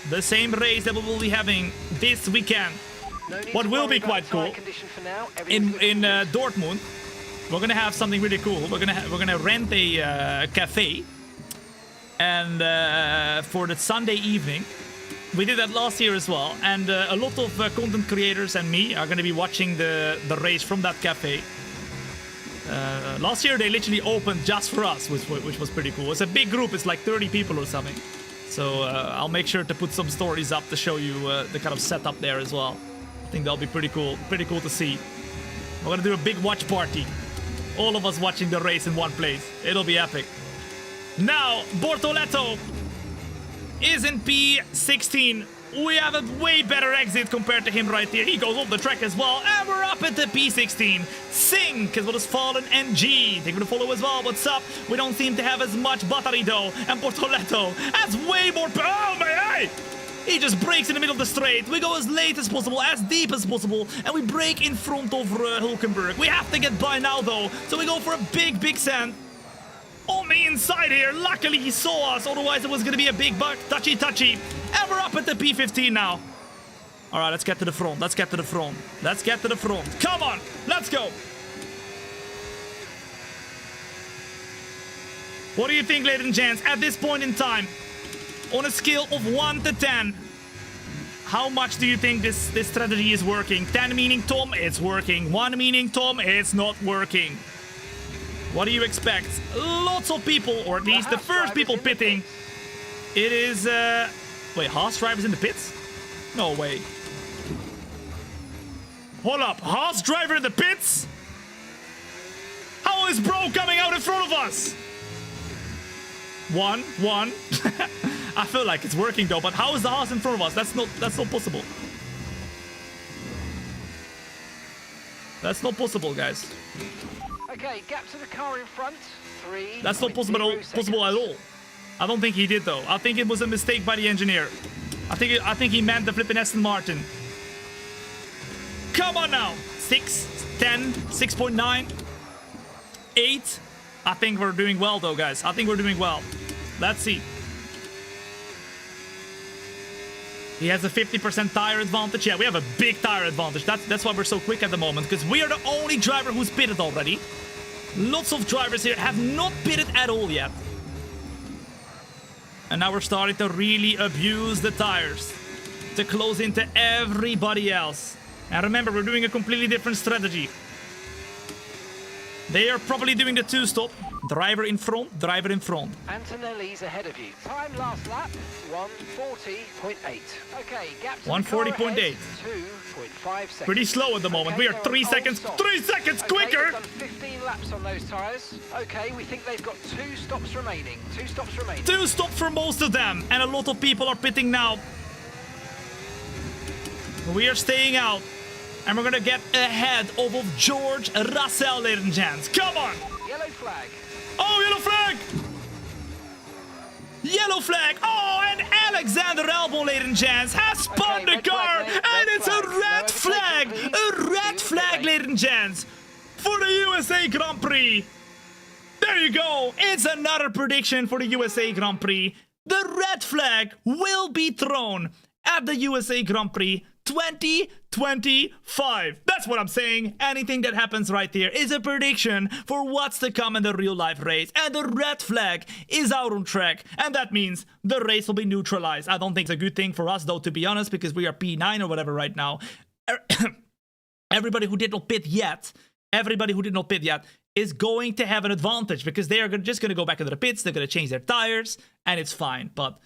Speaker 1: The same race that we will be having this weekend.
Speaker 2: No need
Speaker 1: What
Speaker 2: to
Speaker 1: will
Speaker 2: worry
Speaker 1: be
Speaker 2: about
Speaker 1: quite
Speaker 2: the tyre
Speaker 1: cool,
Speaker 2: condition for now.
Speaker 1: in
Speaker 2: Everything's
Speaker 1: Dortmund, we're gonna have something really cool. We're gonna rent a cafe, and for the Sunday evening, we did that last year as well. And a lot of content creators and me are gonna be watching the race from that cafe. Last year they literally opened just for us, which was pretty cool. It's a big group. It's like 30 people or something. So I'll make sure to put some stories up to show you the kind of setup there as well. I think that'll be pretty cool to see. We're gonna do a big watch party. All of us watching the race in one place. It'll be epic. Now, Bortoletto is in P16. We have a way better exit compared to him right here. He goes off the track as well. And we're up into P16. Sink is what has fallen. And G, they're going to follow as well. What's up? We don't seem to have as much battery though. And Bortoletto has way more... Oh my eye! He just brakes in the middle of the straight. We go as late as possible, as deep as possible, and we brake in front of Hulkenberg. We have to get by now, though, so we go for a big sand on the inside here. Luckily, he saw us, otherwise it was going to be a big buck. Touchy. And we're up at the P15 now. All right, let's get to the front. Let's get to the front. Come on, let's go. What do you think, ladies and gents, at this point in time? On a scale of 1 to 10, how much do you think this strategy is working? 10 meaning Tom, it's working. 1 meaning Tom, it's not working. What do you expect? Lots of people, or at least the first people pitting. It is, wait, Haas drivers in the pits? No way. Hold up, Haas driver in the pits? How is bro coming out in front of us? One. I feel like it's working though, but how is the Haas in front of us? That's not possible. That's not possible, guys.
Speaker 2: Okay, gap to the car in front. 3.
Speaker 1: That's not possible at all. I don't think he did though. I think it was a mistake by the engineer. I think he meant the flipping Aston Martin. Come on now. 6, 10, 6.9, 8. I think we're doing well though, guys. I think we're doing well. Let's see. He has a 50% tire advantage. Yeah, we have a big tire advantage. That's why we're so quick at the moment, because we are the only driver who's pitted already. Lots of drivers here have not pitted at all yet. And now we're starting to really abuse the tires to close into everybody else. And remember, we're doing a completely different strategy. They are probably doing the two-stop. Driver in front, driver in front.
Speaker 2: Antonelli's ahead of you. Time last lap, 1:40.8. Okay, gap to
Speaker 1: 1:40.8.
Speaker 2: 2.5 seconds.
Speaker 1: Pretty slow at the moment.
Speaker 2: Okay,
Speaker 1: We are
Speaker 2: they're
Speaker 1: 3
Speaker 2: on
Speaker 1: seconds,
Speaker 2: stop.
Speaker 1: 3 seconds
Speaker 2: Okay,
Speaker 1: quicker.
Speaker 2: they've done 15 laps on those tyres. Okay, we think they've got 2 stops remaining. 2 stops remaining.
Speaker 1: Two stops for most of them, and a lot of people are pitting now. We are staying out, and we're gonna get ahead of George Russell, ladies and gents. Come on!
Speaker 2: Yellow flag.
Speaker 1: Oh, yellow flag! Yellow flag! Oh, and Alexander Albon, ladies and gents, has spun the
Speaker 2: red
Speaker 1: car,
Speaker 2: flag,
Speaker 1: and
Speaker 2: red
Speaker 1: it's a
Speaker 2: flag.
Speaker 1: red
Speaker 2: No
Speaker 1: flag!
Speaker 2: overtaking,
Speaker 1: A
Speaker 2: please.
Speaker 1: red flag,
Speaker 2: 2.8.
Speaker 1: ladies and gents, for the USA Grand Prix. There you go. It's another prediction for the USA Grand Prix. The red flag will be thrown at the USA Grand Prix 2025. That's what I'm saying. Anything that happens right here is a prediction for what's to come in the real life race. And the red flag is out on track. And that means the race will be neutralized. I don't think it's a good thing for us, though, to be honest, because we are P9 or whatever right now. Everybody who did not pit yet, is going to have an advantage because they are just going to go back into the pits. They're going to change their tires and it's fine. But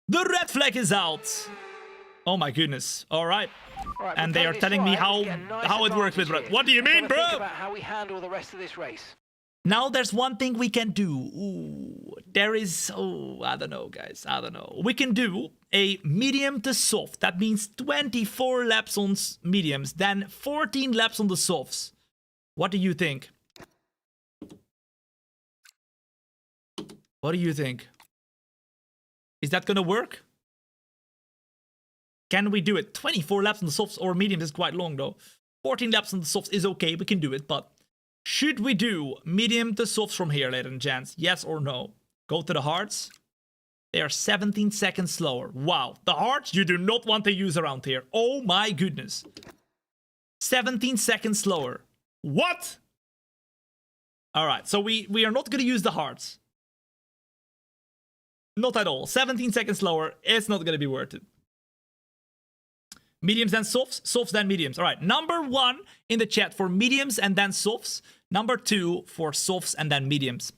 Speaker 1: the red flag is out. Oh my goodness. All right.
Speaker 2: All right,
Speaker 1: And
Speaker 2: we've
Speaker 1: they
Speaker 2: done
Speaker 1: are
Speaker 2: this
Speaker 1: telling me
Speaker 2: right,
Speaker 1: how
Speaker 2: we get a nice
Speaker 1: it works with
Speaker 2: advantage
Speaker 1: red.
Speaker 2: here.
Speaker 1: What do you
Speaker 2: We've
Speaker 1: mean,
Speaker 2: gotta think
Speaker 1: bro?
Speaker 2: about how we handle the rest of this race.
Speaker 1: Now there's one thing we can do. Ooh, there is, I don't know, guys. I don't know. We can do a medium to soft. That means 24 laps on mediums, then 14 laps on the softs. What do you think? What do you think? Is that gonna work? Can we do it? 24 laps on the softs or mediums is quite long though. 14 laps on the softs is okay, we can do it, but should we do medium to softs from here, ladies and gents? Yes or no? Go to the hards. They are 17 seconds slower. Wow, the hards you do not want to use around here. Oh my goodness. 17 seconds slower. What? Alright, so we are not gonna use the hards. Not at all. 17 seconds slower. It's not going to be worth it. Mediums then softs. Softs then mediums. All right. Number 1 in the chat for mediums and then softs. Number 2 for softs and then mediums.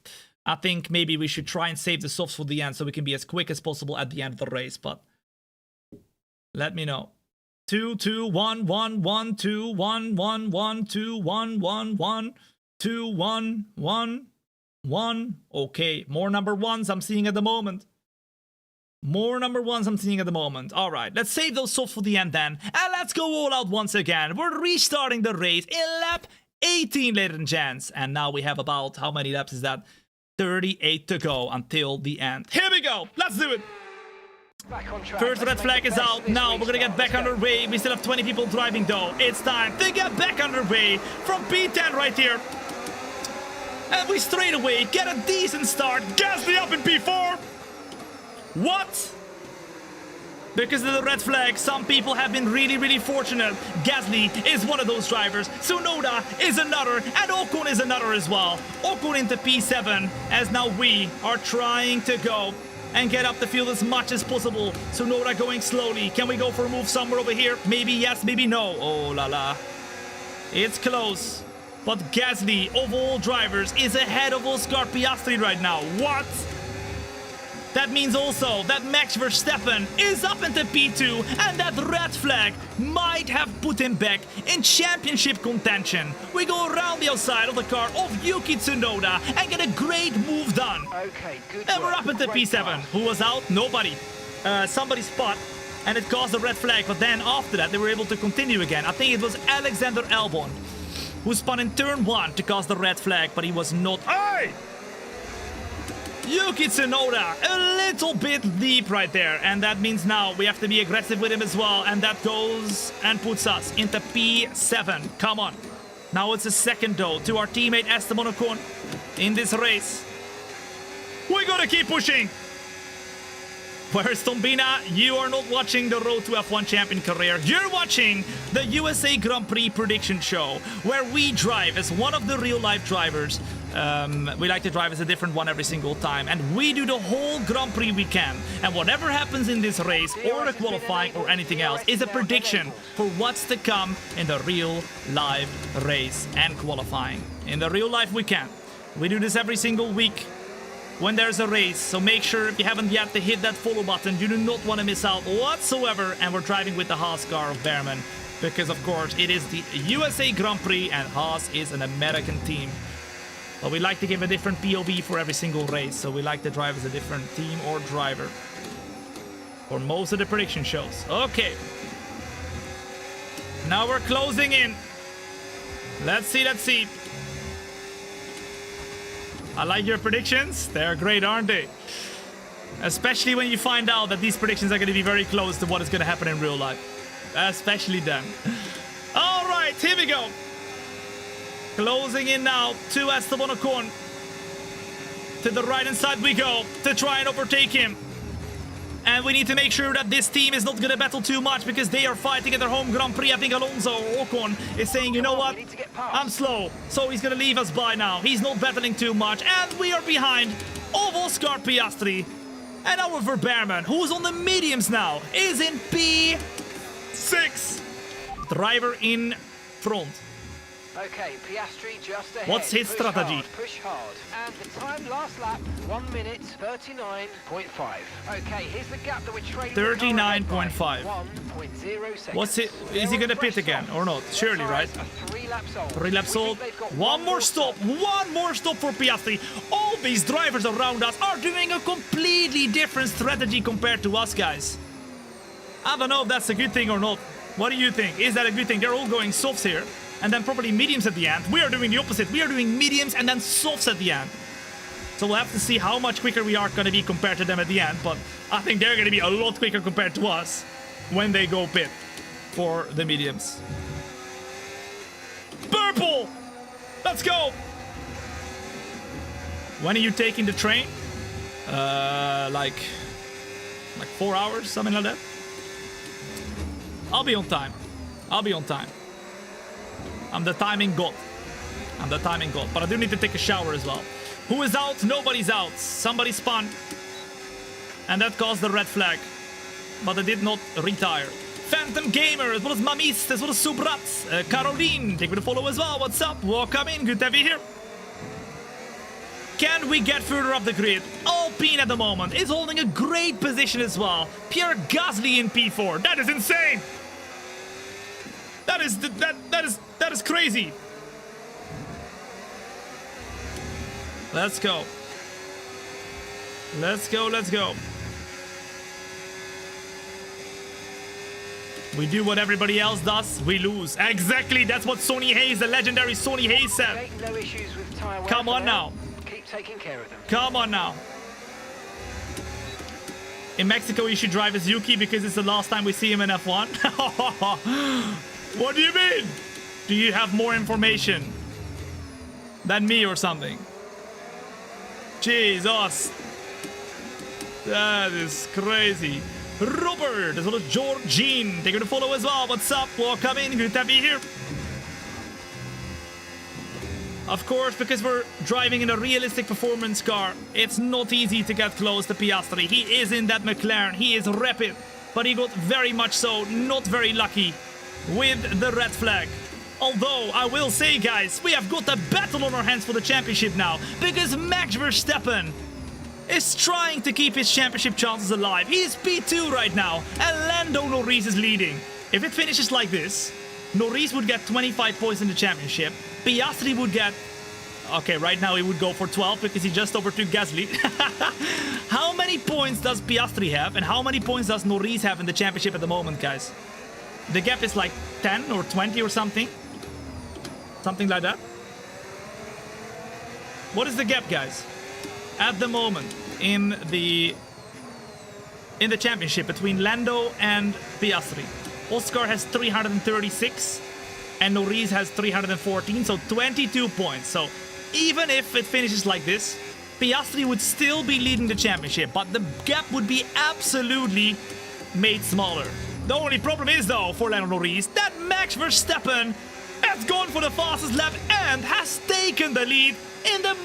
Speaker 1: I think maybe we should try and save the softs for the end so we can be as quick as possible at the end of the race. But let me know. 2, 2, 1, 1, 1, 2, 1, 1, 1, 2, 1, 1, 1, 2, 1, 1. 1. Okay, more number 1s I'm seeing at the moment. More number 1s I'm seeing at the moment. All right, let's save those softs for the end then. And let's go all out once again. We're restarting the race in lap 18, ladies and gents. And now we have about, how many laps is that? 38 to go until the end. Here we go. Let's do it.
Speaker 2: Back on track.
Speaker 1: First red
Speaker 2: Let's make
Speaker 1: flag
Speaker 2: the
Speaker 1: is
Speaker 2: best
Speaker 1: out.
Speaker 2: of this
Speaker 1: Now we're gonna get
Speaker 2: restart.
Speaker 1: back
Speaker 2: Let's go.
Speaker 1: underway. We still have 20 people driving though. It's time to get back underway from P10 right here. And we straight away get a decent start. Gasly up in P4. What? Because of the red flag, some people have been really fortunate. Gasly is one of those drivers. Tsunoda is another. And Ocon is another as well. Ocon into P7. As now we are trying to go and get up the field as much as possible. Tsunoda going slowly. Can we go for a move somewhere over here? Maybe yes, maybe no. Oh la la. It's close. But Gasly, of all drivers, is ahead of Oscar Piastri right now. What? That means also that Max Verstappen is up into P2 and that red flag might have put him back in championship contention. We go around the outside of the car of Yuki Tsunoda and get a great move done.
Speaker 2: Okay, good
Speaker 1: And we're
Speaker 2: work.
Speaker 1: up into
Speaker 2: Great
Speaker 1: P7.
Speaker 2: pass.
Speaker 1: Who was out? Nobody. Somebody spot. And it caused a red flag. But then after that, they were able to continue again. I think it was Alexander Albon who spun in turn 1 to cause the red flag. But he was not... Hey! Yuki Tsunoda, a little bit deep right there. And that means now we have to be aggressive with him as well. And that goes and puts us into P7. Come on. Now it's a second though to our teammate Esteban Ocon in this race. We gotta keep pushing. Whereas Tombina, you are not watching the Road to F1 Champion career. You're watching the USA Grand Prix prediction show, where we drive as one of the real-life drivers. We like to drive as a different one every single time, and we do the whole Grand Prix we can. And whatever happens in this race, or the qualifying, or anything else, is a prediction for what's to come in the real-life race and qualifying. In the real life, we can. We do this every single week when there's a race, so make sure if you haven't yet to hit that follow button. You do not want to miss out whatsoever. And we're driving with the Haas car of Behrman, because of course it is the USA Grand Prix and Haas is an American team. But we like to give a different POV for every single race, so we like to drive as a different team or driver for most of the prediction shows. Okay, now we're closing in. Let's see. I like your predictions. They're great, aren't they? Especially when you find out that these predictions are going to be very close to what is going to happen in real life. Especially then. All right, here we go. Closing in now to Esteban Ocon. To the right-hand side we go to try and overtake him. And we need to make sure that this team is not going to battle too much, because they are fighting at their home Grand Prix. I think Alonso or Ocon is saying, you know what, I'm slow. So he's going to leave us by now. He's not battling too much. And we are behind of Oscar Piastri. And our Verberman, who's on the mediums now, is in P6. Driver in front.
Speaker 2: Okay, Piastri just ahead.
Speaker 1: What's his strategy?
Speaker 2: Push hard. And the time last lap, 1 minute 39.5. Okay, here's the gap that we're trailing.
Speaker 1: 39.5.
Speaker 2: 1.0 seconds.
Speaker 1: What's it? Is he gonna pit again or not? Surely, right?
Speaker 2: 3 laps old.
Speaker 1: 3 laps old. One more stop. One more stop for Piastri. All these drivers around us are doing a completely different strategy compared to us, guys. I don't know if that's a good thing or not. What do you think? Is that a good thing? They're all going softs here, and then probably mediums at the end. We are doing the opposite. We are doing mediums and then softs at the end. So we'll have to see how much quicker we are going to be compared to them at the end. But I think they're going to be a lot quicker compared to us when they go pit for the mediums. Purple! Let's go! When are you taking the train? Like 4 hours, something like that. I'll be on time. I'll be on time. I'm the timing god. I'm the timing god. But I do need to take a shower as well. Who is out? Nobody's out. Somebody spun. And that caused the red flag. But I did not retire. Phantom Gamer, as well as Mamis, as well as Subrat. Caroline, take me to follow as well. What's up? Welcome in. Good to have you here. Can we get further up the grid? Alpine at the moment is holding a great position as well. Pierre Gasly in P4. That is insane. That is crazy. Let's go. Let's go, let's go. We do what everybody else does, we lose. Exactly, that's what Sonny Hayes, the legendary Sonny Hayes said.
Speaker 2: No issues with tire wear.
Speaker 1: Come on now.
Speaker 2: Keep taking care of them.
Speaker 1: Come on now. In Mexico, you should drive as Yuki because it's the last time we see him in F1. What do you mean? Do you have more information than me or something? Jesus. That is crazy. Robert, as well as Georgine. They're going to follow as well. What's up? Welcome in. Good to have you here. Of course, because we're driving in a realistic performance car, it's not easy to get close to Piastri. He is in that McLaren. He is rapid, but he got very much so not very lucky with the red flag. Although, I will say, guys, we have got a battle on our hands for the championship now, because Max Verstappen is trying to keep his championship chances alive. He is P2 right now, and Lando Norris is leading. If it finishes like this, Norris would get 25 points in the championship. Piastri would get... Okay, right now he would go for 12 because he just overtook Gasly. How many points does Piastri have, and how many points does Norris have in the championship at the moment, guys? The gap is like 10 or 20 or something. Something like that. What is the gap, guys? At the moment in the championship between Lando and Piastri. Oscar has 336 and Norris has 314, so 22 points. So even if it finishes like this, Piastri would still be leading the championship, but the gap would be absolutely made smaller. The only problem is, though, for Lando Norris, that Max Verstappen has gone for the fastest lap and has taken the lead in the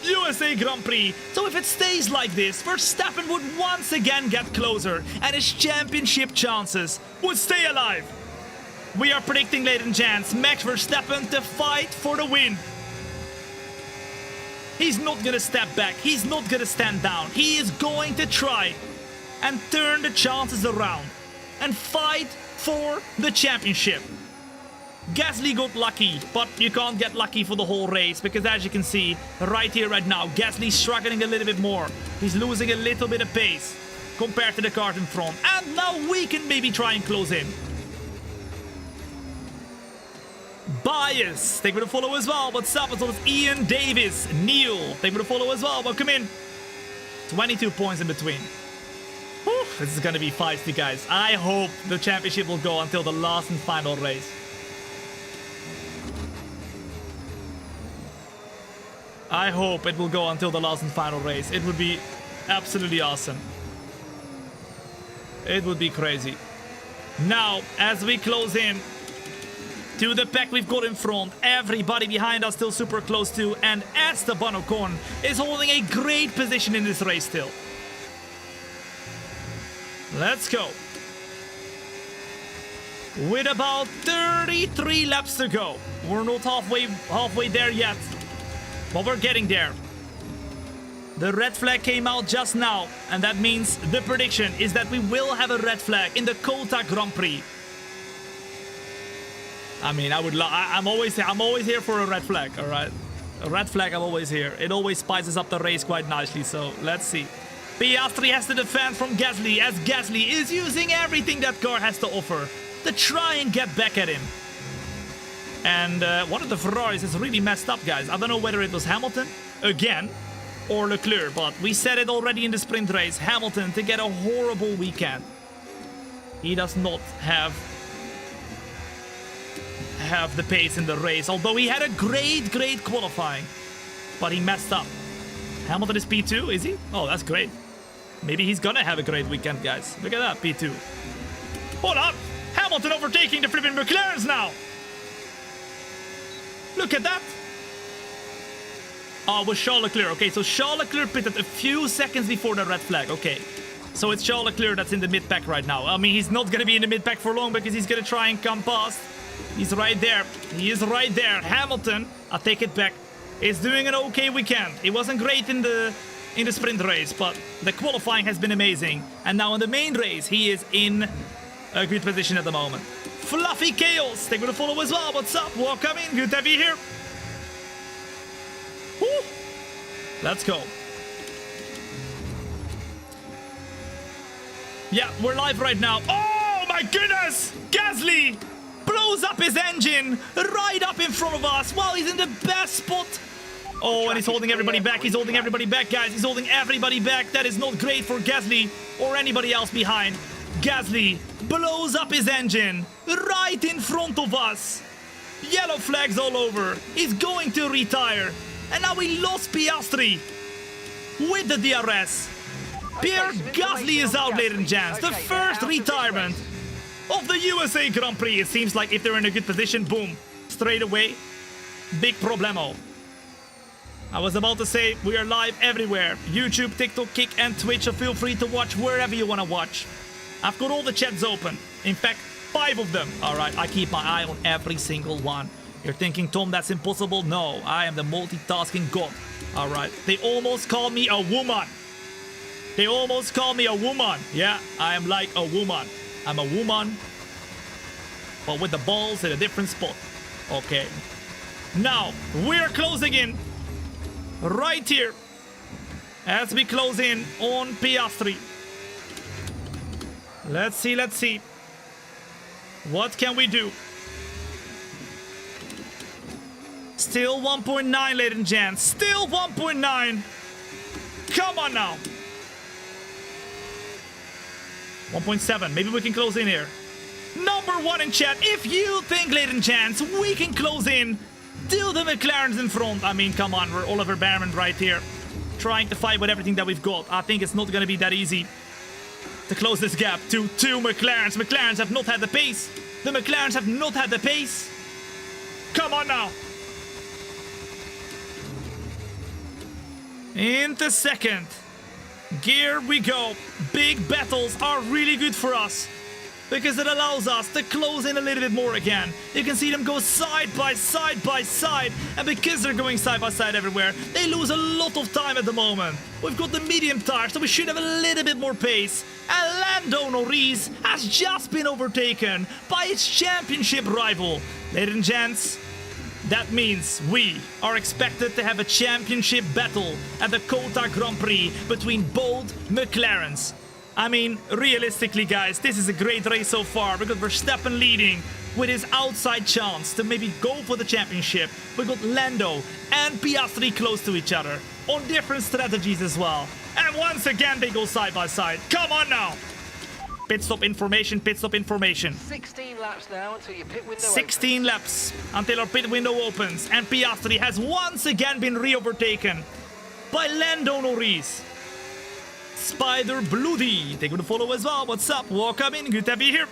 Speaker 1: USA Grand Prix. So if it stays like this, Verstappen would once again get closer and his championship chances would stay alive. We are predicting, ladies and gents, Max Verstappen to fight for the win. He's not gonna step back. He's not gonna stand down. He is going to try and turn the chances around and fight for the championship. Gasly got lucky, but you can't get lucky for the whole race because, as you can see right here, right now, Gasly's struggling a little bit more. He's losing a little bit of pace compared to the cars in front. And now we can maybe try and close in. Bias, thank you for the follow as well. What's up? It's Ian Davis. Neil, thank you for the follow as well. Welcome in. 22 points in between. Whew, this is gonna be feisty, guys. I hope the championship will go until the last and final race. I hope it will go until the last and final race. It would be absolutely awesome. It would be crazy. Now, as we close in to the pack we've got in front, everybody behind us still super close to, and Esteban Ocon is holding a great position in this race still. Let's go. With about 33 laps to go. We're not halfway there yet, but we're getting there. The red flag came out just now, and that means the prediction is that we will have a red flag in the COTA Grand Prix. I mean, I'm always here for a red flag, all right? A red flag, I'm always here. It always spices up the race quite nicely, so let's see. Piastri has to defend from Gasly, as Gasly is using everything that car has to offer to try and get back at him. And one of the Ferraris is really messed up, guys. I don't know whether it was Hamilton again or Leclerc, but we said it already in the sprint race. Hamilton to get a horrible weekend. He does not have the pace in the race, although he had a great qualifying, but he messed up. Hamilton is P2, is he? Oh, that's great. Maybe he's gonna have a great weekend, guys. Look at that, P2. Hold up! Hamilton overtaking the flipping McLarens now! Look at that! Oh, it was Charles Leclerc. Okay, so Charles Leclerc pitted a few seconds before the red flag. Okay, so it's Charles Leclerc that's in the mid-pack right now. I mean, he's not gonna be in the mid-pack for long because he's gonna try and come past. He's right there. He is right there. Hamilton, I take it back, is doing an okay weekend. It wasn't great in the sprint race, but the qualifying has been amazing. And now in the main race, he is in a good position at the moment. Fluffy Chaos, thank you for the follow as well. What's up? Welcome in. Good to have you here. Woo. Let's go. Yeah, we're live right now. Oh my goodness! Gasly blows up his engine right up in front of us while he's in the best spot. Oh, and he's holding everybody back. He's holding everybody back, guys. He's holding everybody back. That is not great for Gasly or anybody else behind. Gasly blows up his engine right in front of us. Yellow flags all over. He's going to retire. And now we lost Piastri with the DRS. Pierre Gasly is out, ladies and gents. The first retirement of the USA Grand Prix. It seems like if they're in a good position, boom, straight away, big problemo. I was about to say we are live everywhere. YouTube, TikTok, Kick, and Twitch, so feel free to watch wherever you want to watch. I've got all the chats open. In fact, 5 of them. All right, I keep my eye on every single one. You're thinking, Tom, that's impossible? No, I am the multitasking god. All right, they almost call me a woman. They almost call me a woman. Yeah, I am like a woman. I'm a woman, but with the balls in a different spot. Okay. Now, we're closing in right here as we close in on Piastri. Let's see, let's see. What can we do? Still 1.9, ladies and gents. Still 1.9. Come on now. 1.7. Maybe we can close in here. Number 1 in chat. If you think, ladies and gents, we can close in to the McLarens in front. I mean, come on. We're Oliver Behrman right here. trying to fight with everything that we've got. I think it's not going to be that easy to close this gap to two McLarens. McLarens have not had the pace. The McLarens have not had the pace. Come on now. Into second. Here we go. Big battles are really good for us because it allows us to close in a little bit more again. You can see them go side by side by side, and because they're going side by side everywhere, they lose a lot of time at the moment. We've got the medium tires, so we should have a little bit more pace. And Lando Norris has just been overtaken by its championship rival. Ladies and gents, that means we are expected to have a championship battle at the COTA Grand Prix between both McLarens. I mean, realistically, guys, this is a great race so far because Verstappen leading with his outside chance to maybe go for the championship. We got Lando and Piastri close to each other on different strategies as well. And once again, they go side by side. Come on now. Pit stop information, pit stop information.
Speaker 2: 16 laps now until your pit window
Speaker 1: 16 laps until our pit window opens. And Piastri has once again been re-overtaken by Lando Norris. Spider Bloody, they're gonna follow as well. What's up? Welcome in, good to be here.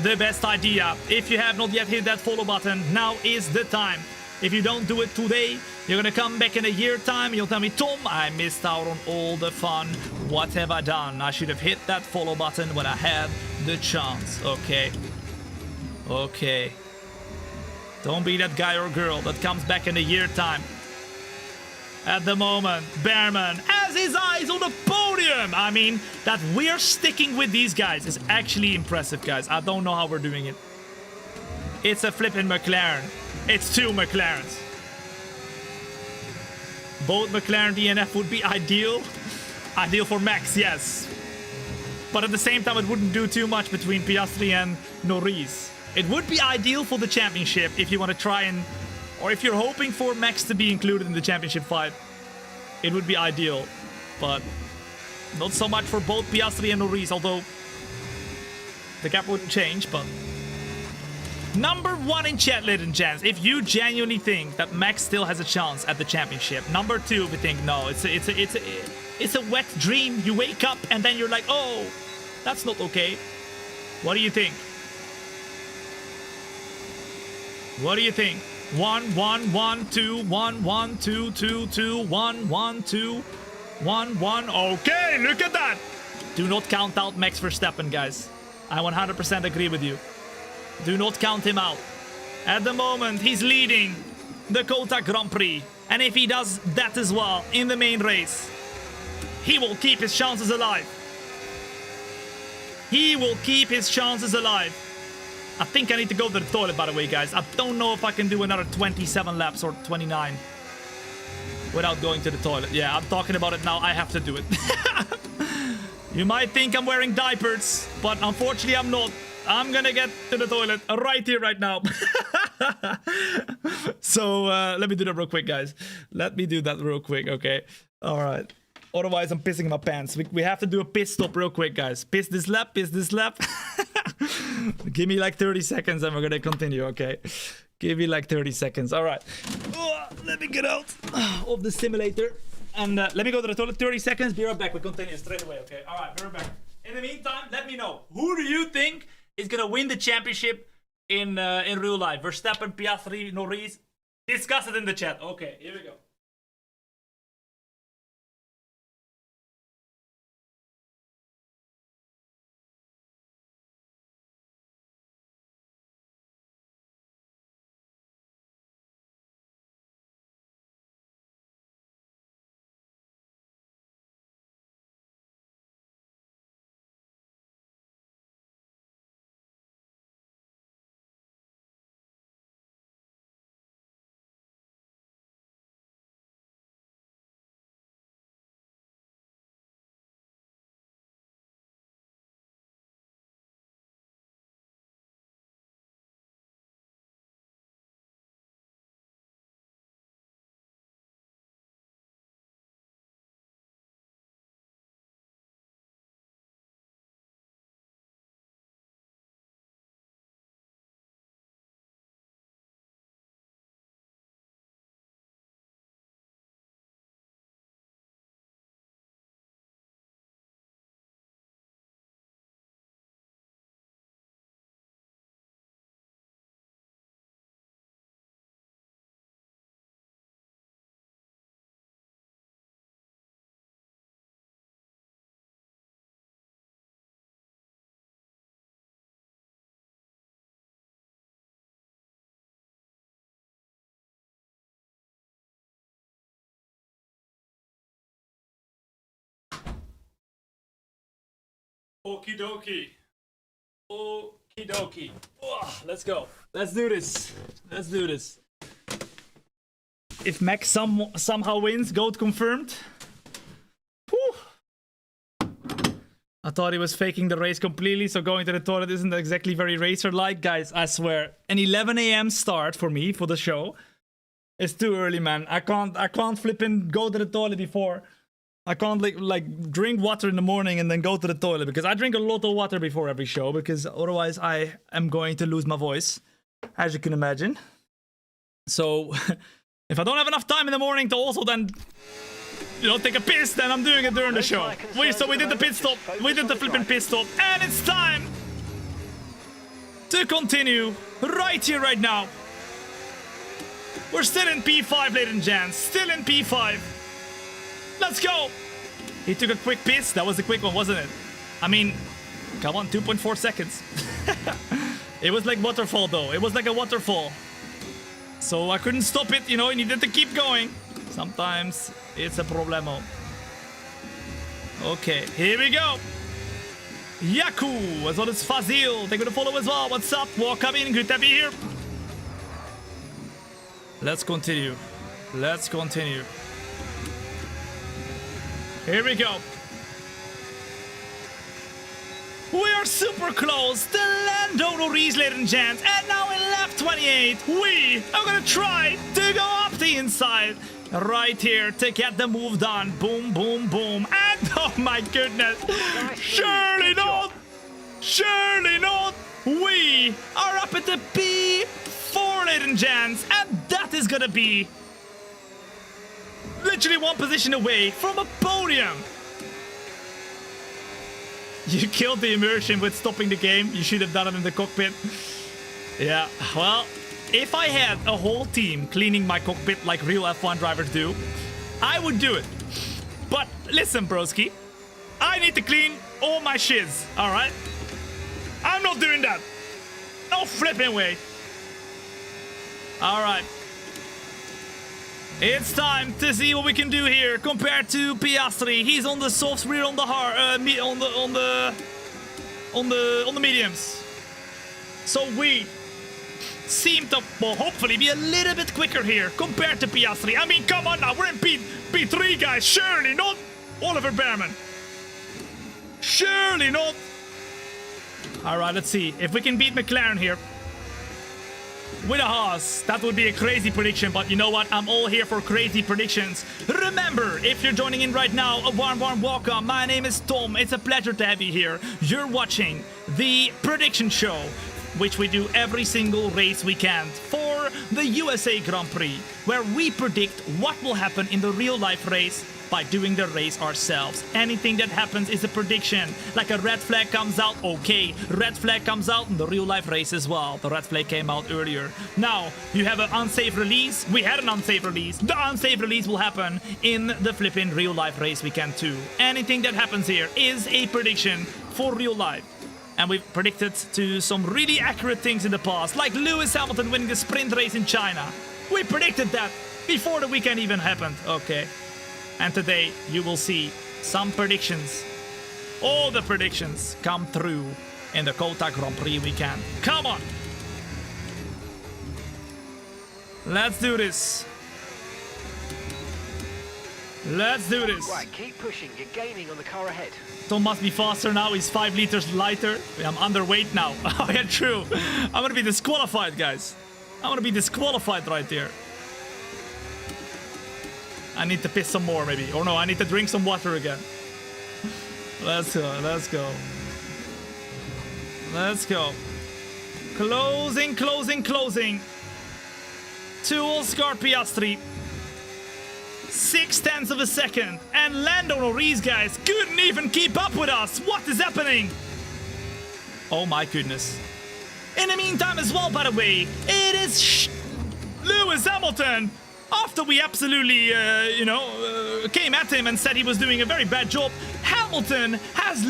Speaker 1: The best idea, if you have not yet hit that follow button, now is the time. If you don't do it today, you're gonna come back in a year time. You'll tell me, Tom, I missed out on all the fun. What have I done? I should have hit that follow button when I had the chance. Okay. Okay. Don't be that guy or girl that comes back in a year time. At the moment, Behrman has his eyes on the podium. I mean, that we're sticking with these guys is actually impressive, guys. I don't know how we're doing it. It's a flipping McLaren. It's two McLarens. Both McLaren DNF would be ideal. Ideal for Max, yes. But at the same time, it wouldn't do too much between Piastri and Norris. It would be ideal for the championship if you want to try and... Or if you're hoping for Max to be included in the championship fight, it would be ideal. But not so much for both Piastri and Norris, although the gap wouldn't change, but... Number one in chat, ladies and gents, if you genuinely think that Max still has a chance at the championship. Number two, we think no, it's a wet dream. You wake up and then you're like, oh, that's not okay. What do you think? What do you think? 1 1 1 2 1 1 2 2 2 1 1 2 1 1. Okay, look at that. Do not count out Max Verstappen, guys. I 100% agree with you. Do not count him out. At the moment, he's leading the COTA Grand Prix. And if he does that as well in the main race, he will keep his chances alive. He will keep his chances alive. I think I need to go to the toilet, by the way, guys. I don't know if I can do another 27 laps or 29 without going to the toilet. Yeah, I'm talking about it now. I have to do it. You might think I'm wearing diapers, but unfortunately I'm not. I'm gonna get to the toilet right here, right now. So let me do that real quick, guys. Let me do that real quick, okay? All right. Otherwise, I'm pissing in my pants. We have to do a piss stop real quick, guys. Piss this lap, piss this lap. Give me like 30 seconds and we're gonna continue, okay? Give me like 30 seconds. All right. Let me get out of the simulator. And let me go to the toilet. 30 seconds. Be right back. We continue straight away, okay? All right, be right back. In the meantime, let me know. Who do you think is gonna win the championship in real life? Verstappen, Piastri, Norris? Discuss it in the chat. Okay, here we go. Okie dokie. Okie dokie. Let's go. Let's do this. Let's do this. If Max somehow wins, GOAT confirmed. Whew. I thought he was faking the race completely, so going to the toilet isn't exactly very racer-like. Guys, I swear, an 11 a.m. start for me, for the show, it's too early, man. I can't flip and go to the toilet before. I can't like drink water in the morning and then go to the toilet, because I drink a lot of water before every show, because otherwise I am going to lose my voice, as you can imagine. So if I don't have enough time in the morning to also then, you know, take a piss, then I'm doing it during the show. So we did the pit stop, we did the flipping pit stop, and it's time to continue right here, right now. We're still in P5, ladies and gents, still in P5. Let's go! He took a quick piss. That was a quick one, wasn't it? I mean, come on, 2.4 seconds. It was like waterfall, though. It was like a waterfall. So I couldn't stop it, you know, I needed to keep going. Sometimes it's a problemo. Okay, here we go. Yaku, as well as Fazil. Thank you for the follow as well. What's up? Welcome in, good to be here. Let's continue. Let's continue. Here we go. We are super close to Lando Norris, ladies and gents. And now in lap 28, we are gonna try to go up the inside. Right here to get the move done. Boom, boom, boom. And oh my goodness. Surely not. Surely not. We are up at the P4, ladies and gents. And that is gonna be literally one position away from a podium. You killed the immersion with stopping the game. You should have done it in the cockpit. Yeah, well, if I had a whole team cleaning my cockpit like real F1 drivers do, I would do it. But listen, broski, I need to clean all my shiz, alright? I'm not doing that. No flipping way. Alright. It's time to see what we can do here compared to Piastri. He's on the softs, we're on the hard, on the mediums. So we seem to, well, hopefully be a little bit quicker here compared to Piastri. I mean, come on now, we're in P3, guys. Surely not Oliver Behrman. Surely not. All right, let's see if we can beat McLaren here with a Haas. That would be a crazy prediction, but you know what? I'm all here for crazy predictions. Remember, if you're joining in right now, a warm welcome. My name is Tom. It's a pleasure to have you here. You're watching the prediction show, which we do every single race weekend for the USA Grand Prix, where we predict what will happen in the real life race by doing the race ourselves. Anything that happens is a prediction. Like a red flag comes out, okay. Red flag comes out in the real life race as well. The red flag came out earlier. Now, you have an unsafe release. We had an unsafe release. The unsafe release will happen in the flipping real life race weekend too. Anything that happens here is a prediction for real life. And we've predicted to some really accurate things in the past, like Lewis Hamilton winning the sprint race in China. We predicted that before the weekend even happened, okay. And today you will see some predictions. All the predictions come through in the COTA Grand Prix weekend. Come on! Let's do this. Let's do this.
Speaker 2: Right, keep pushing. You're gaining on the car ahead.
Speaker 1: Tom must be faster now. He's 5 liters lighter. I'm underweight now. Oh yeah, true. I'm gonna be disqualified, guys. I'm gonna be disqualified right there. I need to piss some more, maybe. Or no, I need to drink some water again. Let's go, let's go. Let's go. Closing, closing, closing. To Oscar Piastri. 0.6 of a second. And Lando Norris, guys, couldn't even keep up with us. What is happening? Oh my goodness. In the meantime as well, by the way, it is Lewis Hamilton. After we absolutely, came at him and said he was doing a very bad job, Hamilton has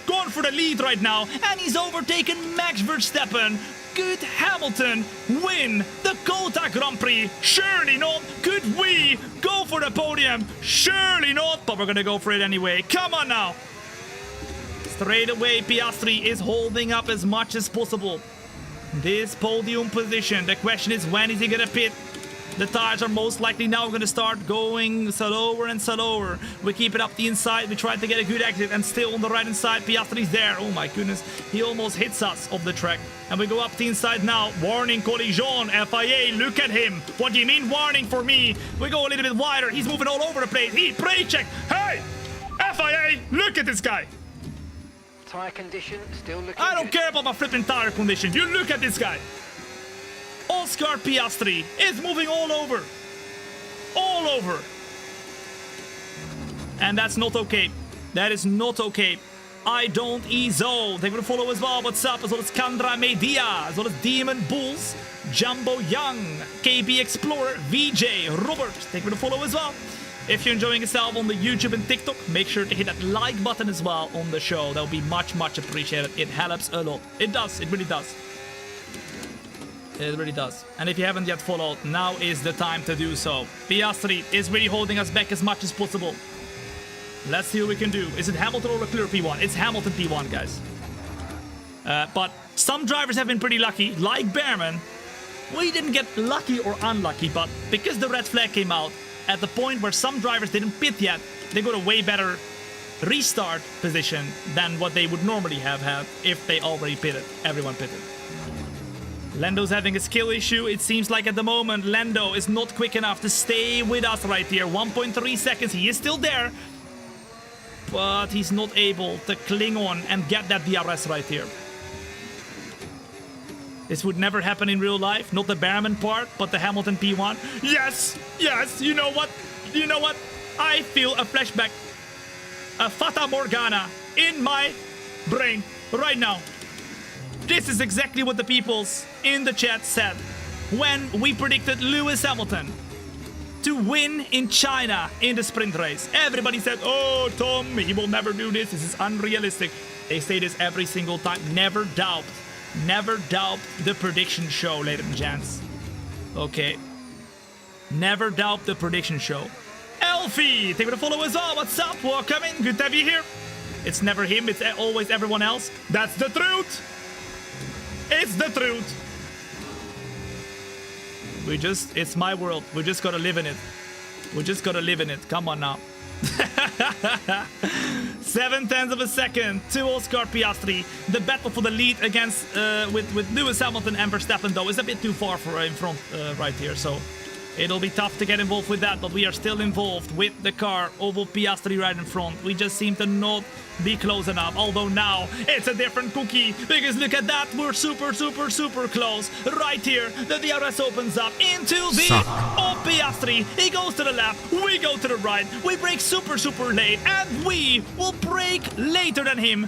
Speaker 1: gone for the lead right now, and he's overtaken Max Verstappen. Could Hamilton win the COTA Grand Prix? Surely not. Could we go for the podium? Surely not, but we're gonna go for it anyway. Come on now. It's Straight away, Piastri is holding up as much as possible. This podium position. The question is, when is he gonna pit? The tires are most likely now going to start going slower and slower. We keep it up the inside. We try to get a good exit, and still on the right hand side, Piastri's there. Oh my goodness, he almost hits us off the track. And we go up the inside now. Warning, collision, FIA, look at him. What do you mean warning for me? We go a little bit wider. He's moving all over the place. Brake check. Hey, FIA, look at this guy.
Speaker 2: Tyre condition still looking
Speaker 1: I don't
Speaker 2: good.
Speaker 1: care about my flipping tire condition. You look at this guy. Oscar Piastri is moving all over. All over. And that's not okay. That is not okay. I don't EZO. They will follow as well. What's up? As well as Kandra Media. As well as Demon Bulls. Jumbo Young. KB Explorer. VJ. Robert. They will follow as well. If you're enjoying yourself on the YouTube and TikTok, make sure to hit that like button as well on the show. That will be much, much appreciated. It helps a lot. It does. It really does. It really does. And if you haven't yet followed, now is the time to do so. Piastri is really holding us back as much as possible. Let's see what we can do. Is it Hamilton or a clear P1? It's Hamilton P1, guys. But some drivers have been pretty lucky, like Behrman. We didn't get lucky or unlucky, but because the red flag came out at the point where some drivers didn't pit yet, they got a way better restart position than what they would normally have had if they already pitted. Everyone pitted. Lando's having a skill issue. It seems like at the moment Lando is not quick enough to stay with us right here. 1.3 seconds. He is still there, but he's not able to cling on and get that DRS right here. This would never happen in real life. Not the Behrman part, but the Hamilton P1. Yes, yes. You know what? You know what? I feel a flashback, a Fata Morgana in my brain right now. This is exactly what the peoples in the chat said when we predicted Lewis Hamilton to win in China in the sprint race. Everybody said, oh, Tom, he will never do this. This is unrealistic. They say this every single time. Never doubt the prediction show, ladies and gents. Okay. Never doubt the prediction show. Elfie, thank you for the follow as well. What's up? Welcome in. Good to have you here. It's never him. It's always everyone else. That's the truth. It's the truth. It's my world. We just gotta live in it. We just gotta live in it. Come on now. 0.7 of a second to Oscar Piastri. The battle for the lead against with Lewis Hamilton and Verstappen though is a bit too far for in front right here. So it'll be tough to get involved with that, but we are still involved with the car over Piastri right in front. We just seem to not be close enough, although now it's a different cookie, because look at that, we're super close. Right here, the DRS opens up into the of Piastri. He goes to the left, we go to the right, we brake super late, and we will brake later than him.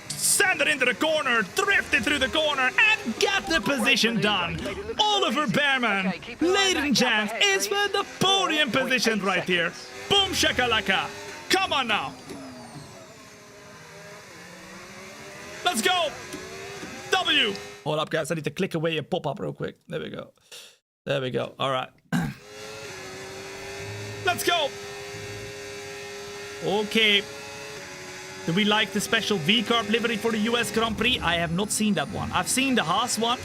Speaker 1: Send it into the corner, drift it through the corner, and get the position done. Oliver Behrman, ladies and gents, is for the podium position right here. Boom shakalaka. Come on now. Let's go. W. Hold up, guys. I need to click away and pop up real quick. There we go. There we go. All right. Let's go. Okay. Do we like the special V-Carb livery for the US Grand Prix? I have not seen that one. I've seen the Haas one.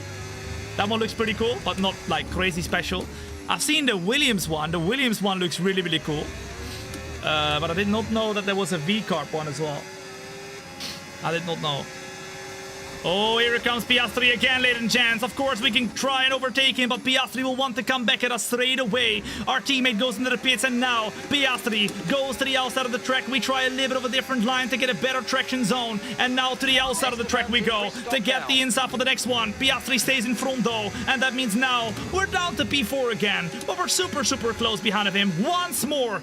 Speaker 1: That one looks pretty cool, but not like crazy special. I've seen the Williams one. The Williams one looks really cool. But I did not know that there was a V-Carb one as well. I did not know. Oh, here it comes Piastri again, ladies and gents. Of course, we can try and overtake him, but Piastri will want to come back at us straight away. Our teammate goes into the pits, and now Piastri goes to the outside of the track. We try a little bit of a different line to get a better traction zone, and now to the outside of the track we go to get the inside for the next one. Piastri stays in front, though, and that means now we're down to P4 again, but we're super close behind of him once more.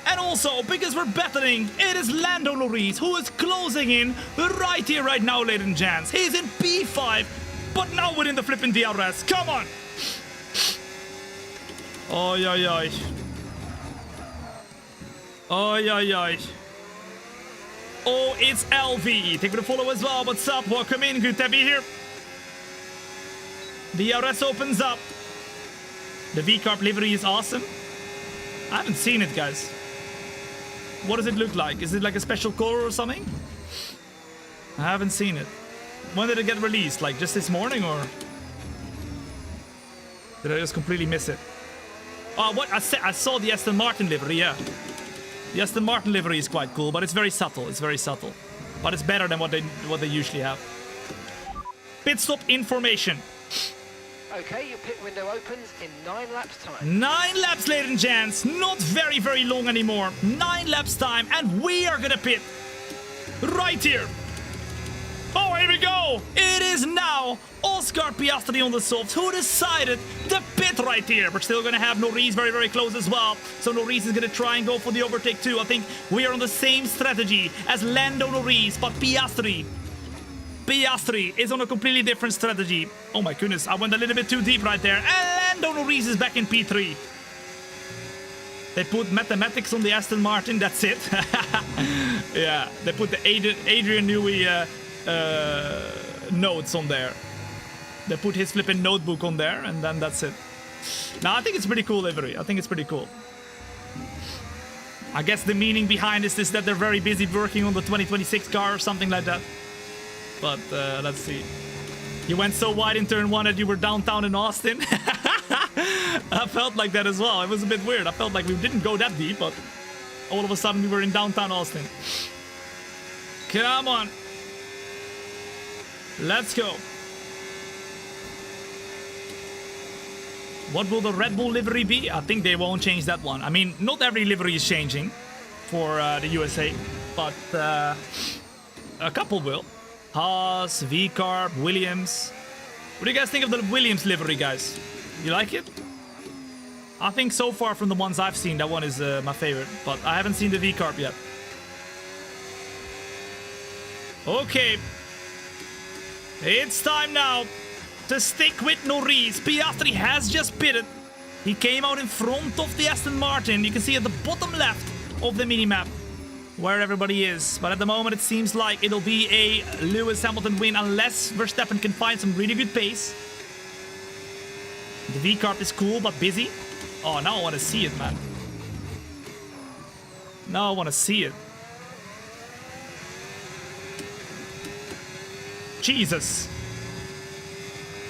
Speaker 1: And also, because we're battling, it is Lando Norris who is closing in right here, right now, ladies and gents. He's in P5, but now within the flipping DRS. Come on! Oi, oi, oi. Oi, oi, oi. Oh, it's LV. Thank you for the follow as well. What's up? Welcome in. Good to be here. DRS opens up. The V-Carb livery is awesome. I haven't seen it, guys. What does it look like? Is it like a special color or something? I haven't seen it. When did it get released? Like just this morning, or did I just completely miss it? Oh, what? I saw the Aston Martin livery, yeah. The Aston Martin livery is quite cool, but it's very subtle. It's very subtle. But it's better than what they usually have. Pit stop information.
Speaker 2: Okay, your pit window opens in 9 laps time.
Speaker 1: 9 laps, ladies and gents. Not very, very long anymore. 9 laps time, and we are gonna pit right here. Oh, here we go. It is now Oscar Piastri on the softs who decided the pit right here. We're still gonna have Norris very, very close as well. So Norris is gonna try and go for the overtake too. I think we are on the same strategy as Lando Norris, but Piastri is on a completely different strategy. Oh my goodness, I went a little bit too deep right there. And Lando Norris is back in P3. They put mathematics on the Aston Martin, that's it. Yeah, they put the Adrian Newey notes on there. They put his flipping notebook on there, and then that's it. Now, I think it's pretty cool livery. I think it's pretty cool. I guess the meaning behind this is that they're very busy working on the 2026 car or something like that. But let's see. You went so wide in turn 1 that you were downtown in Austin. I felt like that as well. It was a bit weird. I felt like we didn't go that deep, but all of a sudden we were in downtown Austin. Come on. Let's go. What will the Red Bull livery be? I think they won't change that one. I mean, not every livery is changing for the USA, but a couple will. Haas, V-Carb, Williams. What do you guys think of the Williams livery, guys? You like it? I think so far from the ones I've seen, that one is my favorite, but I haven't seen the V-Carb yet. Okay. It's time now to stick with Norris. Piastri has just pitted. He came out in front of the Aston Martin. You can see at the bottom left of the minimap where everybody is. But at the moment, it seems like it'll be a Lewis Hamilton win unless Verstappen can find some really good pace. The V-Carb is cool, but busy. Oh, now I want to see it, man. Now I want to see it. Jesus.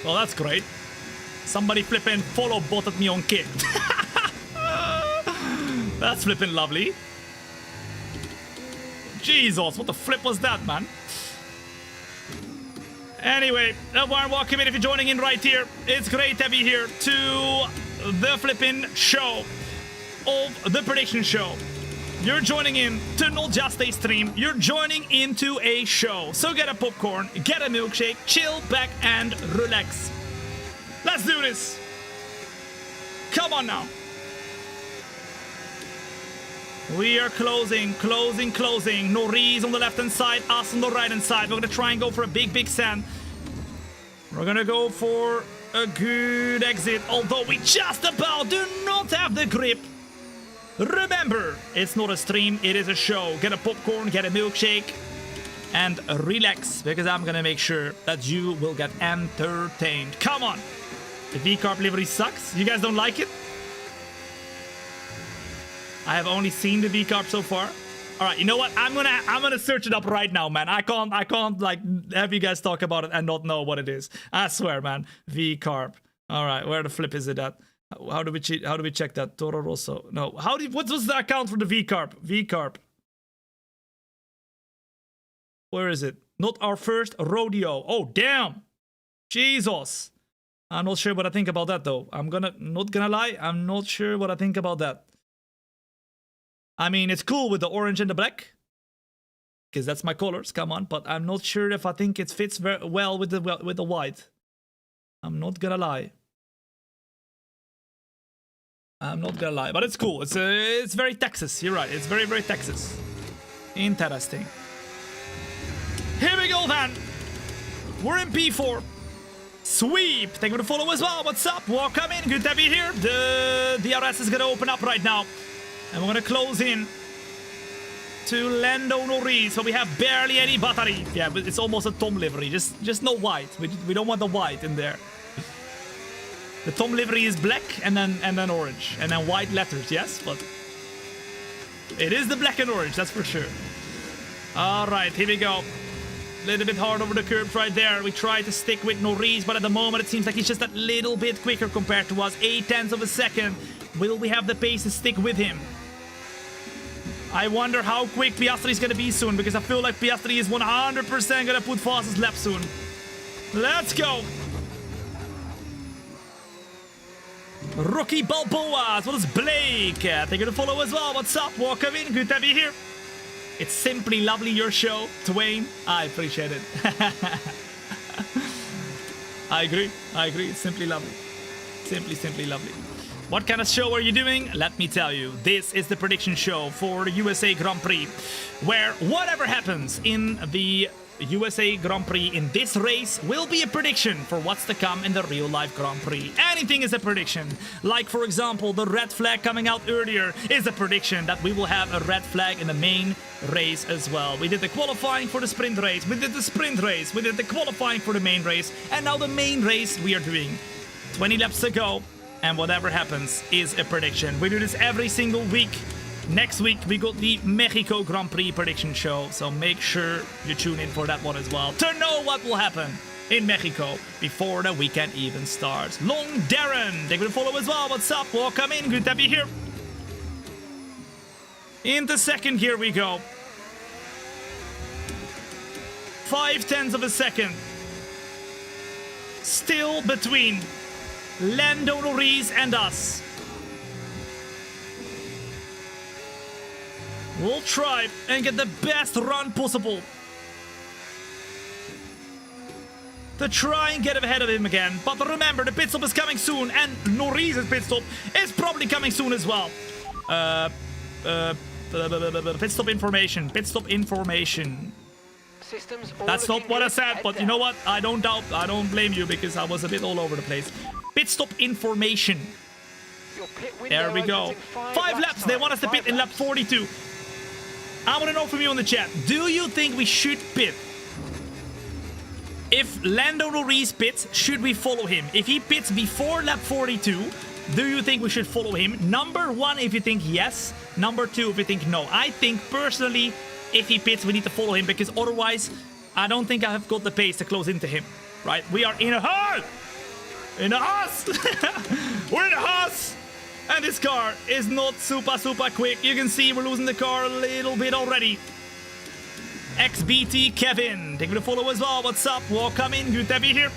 Speaker 1: Well, that's great. Somebody flipping follow botted me on kick. That's flipping lovely. Jesus, what the flip was that, man? Anyway, warm welcome in if you're joining in right here. It's great to have you here to the flipping show of the prediction show. You're joining in to not just a stream, you're joining into a show. So get a popcorn, get a milkshake, chill back and relax. Let's do this. Come on now. We are closing. Norris on the left-hand side, us on the right-hand side. We're going to try and go for a big sand. We're going to go for a good exit, although we just about do not have the grip. Remember, it's not a stream, it is a show. Get a popcorn, get a milkshake, and relax, because I'm gonna make sure that you will get entertained. Come on! The V-Carb livery sucks. You guys don't like it? I have only seen the V-Carb so far. Alright, you know what? I'm gonna search it up right now, man. I can't like have you guys talk about it and not know what it is. I swear, man. V-Carb. Alright, where the flip is it at? How do we check that? Toro Rosso. No. What was the account for the V-Carb? V-Carb. Where is it? Not our first rodeo. Oh, damn. Jesus. I'm not sure what I think about that, though. Not gonna lie. I'm not sure what I think about that. I mean, it's cool with the orange and the black, because that's my colors. Come on. But I'm not sure if I think it fits very well with the white. I'm not gonna lie. I'm not gonna lie, but it's cool. It's very Texas. You're right. It's very, very Texas. Interesting. Here we go, then. We're in P4. Sweep. Thank you for the follow as well. What's up? Welcome in. Good to have you here. The DRS is gonna open up right now, and we're gonna close in to Lando Norris. So we have barely any battery. Yeah, but it's almost a Tom livery. Just no white. We don't want the white in there. The Tom livery is black and then orange and then white letters, yes, but it is the black and orange, that's for sure. All right, here we go. Little bit hard over the curb right there. We tried to stick with Norris, but at the moment it seems like he's just that little bit quicker compared to us. 0.8 of a second. Will we have the pace to stick with him? I wonder how quick Piastri is going to be soon, because I feel like Piastri is 100% going to put fastest lap soon. Let's go. Rookie Balboa, as well as Blake. Thank you to follow as well. What's up? Welcome in. Good to have you here. It's simply lovely, your show, Twain. I appreciate it. I agree. It's simply lovely. Simply lovely. What kind of show are you doing? Let me tell you. This is the prediction show for the USA Grand Prix, where whatever happens in the USA Grand Prix in this race will be a prediction for what's to come in the real life Grand Prix. Anything is a prediction. Like, for example, the red flag coming out earlier is a prediction that we will have a red flag in the main race as well. We did the qualifying for the sprint race, we did the sprint race, we did the qualifying for the main race, and now the main race we are doing. 20 laps to go, and whatever happens is a prediction. We do this every single week. Next week, we got the Mexico Grand Prix prediction show, so make sure you tune in for that one as well to know what will happen in Mexico before the weekend even starts. Long Darren, thank you for the follow as well. What's up? Welcome in. Good to have you here. Into second, here we go. 0.5 of a second. Still between Lando Norris and us. We'll try and get the best run possible to try and get ahead of him again. But remember, the pit stop is coming soon, and Norris' pit stop is probably coming soon as well. Pit stop information. That's not what I said, but you know what? I don't blame you, because I was a bit all over the place. Pit stop information. There we go. 5 laps. They want us to pit in lap 42. I want to know from you in the chat. Do you think we should pit? If Lando Norris pits, should we follow him? If he pits before lap 42, do you think we should follow him? Number 1, if you think yes. Number 2, if you think no. I think personally, if he pits, we need to follow him, because otherwise, I don't think I have got the pace to close into him. Right? We are in a hurry! In a Haas! We're in a Haas! And this car is not super quick. You can see we're losing the car a little bit already. XBT Kevin, thank you to follow as well. What's up? Welcome in. Good to have you here.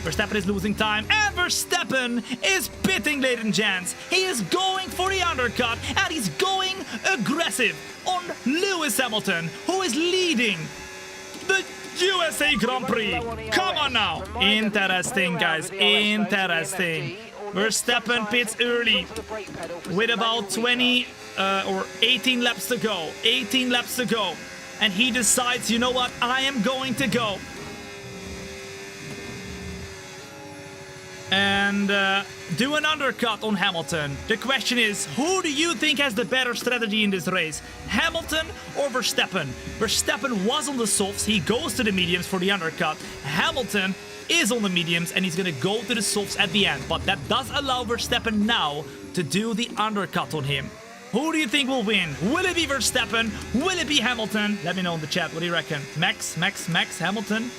Speaker 1: Verstappen is losing time, and Verstappen is pitting, ladies and gents. He is going for the undercut, and he's going aggressive on Lewis Hamilton, who is leading the USA Grand Prix. Come on now. Interesting, guys. Interesting. Verstappen pits early with about 20 or 18 laps to go. 18 laps to go. And he decides, you know what? I am going to go and do an undercut on Hamilton. The question is, who do you think has the better strategy in this race? Hamilton or Verstappen? Verstappen was on the softs. He goes to the mediums for the undercut. Hamilton is on the mediums, and he's going to go to the softs at the end. But that does allow Verstappen now to do the undercut on him. Who do you think will win? Will it be Verstappen? Will it be Hamilton? Let me know in the chat. What do you reckon? Max, Hamilton?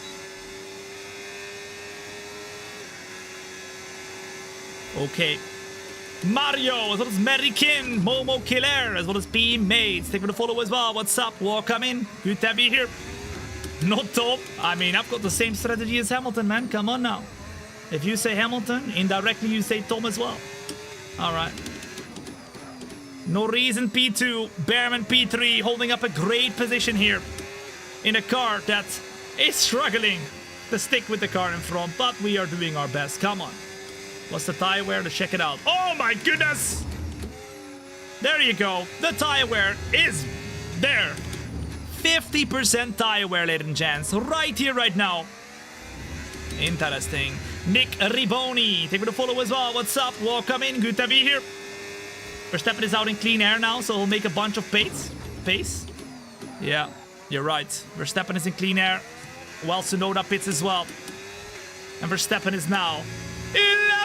Speaker 1: Okay. Mario, as well as Merikin, Momo Killer, as well as P-Mates. Thank you for the follow as well. What's up? Welcome in. Good to have you here. Not top. I mean, I've got the same strategy as Hamilton, man. Come on now. If you say Hamilton, indirectly you say Tom as well. All right. Norris in P2, Behrman P3, holding up a great position here in a car that is struggling to stick with the car in front, but we are doing our best. Come on. What's the tire wear? To check it out. Oh my goodness! There you go. The tire wear is there. 50% tire wear, ladies and gents. Right here, right now. Interesting. Nick Riboni, thank you for the follow as well. What's up? Welcome in. Good to be here. Verstappen is out in clean air now, so he'll make a bunch of pace. Yeah, you're right. Verstappen is in clean air, while Tsunoda pits as well. And Verstappen is now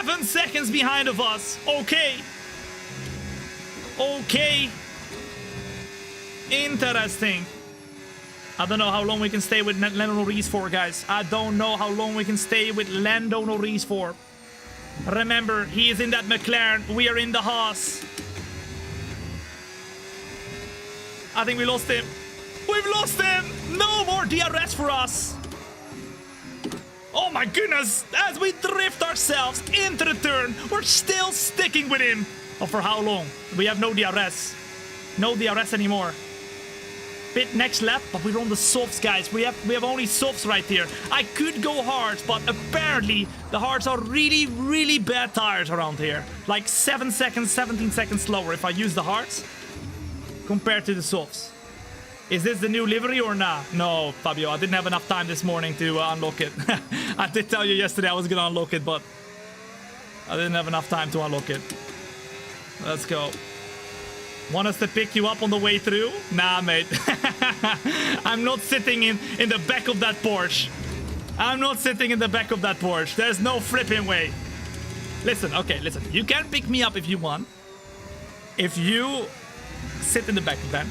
Speaker 1: 11 seconds behind of us. Okay. Interesting. I don't know how long we can stay with Lando Norris for, guys. I don't know how long we can stay with Lando Norris for. Remember, he is in that McLaren. We are in the Haas. I think we lost him. We've lost him. No more DRS for us. Oh my goodness. As we drift ourselves into the turn, we're still sticking with him. Oh, for how long? We have no DRS. No DRS anymore. Pit next lap, but we're on the softs, guys. We have only softs right here. I could go hard, but apparently the hards are really, really bad tires around here. Like 7 seconds, 17 seconds slower if I use the hards compared to the softs. Is this the new livery or nah? No, Fabio, I didn't have enough time this morning to unlock it. I did tell you yesterday I was gonna unlock it, but I didn't have enough time to unlock it. Let's go. Want us to pick you up on the way through? Nah, mate. I'm not sitting in the back of that Porsche. I'm not sitting in the back of that Porsche. There's no flipping way. Listen, okay, listen. You can pick me up if you want. If you sit in the back, then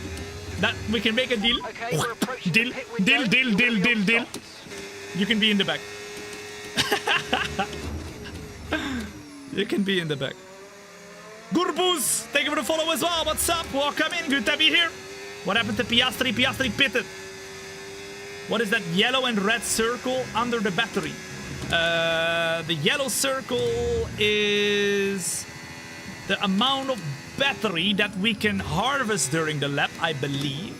Speaker 1: that we can make a deal.
Speaker 2: Okay, we're approaching
Speaker 1: Deal,
Speaker 2: the pit window.
Speaker 1: deal, deal, deal,
Speaker 2: You're
Speaker 1: deal,
Speaker 2: on
Speaker 1: deal.
Speaker 2: softs.
Speaker 1: You can be in the back. You can be in the back. Gurbuz, thank you for the follow as well. What's up? Welcome in. Good to have you here. What happened to Piastri? Piastri pitted. What is that yellow and red circle under the battery? The yellow circle is the amount of battery that we can harvest during the lap, I believe.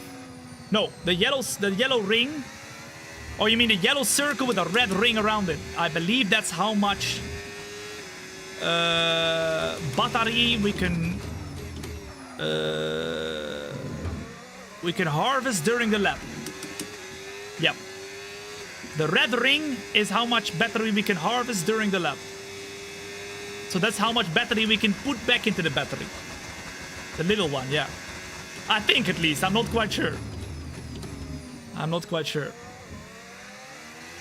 Speaker 1: No, the yellow ring. Oh, you mean the yellow circle with a red ring around it? I believe that's how much battery we can harvest during the lap. Yep. The red ring is how much battery we can harvest during the lap. So that's how much battery we can put back into the battery. The little one, yeah. I think at least. I'm not quite sure. I'm not quite sure.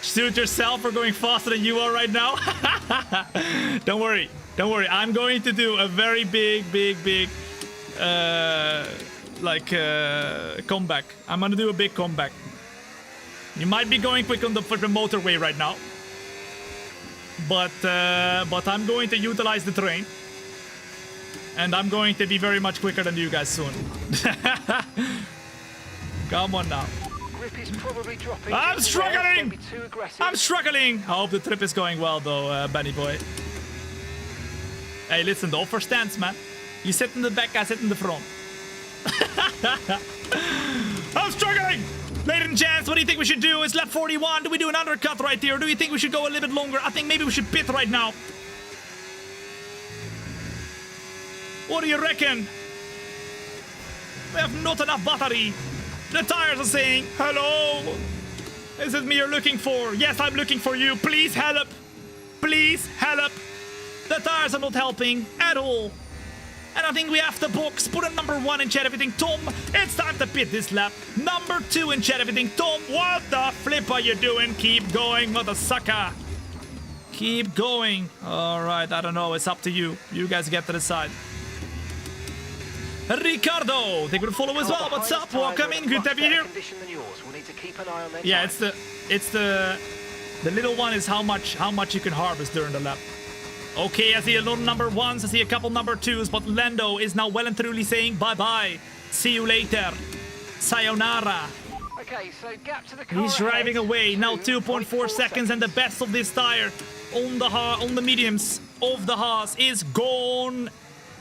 Speaker 1: Suit yourself for going faster than you are right now. Don't worry. Don't worry. I'm going to do a very big comeback. I'm going to do a big comeback. You might be going quick on the motorway right now. But I'm going to utilize the train. And I'm going to be very much quicker than you guys soon. Come on now.
Speaker 2: Grip is probably dropping.
Speaker 1: I'm struggling!
Speaker 2: Don't be too aggressive.
Speaker 1: I'm struggling! I hope the trip is going well though, Benny boy. Hey, listen, the offer stands, man. You sit in the back, I sit in the front. I'm struggling! Ladies and gents, what do you think we should do? It's lap 41. Do we do an undercut right here? Or do you think we should go a little bit longer? I think maybe we should pit right now. What do you reckon? We have not enough battery. The tires are saying, hello. Is it me you're looking for? Yes, I'm looking for you. Please help. Please help. The tires are not helping at all. And I think we have to box. Put a number 1 in chat everything. Tom, it's time to pit this lap. Number 2 in chat everything. Tom, what the flip are you doing? Keep going, mother sucker. Keep going. All right, I don't know. It's up to you. You guys get to decide. Ricardo, thank you for the follow as well. What's up? Welcome in. Good to have you here. Yeah, it's the little one is how much you can harvest during the lap. Okay, I see a lot of number 1s, I see a couple number 2s, but Lando is now well and truly saying bye-bye. See you later. Sayonara.
Speaker 2: Okay, so gap to the car.
Speaker 1: He's driving away. Now 2.4 seconds, and the best of this tire on the mediums of the Haas is gone.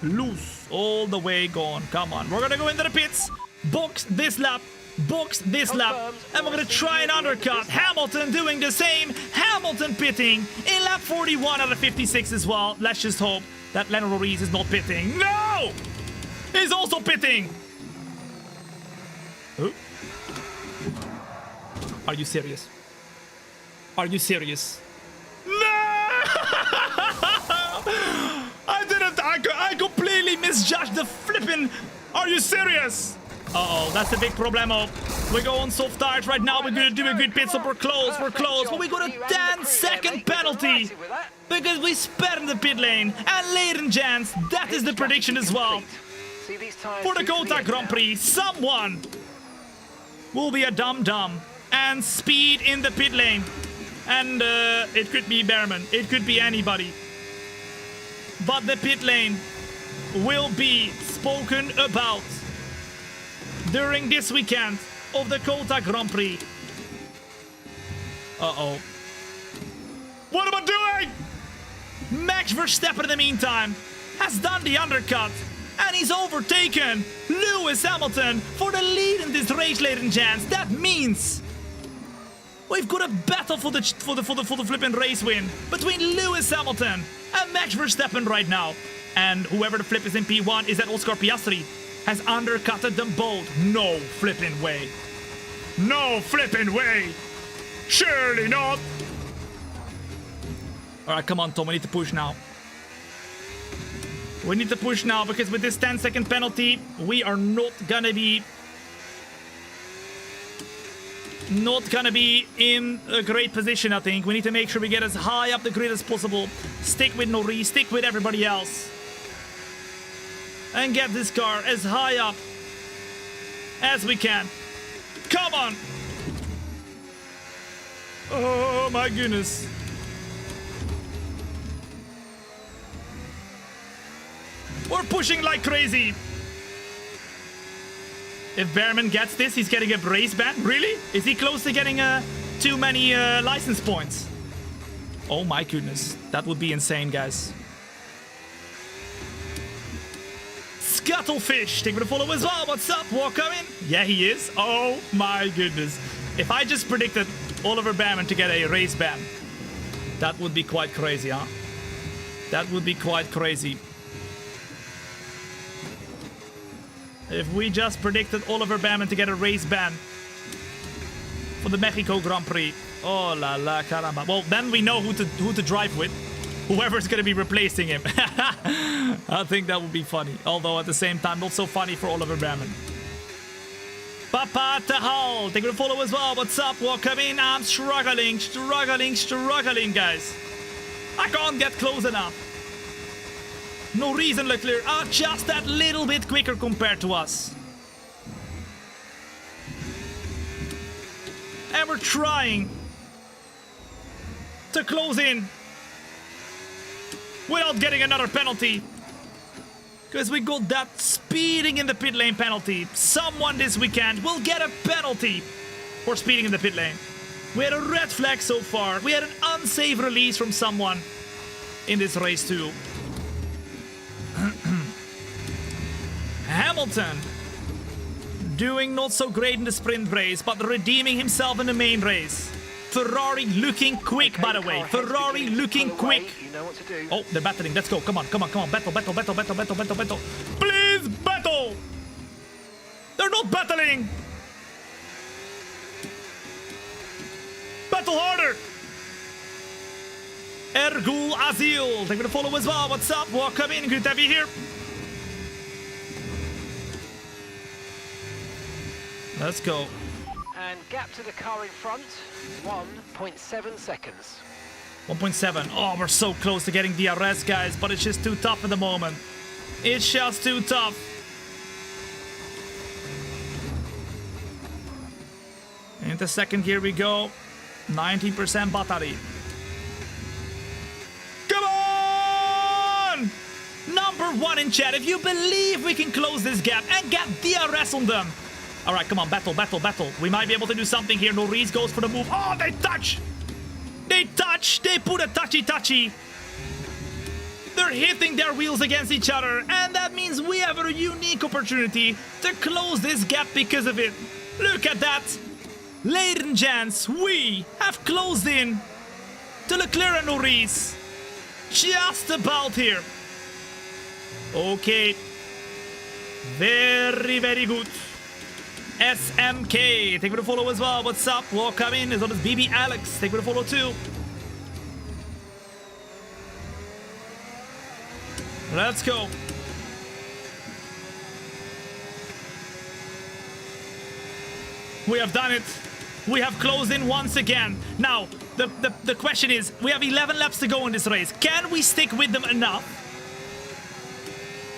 Speaker 1: Loose. All the way gone. Come on. We're gonna go into the pits. Box this lap. Box this lap. And we're gonna try an undercut. Hamilton doing the same. Hamilton pitting in lap 41 out of 56 as well. Let's just hope that Lando Norris is not pitting. No! He's also pitting. Huh? Are you serious? Are you serious? No! I didn't. I completely misjudged the flipping. Are you serious? Uh-oh, that's a big problemo. We go on soft tires right now. We're gonna do a good pit stop. We're close. But we got a 10-second penalty because we sped in the pit lane. And ladies and gents, that is the prediction as well for the COTA Grand Prix. Someone will be a dum-dum. And speed in the pit lane. And it could be Behrman. It could be anybody. But the pit lane will be spoken about during this weekend of the COTA Grand Prix. Uh-oh. What am I doing? Max Verstappen, in the meantime, has done the undercut. And he's overtaken Lewis Hamilton for the lead in this race, ladies and gents. That means we've got a battle for the flipping race win between Lewis Hamilton and Max Verstappen right now. And whoever the flip is in P1 is that Oscar Piastri has undercutted them both. No flipping way. No flipping way. Surely not. All right, come on, Tom. We need to push now. We need to push now because with this 10-second penalty, we are not gonna be in a great position, I think. We need to make sure we get as high up the grid as possible. Stick with Norris, stick with everybody else. And get this car as high up as we can. Come on! Oh my goodness. We're pushing like crazy. If Behrman gets this, he's getting a race ban. Really? Is he close to getting too many license points? Oh my goodness. That would be insane, guys. Scuttlefish, take me to follow as well. What's up? Walk coming? Yeah, he is. Oh my goodness. If I just predicted Oliver Behrman to get a race ban, that would be quite crazy, huh? That would be quite crazy. If we just predicted Oliver Behrman to get a race ban for the Mexico Grand Prix. Oh la la caramba. Well, then we know who to drive with. Whoever's going to be replacing him. I think that would be funny. Although at the same time, not so funny for Oliver Behrman. Papa Tahal, take a follow as well. What's up? Welcome in. I'm struggling, guys. I can't get close enough. No reason Leclerc are just that little bit quicker compared to us. And we're trying to close in without getting another penalty. Because we got that speeding in the pit lane penalty. Someone this weekend will get a penalty for speeding in the pit lane. We had a red flag so far. We had an unsafe release from someone in this race too. Hamilton doing not so great in the sprint race, but redeeming himself in the main race. Ferrari looking quick, by the way. Ferrari looking quick.
Speaker 2: You know what to do.
Speaker 1: Oh, they're battling. Let's go. Come on. Battle. Please, battle. They're not battling. Battle harder. Ergul Azil. Thank you for the follow as well. What's up? Welcome in. Good to have you here. Let's go.
Speaker 2: And gap to the car in front, 1.7 seconds.
Speaker 1: 1.7. Oh, we're so close to getting DRS, guys, but it's just too tough at the moment. It's just too tough. Into second gear we go. 19% battery. Come on! Number one in chat. If you believe we can close this gap and get DRS on them. All right, come on, battle. We might be able to do something here. Norris goes for the move. Oh, they touch. They put a touchy. They're hitting their wheels against each other. And that means we have a unique opportunity to close this gap because of it. Look at that. Ladies and gents, we have closed in to Leclerc and Norris. Just about here. Okay. Very, very good. SMK, take me to follow as well. What's up? Welcome in. As well as BB Alex, take me to follow too. Let's go. We have done it. We have closed in once again. Now, the question is, we have 11 laps to go in this race. Can we stick with them enough?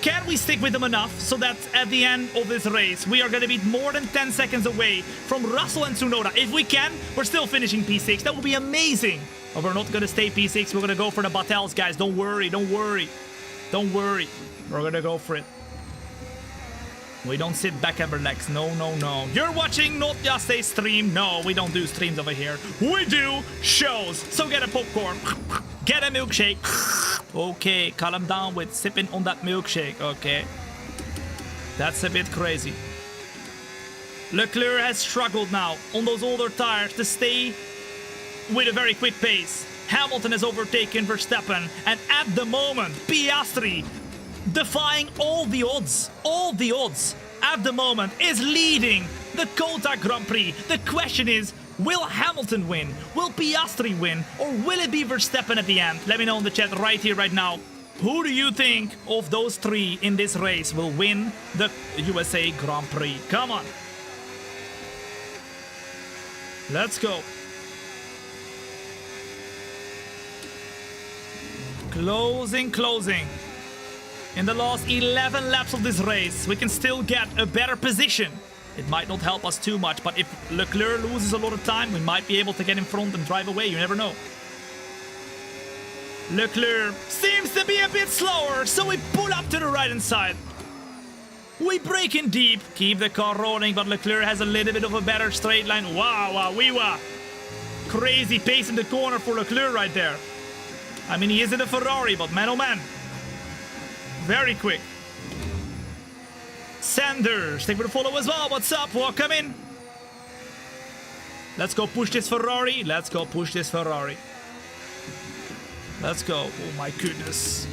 Speaker 1: can we stick with them enough so that at the end of this race, we are going to be more than 10 seconds away from Russell and Tsunoda? If we can, we're still finishing P6. That would be amazing. But we're not going to stay P6. We're going to go for the Battels, guys. Don't worry. Don't worry. Don't worry. We're going to go for it. We don't sit back and relax. No, no, no. You're watching not just a stream. No, we don't do streams over here. We do shows. So get a popcorn. Get a milkshake. Okay, calm down with sipping on that milkshake. Okay. That's a bit crazy. Leclerc has struggled now on those older tires to stay with a very quick pace. Hamilton has overtaken Verstappen. And at the moment, Piastri, defying all the odds, at the moment, is leading the COTA Grand Prix. The question is, will Hamilton win? Will Piastri win? Or will it be Verstappen at the end? Let me know in the chat right here, right now. Who do you think of those three in this race will win the USA Grand Prix? Come on. Let's go. Closing. In the last 11 laps of this race, we can still get a better position. It might not help us too much, but if Leclerc loses a lot of time, we might be able to get in front and drive away. You never know. Leclerc seems to be a bit slower, so we pull up to the right-hand side. We break in deep, keep the car rolling, but Leclerc has a little bit of a better straight line. Wow, crazy pace in the corner for Leclerc right there. I mean, he is in a Ferrari, but man, oh man. Very quick. Sanders, take for the follow as well. What's up? Welcome in. Let's go push this Ferrari. Let's go. Oh my goodness.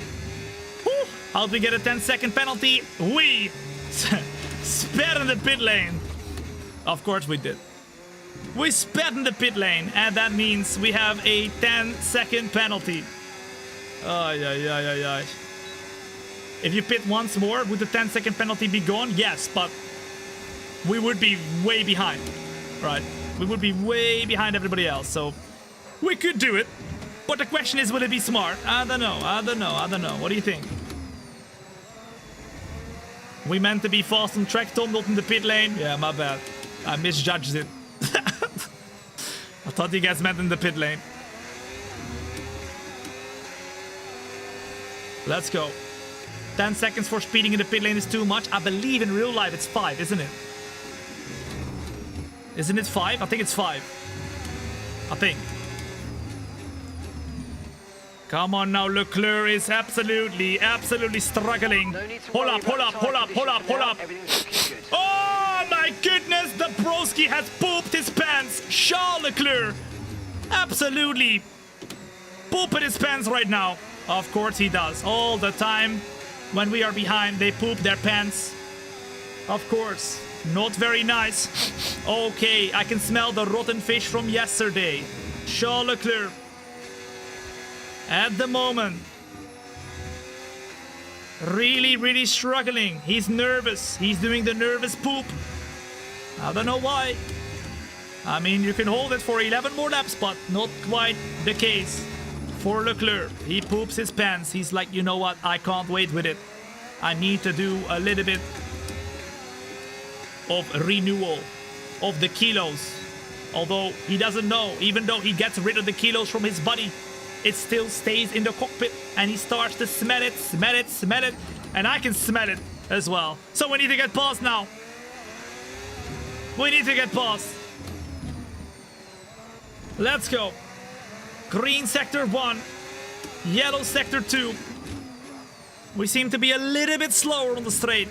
Speaker 1: Woo. How do we get a 10-second penalty? We sped in the pit lane. Of course we did. We sped in the pit lane, and that means we have a 10-second penalty. Ay. If you pit once more, would the 10-second penalty be gone? Yes, but we would be way behind, right? We would be way behind everybody else, so we could do it. But the question is, will it be smart? I don't know. What do you think? We meant to be fast on track, Tom, not in the pit lane. Yeah, my bad. I misjudged it. I thought you guys meant in the pit lane. Let's go. 10 seconds for speeding in the pit lane is too much. I believe in real life it's 5, isn't it? Isn't it 5? I think it's 5. I think. Come on now, Leclerc is absolutely struggling. Hold up. Oh my goodness, the broski has pooped his pants. Charles Leclerc absolutely pooping his pants right now. Of course he does. All the time when we are behind, they poop their pants. Of course. Not very nice. Okay, I can smell the rotten fish from yesterday. Charles Leclerc. At the moment. Really struggling. He's nervous. He's doing the nervous poop. I don't know why. I mean, you can hold it for 11 more laps, but not quite the case. For Leclerc, he poops his pants. He's like, you know what? I can't wait with it. I need to do a little bit of renewal of the kilos. Although he doesn't know, even though he gets rid of the kilos from his body, it still stays in the cockpit and he starts to smell it. And I can smell it as well. So we need to get past now. We need to get past. Let's go. Green sector 1, yellow sector 2. We seem to be a little bit slower on the straight.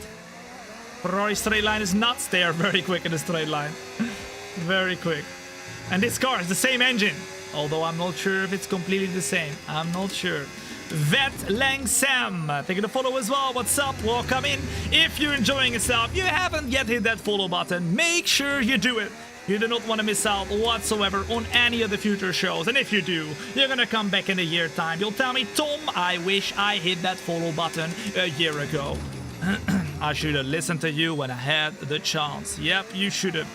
Speaker 1: Ferrari straight line is nuts. They are very quick in the straight line. Very quick. And this car is the same engine. Although I'm not sure if it's completely the same. I'm not sure. Vet Lang Sam, thank you to follow as well. What's up? Welcome in. If you're enjoying yourself, you haven't yet hit that follow button, make sure you do it. You do not want to miss out whatsoever on any of the future shows. And if you do, you're gonna come back in a year time. You'll tell me, Tom, I wish I hit that follow button a year ago. I should have listened to you when I had the chance. Yep, you should have.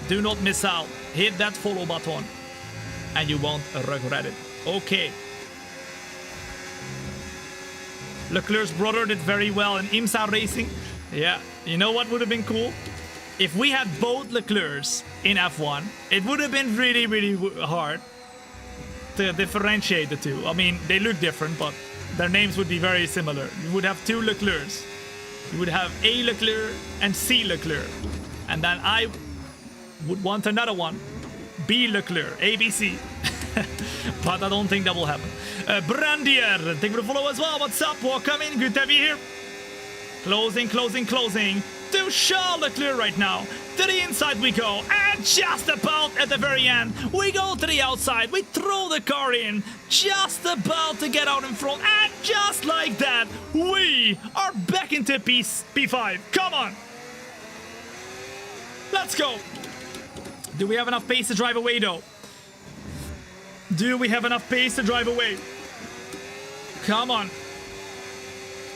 Speaker 1: Do not miss out. Hit that follow button and you won't regret it. Okay. Leclerc's brother did very well in IMSA racing. Yeah, you know what would have been cool? If we had both Leclercs in F1, it would have been really, really hard to differentiate the two. I mean, they look different, but their names would be very similar. You would have two Leclercs. You would have A Leclerc and C Leclerc. And then I would want another one, B Leclerc, ABC. But I don't think that will happen. Brandier, thank you for the follow as well. What's up? Welcome in. Good to have you here. Closing, closing, closing. To Charles Leclerc right now. To the inside we go. And just about at the very end, we go to the outside. We throw the car in. Just about to get out in front. And just like that, we are back into P5. Come on. Let's go. Do we have enough pace to drive away though? Do we have enough pace to drive away? Come on.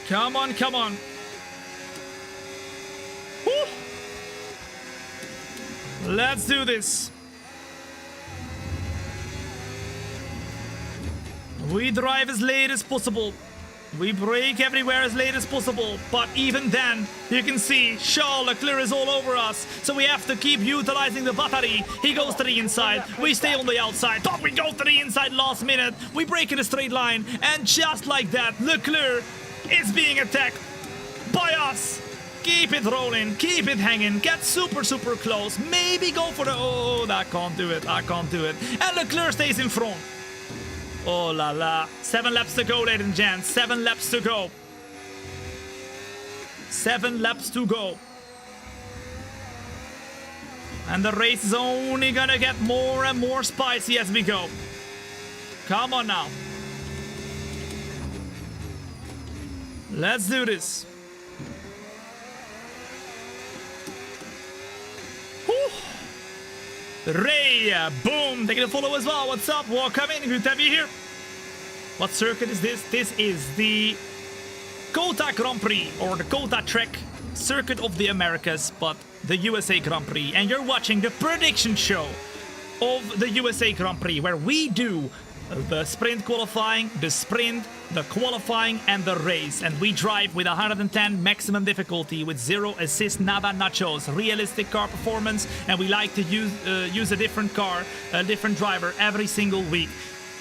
Speaker 1: Come on, come on. Woo. Let's do this. We drive as late as possible. We brake everywhere as late as possible. But even then, you can see Charles Leclerc is all over us. So we have to keep utilizing the battery. He goes to the inside. We stay on the outside. But we go to the inside last minute. We brake in a straight line. And just like that, Leclerc is being attacked by us. Keep it rolling. Keep it hanging. Get super, super close. Maybe go for the... Oh, I can't do it. I can't do it. And Leclerc stays in front. Oh la la. 7 laps to go, ladies and gents. 7 laps to go. 7 laps to go. And the race is only gonna get more and more spicy as we go. Come on now. Let's do this. Ray, boom, taking a follow as well. What's up? Welcome in. Good to have you here. What circuit is this? This is the COTA Grand Prix, or the COTA track, Circuit of the Americas, but the USA Grand Prix. And you're watching the prediction show of the USA Grand Prix, where we do the sprint qualifying, the sprint, the qualifying, and the race. And we drive with 110 maximum difficulty with 0 assist, nada nachos, realistic car performance, and we like to use a different car, a different driver every single week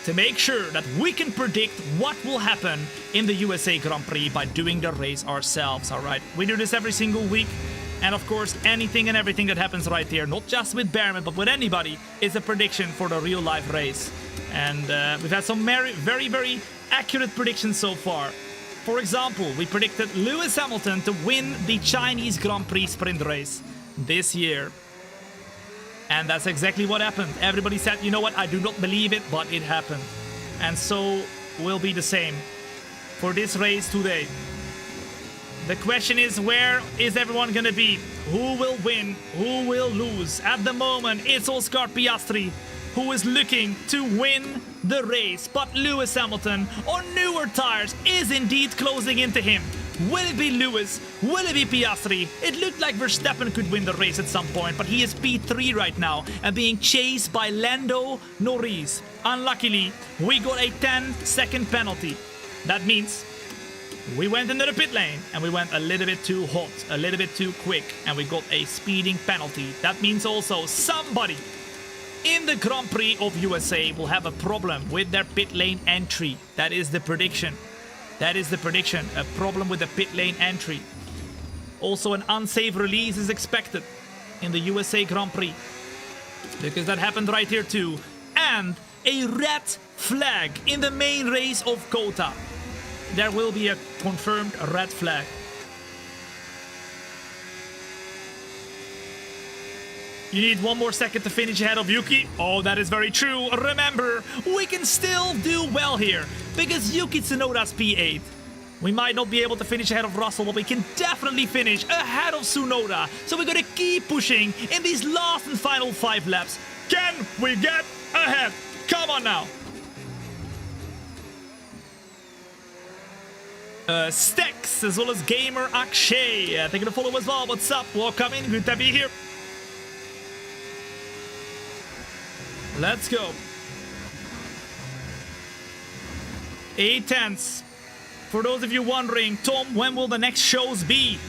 Speaker 1: to make sure that we can predict what will happen in the USA Grand Prix by doing the race ourselves. All right, we do this every single week. And of course, anything and everything that happens right here, not just with Behrman, but with anybody, is a prediction for the real life race. And we've had some very, very accurate predictions so far. For example, we predicted Lewis Hamilton to win the Chinese Grand Prix sprint race this year. And that's exactly what happened. Everybody said, you know what, I do not believe it, but it happened. And so will be the same for this race today. The question is, where is everyone gonna be? Who will win? Who will lose? At the moment, it's Oscar Piastri who is looking to win the race. But Lewis Hamilton, on newer tires, is indeed closing into him. Will it be Lewis? Will it be Piastri? It looked like Verstappen could win the race at some point, but he is P3 right now and being chased by Lando Norris. Unluckily, we got a 10-second penalty. That means we went into the pit lane and we went a little bit too hot, a little bit too quick, and we got a speeding penalty. That means also somebody in the Grand Prix of USA will have a problem with their pit lane entry. That is the prediction. That is the prediction. A problem with the pit lane entry. Also, an unsafe release is expected in the USA Grand Prix, because that happened right here too. And a red flag in the main race of COTA. There will be a confirmed red flag. You need 1 more second to finish ahead of Yuki. Oh, that is very true. Remember, we can still do well here, because Yuki Tsunoda's P8. We might not be able to finish ahead of Russell, but we can definitely finish ahead of Tsunoda. So we're gonna keep pushing in these last and final 5 laps. Can we get ahead? Come on now. Stex, as well as Gamer Akshay. Taking a follow as well. What's up? Welcome in. Good to be here. Let's go. 8 tenths For those of you wondering, Tom, when will the next shows be?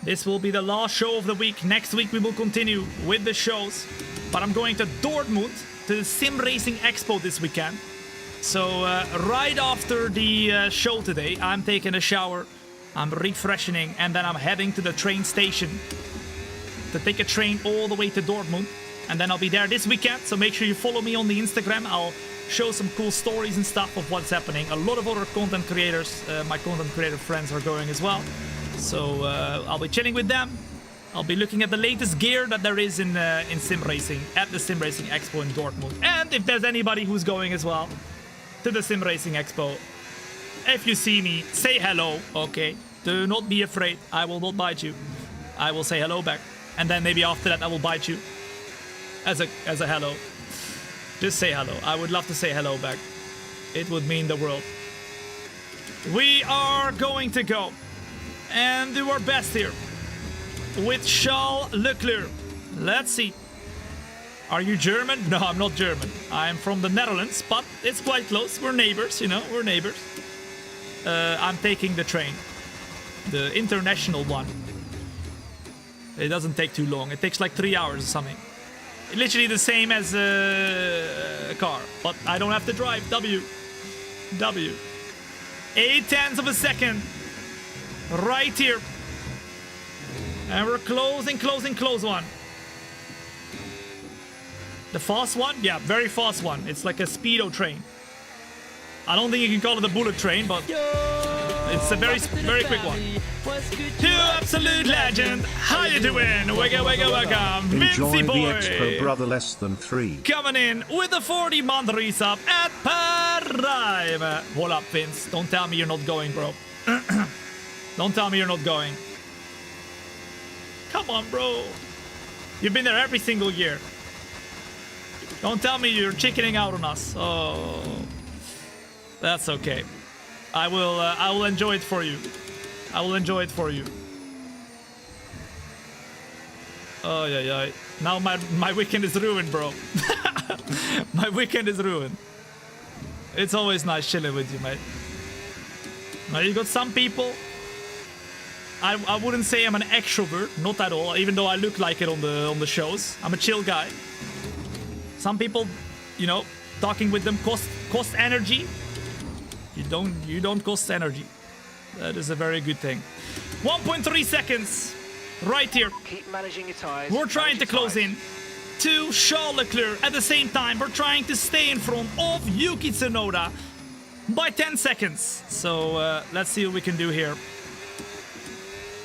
Speaker 1: This will be the last show of the week. Next week we will continue with the shows. But I'm going to Dortmund to the Sim Racing Expo this weekend. So right after the show today, I'm taking a shower. I'm refreshing and then I'm heading to the train station to take a train all the way to Dortmund. And then I'll be there this weekend. So make sure you follow me on the Instagram. I'll show some cool stories and stuff of what's happening. A lot of other content creators, my content creator friends are going as well. So I'll be chilling with them. I'll be looking at the latest gear that there is in sim racing at the Sim Racing Expo in Dortmund. And if there's anybody who's going as well to the Sim Racing Expo, if you see me, say hello, okay? Do not be afraid. I will not bite you. I will say hello back. And then maybe after that I will bite you as a hello. Just say hello. I would love to say hello back. It would mean the world. We are going to go and do our best here with Charles Leclerc. Let's see. Are you German? No, I'm not German. I'm from the Netherlands, but it's quite close. We're neighbors, you know, we're neighbors. I'm taking the train. The international one. It doesn't take too long. It takes like 3 hours or something. Literally the same as a car, but I don't have to drive. W. 0.8 of a second. Right here. And we're close one. The fast one? Yeah, very fast one. It's like a speedo train. I don't think you can call it a bullet train, but it's a very quick one. To Absolute Legend, how you doing? Welcome,
Speaker 4: Enjoy
Speaker 1: Vincy
Speaker 4: the
Speaker 1: boy.
Speaker 4: Expo, brother. Less than 3.
Speaker 1: Coming in with a 40-month resub at Prime. Hold up, Vince. Don't tell me you're not going, bro. Don't tell me you're not going. Come on, bro. You've been there every single year. Don't tell me you're chickening out on us. Oh, that's okay. I will enjoy it for you. I will enjoy it for you. Oh yeah. Now my weekend is ruined, bro. My weekend is ruined. It's always nice chilling with you, mate. Now you got some people. I wouldn't say I'm an extrovert, not at all. Even though I look like it on the shows, I'm a chill guy. Some people, you know, talking with them cost energy. You don't cost energy. That is a very good thing. 1.3 seconds, right here.
Speaker 2: Keep managing your tyres.
Speaker 1: We're trying to close in to Charles Leclerc. At the same time, we're trying to stay in front of Yuki Tsunoda by 10 seconds. So let's see what we can do here.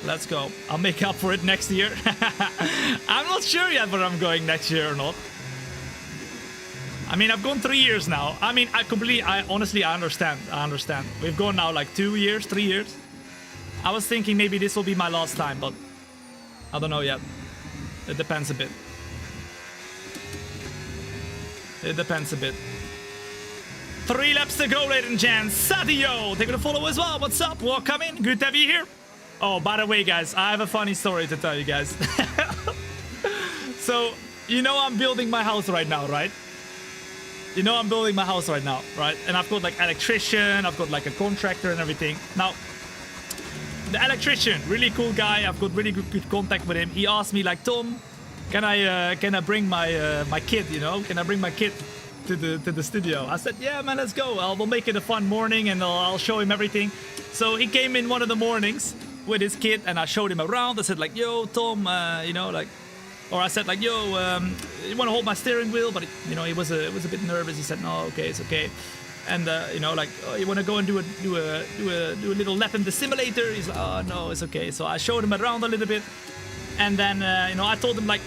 Speaker 1: Let's go. I'll make up for it next year. I'm not sure yet where I'm going next year or not. I mean, I've gone 3 years now. I mean, honestly, I understand. We've gone now like 2 years, 3 years. I was thinking maybe this will be my last time, but I don't know yet. It depends a bit. It depends a bit. 3 laps to go, ladies and gents. Sadio, taking a follow as well. What's up? Welcome in. Good to have you here. Oh, by the way, guys, I have a funny story to tell you guys. So, you know I'm building my house right now, right? You know I'm building my house right now, right? And I've got like electrician, I've got like a contractor and everything. Now, the electrician, really cool guy. I've got really good contact with him. He asked me like, Tom, can I bring my kid? You know, can I bring my kid to the studio? I said, yeah, man, let's go. We'll make it a fun morning and I'll show him everything. So he came in one of the mornings with his kid and I showed him around. I said like, yo, Tom, you know, like. Or I said like, yo, you want to hold my steering wheel? But, you know, he was a bit nervous. He said, no, okay, it's okay. And, you know, like, oh, you want to go and do a little lap in the simulator? He's like, oh, no, it's okay. So I showed him around a little bit. And then, you know, I told him, like,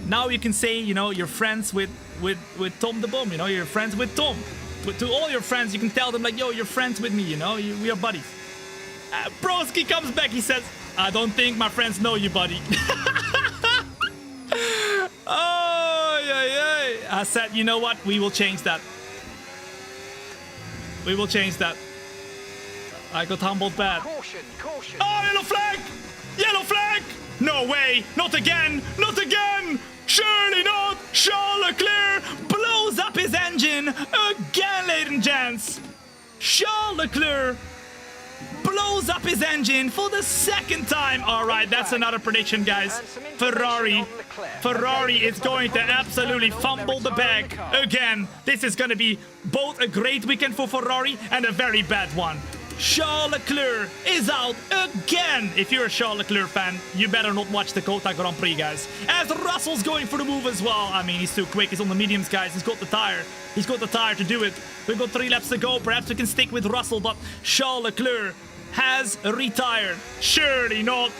Speaker 1: now you can say, you know, you're friends with Tom the Bomb. You know, you're friends with Tom. But to all your friends, you can tell them, like, yo, you're friends with me, you know? We are buddies. Broski comes back. He says, I don't think my friends know you, buddy. Oh, yeah. I said, you know what? We will change that. We will change that. I got humbled bad.
Speaker 2: Caution.
Speaker 1: Oh, yellow flag! Yellow flag! No way! Not again! Not again! Surely not! Charles Leclerc blows up his engine again, ladies and gents. Charles Leclerc blows up his engine for the second time. All right, that's another prediction, guys. Ferrari is going to absolutely fumble the bag again. This is going to be both a great weekend for Ferrari and a very bad one. Charles Leclerc is out again. If you're a Charles Leclerc fan, you better not watch the COTA Grand Prix, guys. As Russell's going for the move as well. I mean, he's too quick. He's on the mediums, guys. He's got the tire. He's got the tire to do it. We've got 3 laps to go. Perhaps we can stick with Russell, but Charles Leclerc has retired. Surely not.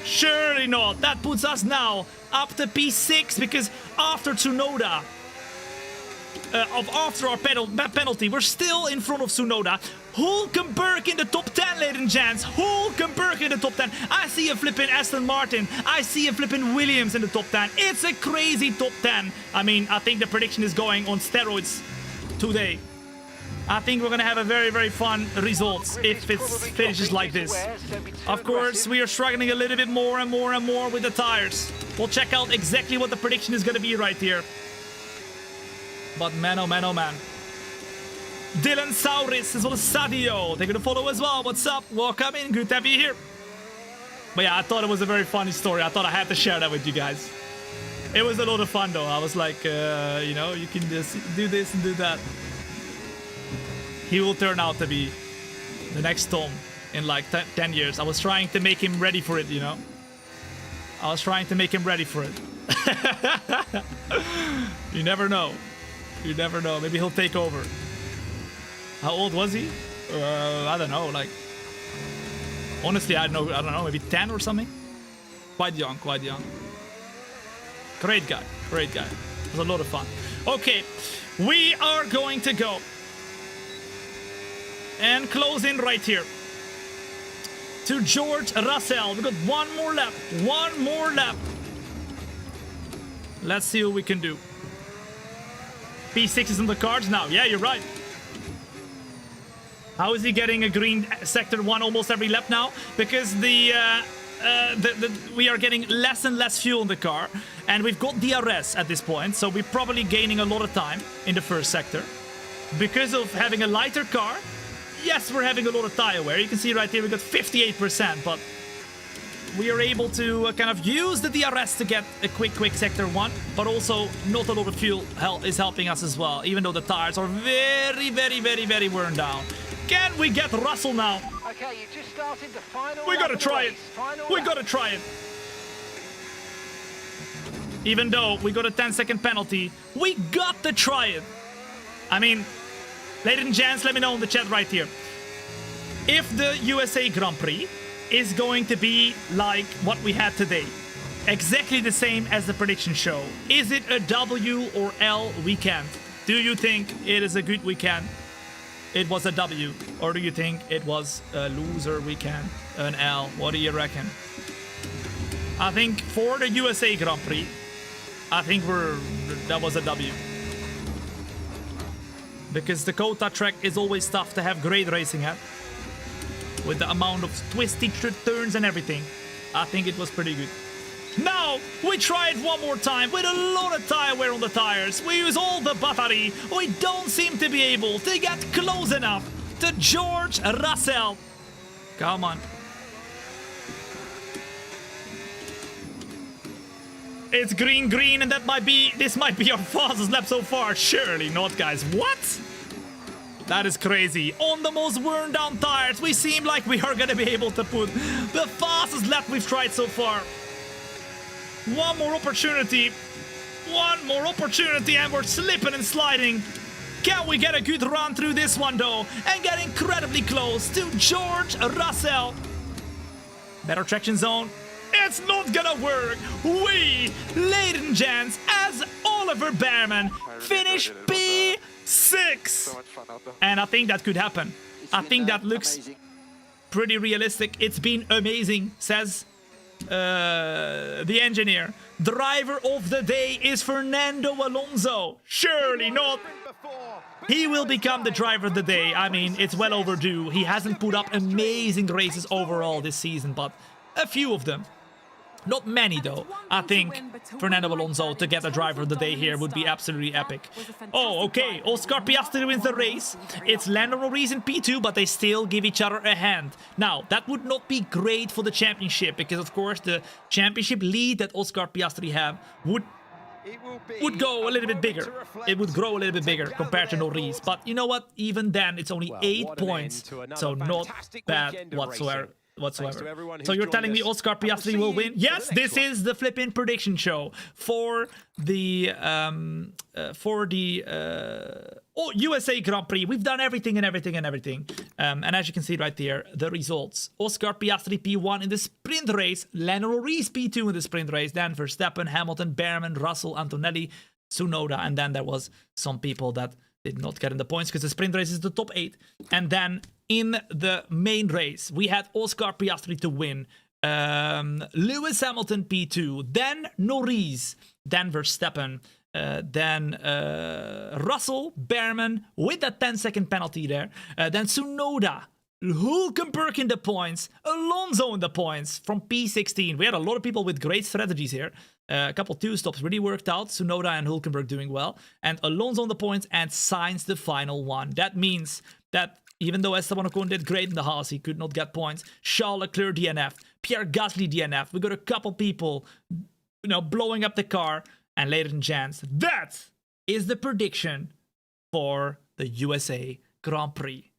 Speaker 1: Surely not. That puts us now up to P6 because after Tsunoda, after our penalty, we're still in front of Tsunoda. Hulkenberg in the top 10, ladies and gents. Hulkenberg in the top 10. I see a flipping Aston Martin. I see a flipping Williams in the top 10. It's a crazy top 10. I mean, I think the prediction is going on steroids today. I think we're going to have a very, very fun results if it finishes like this. Of course, we are struggling a little bit more and more and more with the tires. We'll check out exactly what the prediction is going to be right here. But man, oh man, oh man. Dylan Sauris as well as Sadio. They're going to follow as well. What's up? Welcome in. Good to have you here. But yeah, I thought it was a very funny story. I thought I had to share that with you guys. It was a lot of fun though. I was like, you know, you can just do this and do that. He will turn out to be the next Tom in like 10 years. I was trying to make him ready for it, you know. I was trying to make him ready for it. You never know. You never know. Maybe he'll take over. How old was he? I don't know. Like, honestly, I don't know. Maybe 10 or something. Quite young. Quite young. Great guy. Great guy. It was a lot of fun. Okay, we are going to go and close in right here to George Russell. We got one more lap. One more lap. Let's see what we can do. P6 is in the cards now. Yeah, you're right. How is he getting a green sector 1 almost every lap now? Because we are getting less and less fuel in the car. And we've got DRS at this point. So we're probably gaining a lot of time in the first sector. Because of having a lighter car. Yes, we're having a lot of tire wear. You can see right here we got 58%. But we are able to kind of use the DRS to get a quick sector 1. But also not a lot of fuel is helping us as well. Even though the tires are very, very, very, very worn down. Can we get Russell now?
Speaker 2: Okay, you just started the final.
Speaker 1: We gotta try it. We gotta try it. Even though we got a 10-second penalty, we got to try it. I mean, ladies and gents, let me know in the chat right here. If the USA Grand Prix is going to be like what we had today, exactly the same as the prediction show, is it a W or L weekend? Do you think it is a good weekend? It was a W, or do you think it was a loser weekend, an L? What do you reckon? I think for the USA Grand Prix, I think that was a W. Because the COTA track is always tough to have great racing at. With the amount of twisty turns and everything, I think it was pretty good. Now, we try it one more time with a lot of tire wear on the tires. We use all the battery. We don't seem to be able to get close enough to George Russell. Come on. It's green, and this might be our fastest lap so far. Surely not, guys. What? That is crazy. On the most worn down tires, we seem like we are gonna be able to put the fastest lap we've tried so far. One more opportunity. One more opportunity and we're slipping and sliding. Can we get a good run through this one though? And get incredibly close to George Russell. Better traction zone. It's not gonna work. We, ladies and gents, as Oliver Bearman, finish P6. And I think that could happen. I think that looks pretty realistic. It's been amazing, says the engineer. Driver of the day is Fernando Alonso. Surely not. He will become the driver of the day. I mean, it's well overdue. He hasn't put up amazing races overall this season, but a few of them. Not many though. I think Fernando Alonso to get a driver of the day here would be absolutely epic. Oh, okay. Oscar Piastri wins the race. It's Lando Norris in P2, but they still give each other a hand. Now, that would not be great for the championship because, of course, the championship lead that Oscar Piastri have would go a little bit bigger. It would grow a little bit bigger compared to Norris. But you know what? Even then, it's only 8 points. So not bad whatsoever. So you're telling me Oscar Piastri will win? Yes, this is the flipping prediction show for the USA Grand Prix. We've done everything and everything and everything. And as you can see right there, the results. Oscar Piastri P1 in the sprint race. Lando Norris P2 in the sprint race. Then Verstappen, Hamilton, Behrman, Russell, Antonelli, Tsunoda. And then there was some people that did not get in the points because the sprint race is the top 8. And then in the main race, we had Oscar Piastri to win. Lewis Hamilton P2. Then Norris. Then Verstappen. Then Russell, Behrman with that 10-second penalty there. Then Tsunoda, Hulkenberg in the points, Alonso in the points from P16. We had a lot of people with great strategies here. A couple 2-stops really worked out. Tsunoda and Hulkenberg doing well. And Alonso on the points and Sainz the final one. That means that even though Esteban Ocon did great in the Haas, he could not get points. Charles Leclerc DNF, Pierre Gasly DNF. We got a couple people, blowing up the car. And ladies and gents, that is the prediction for the USA Grand Prix.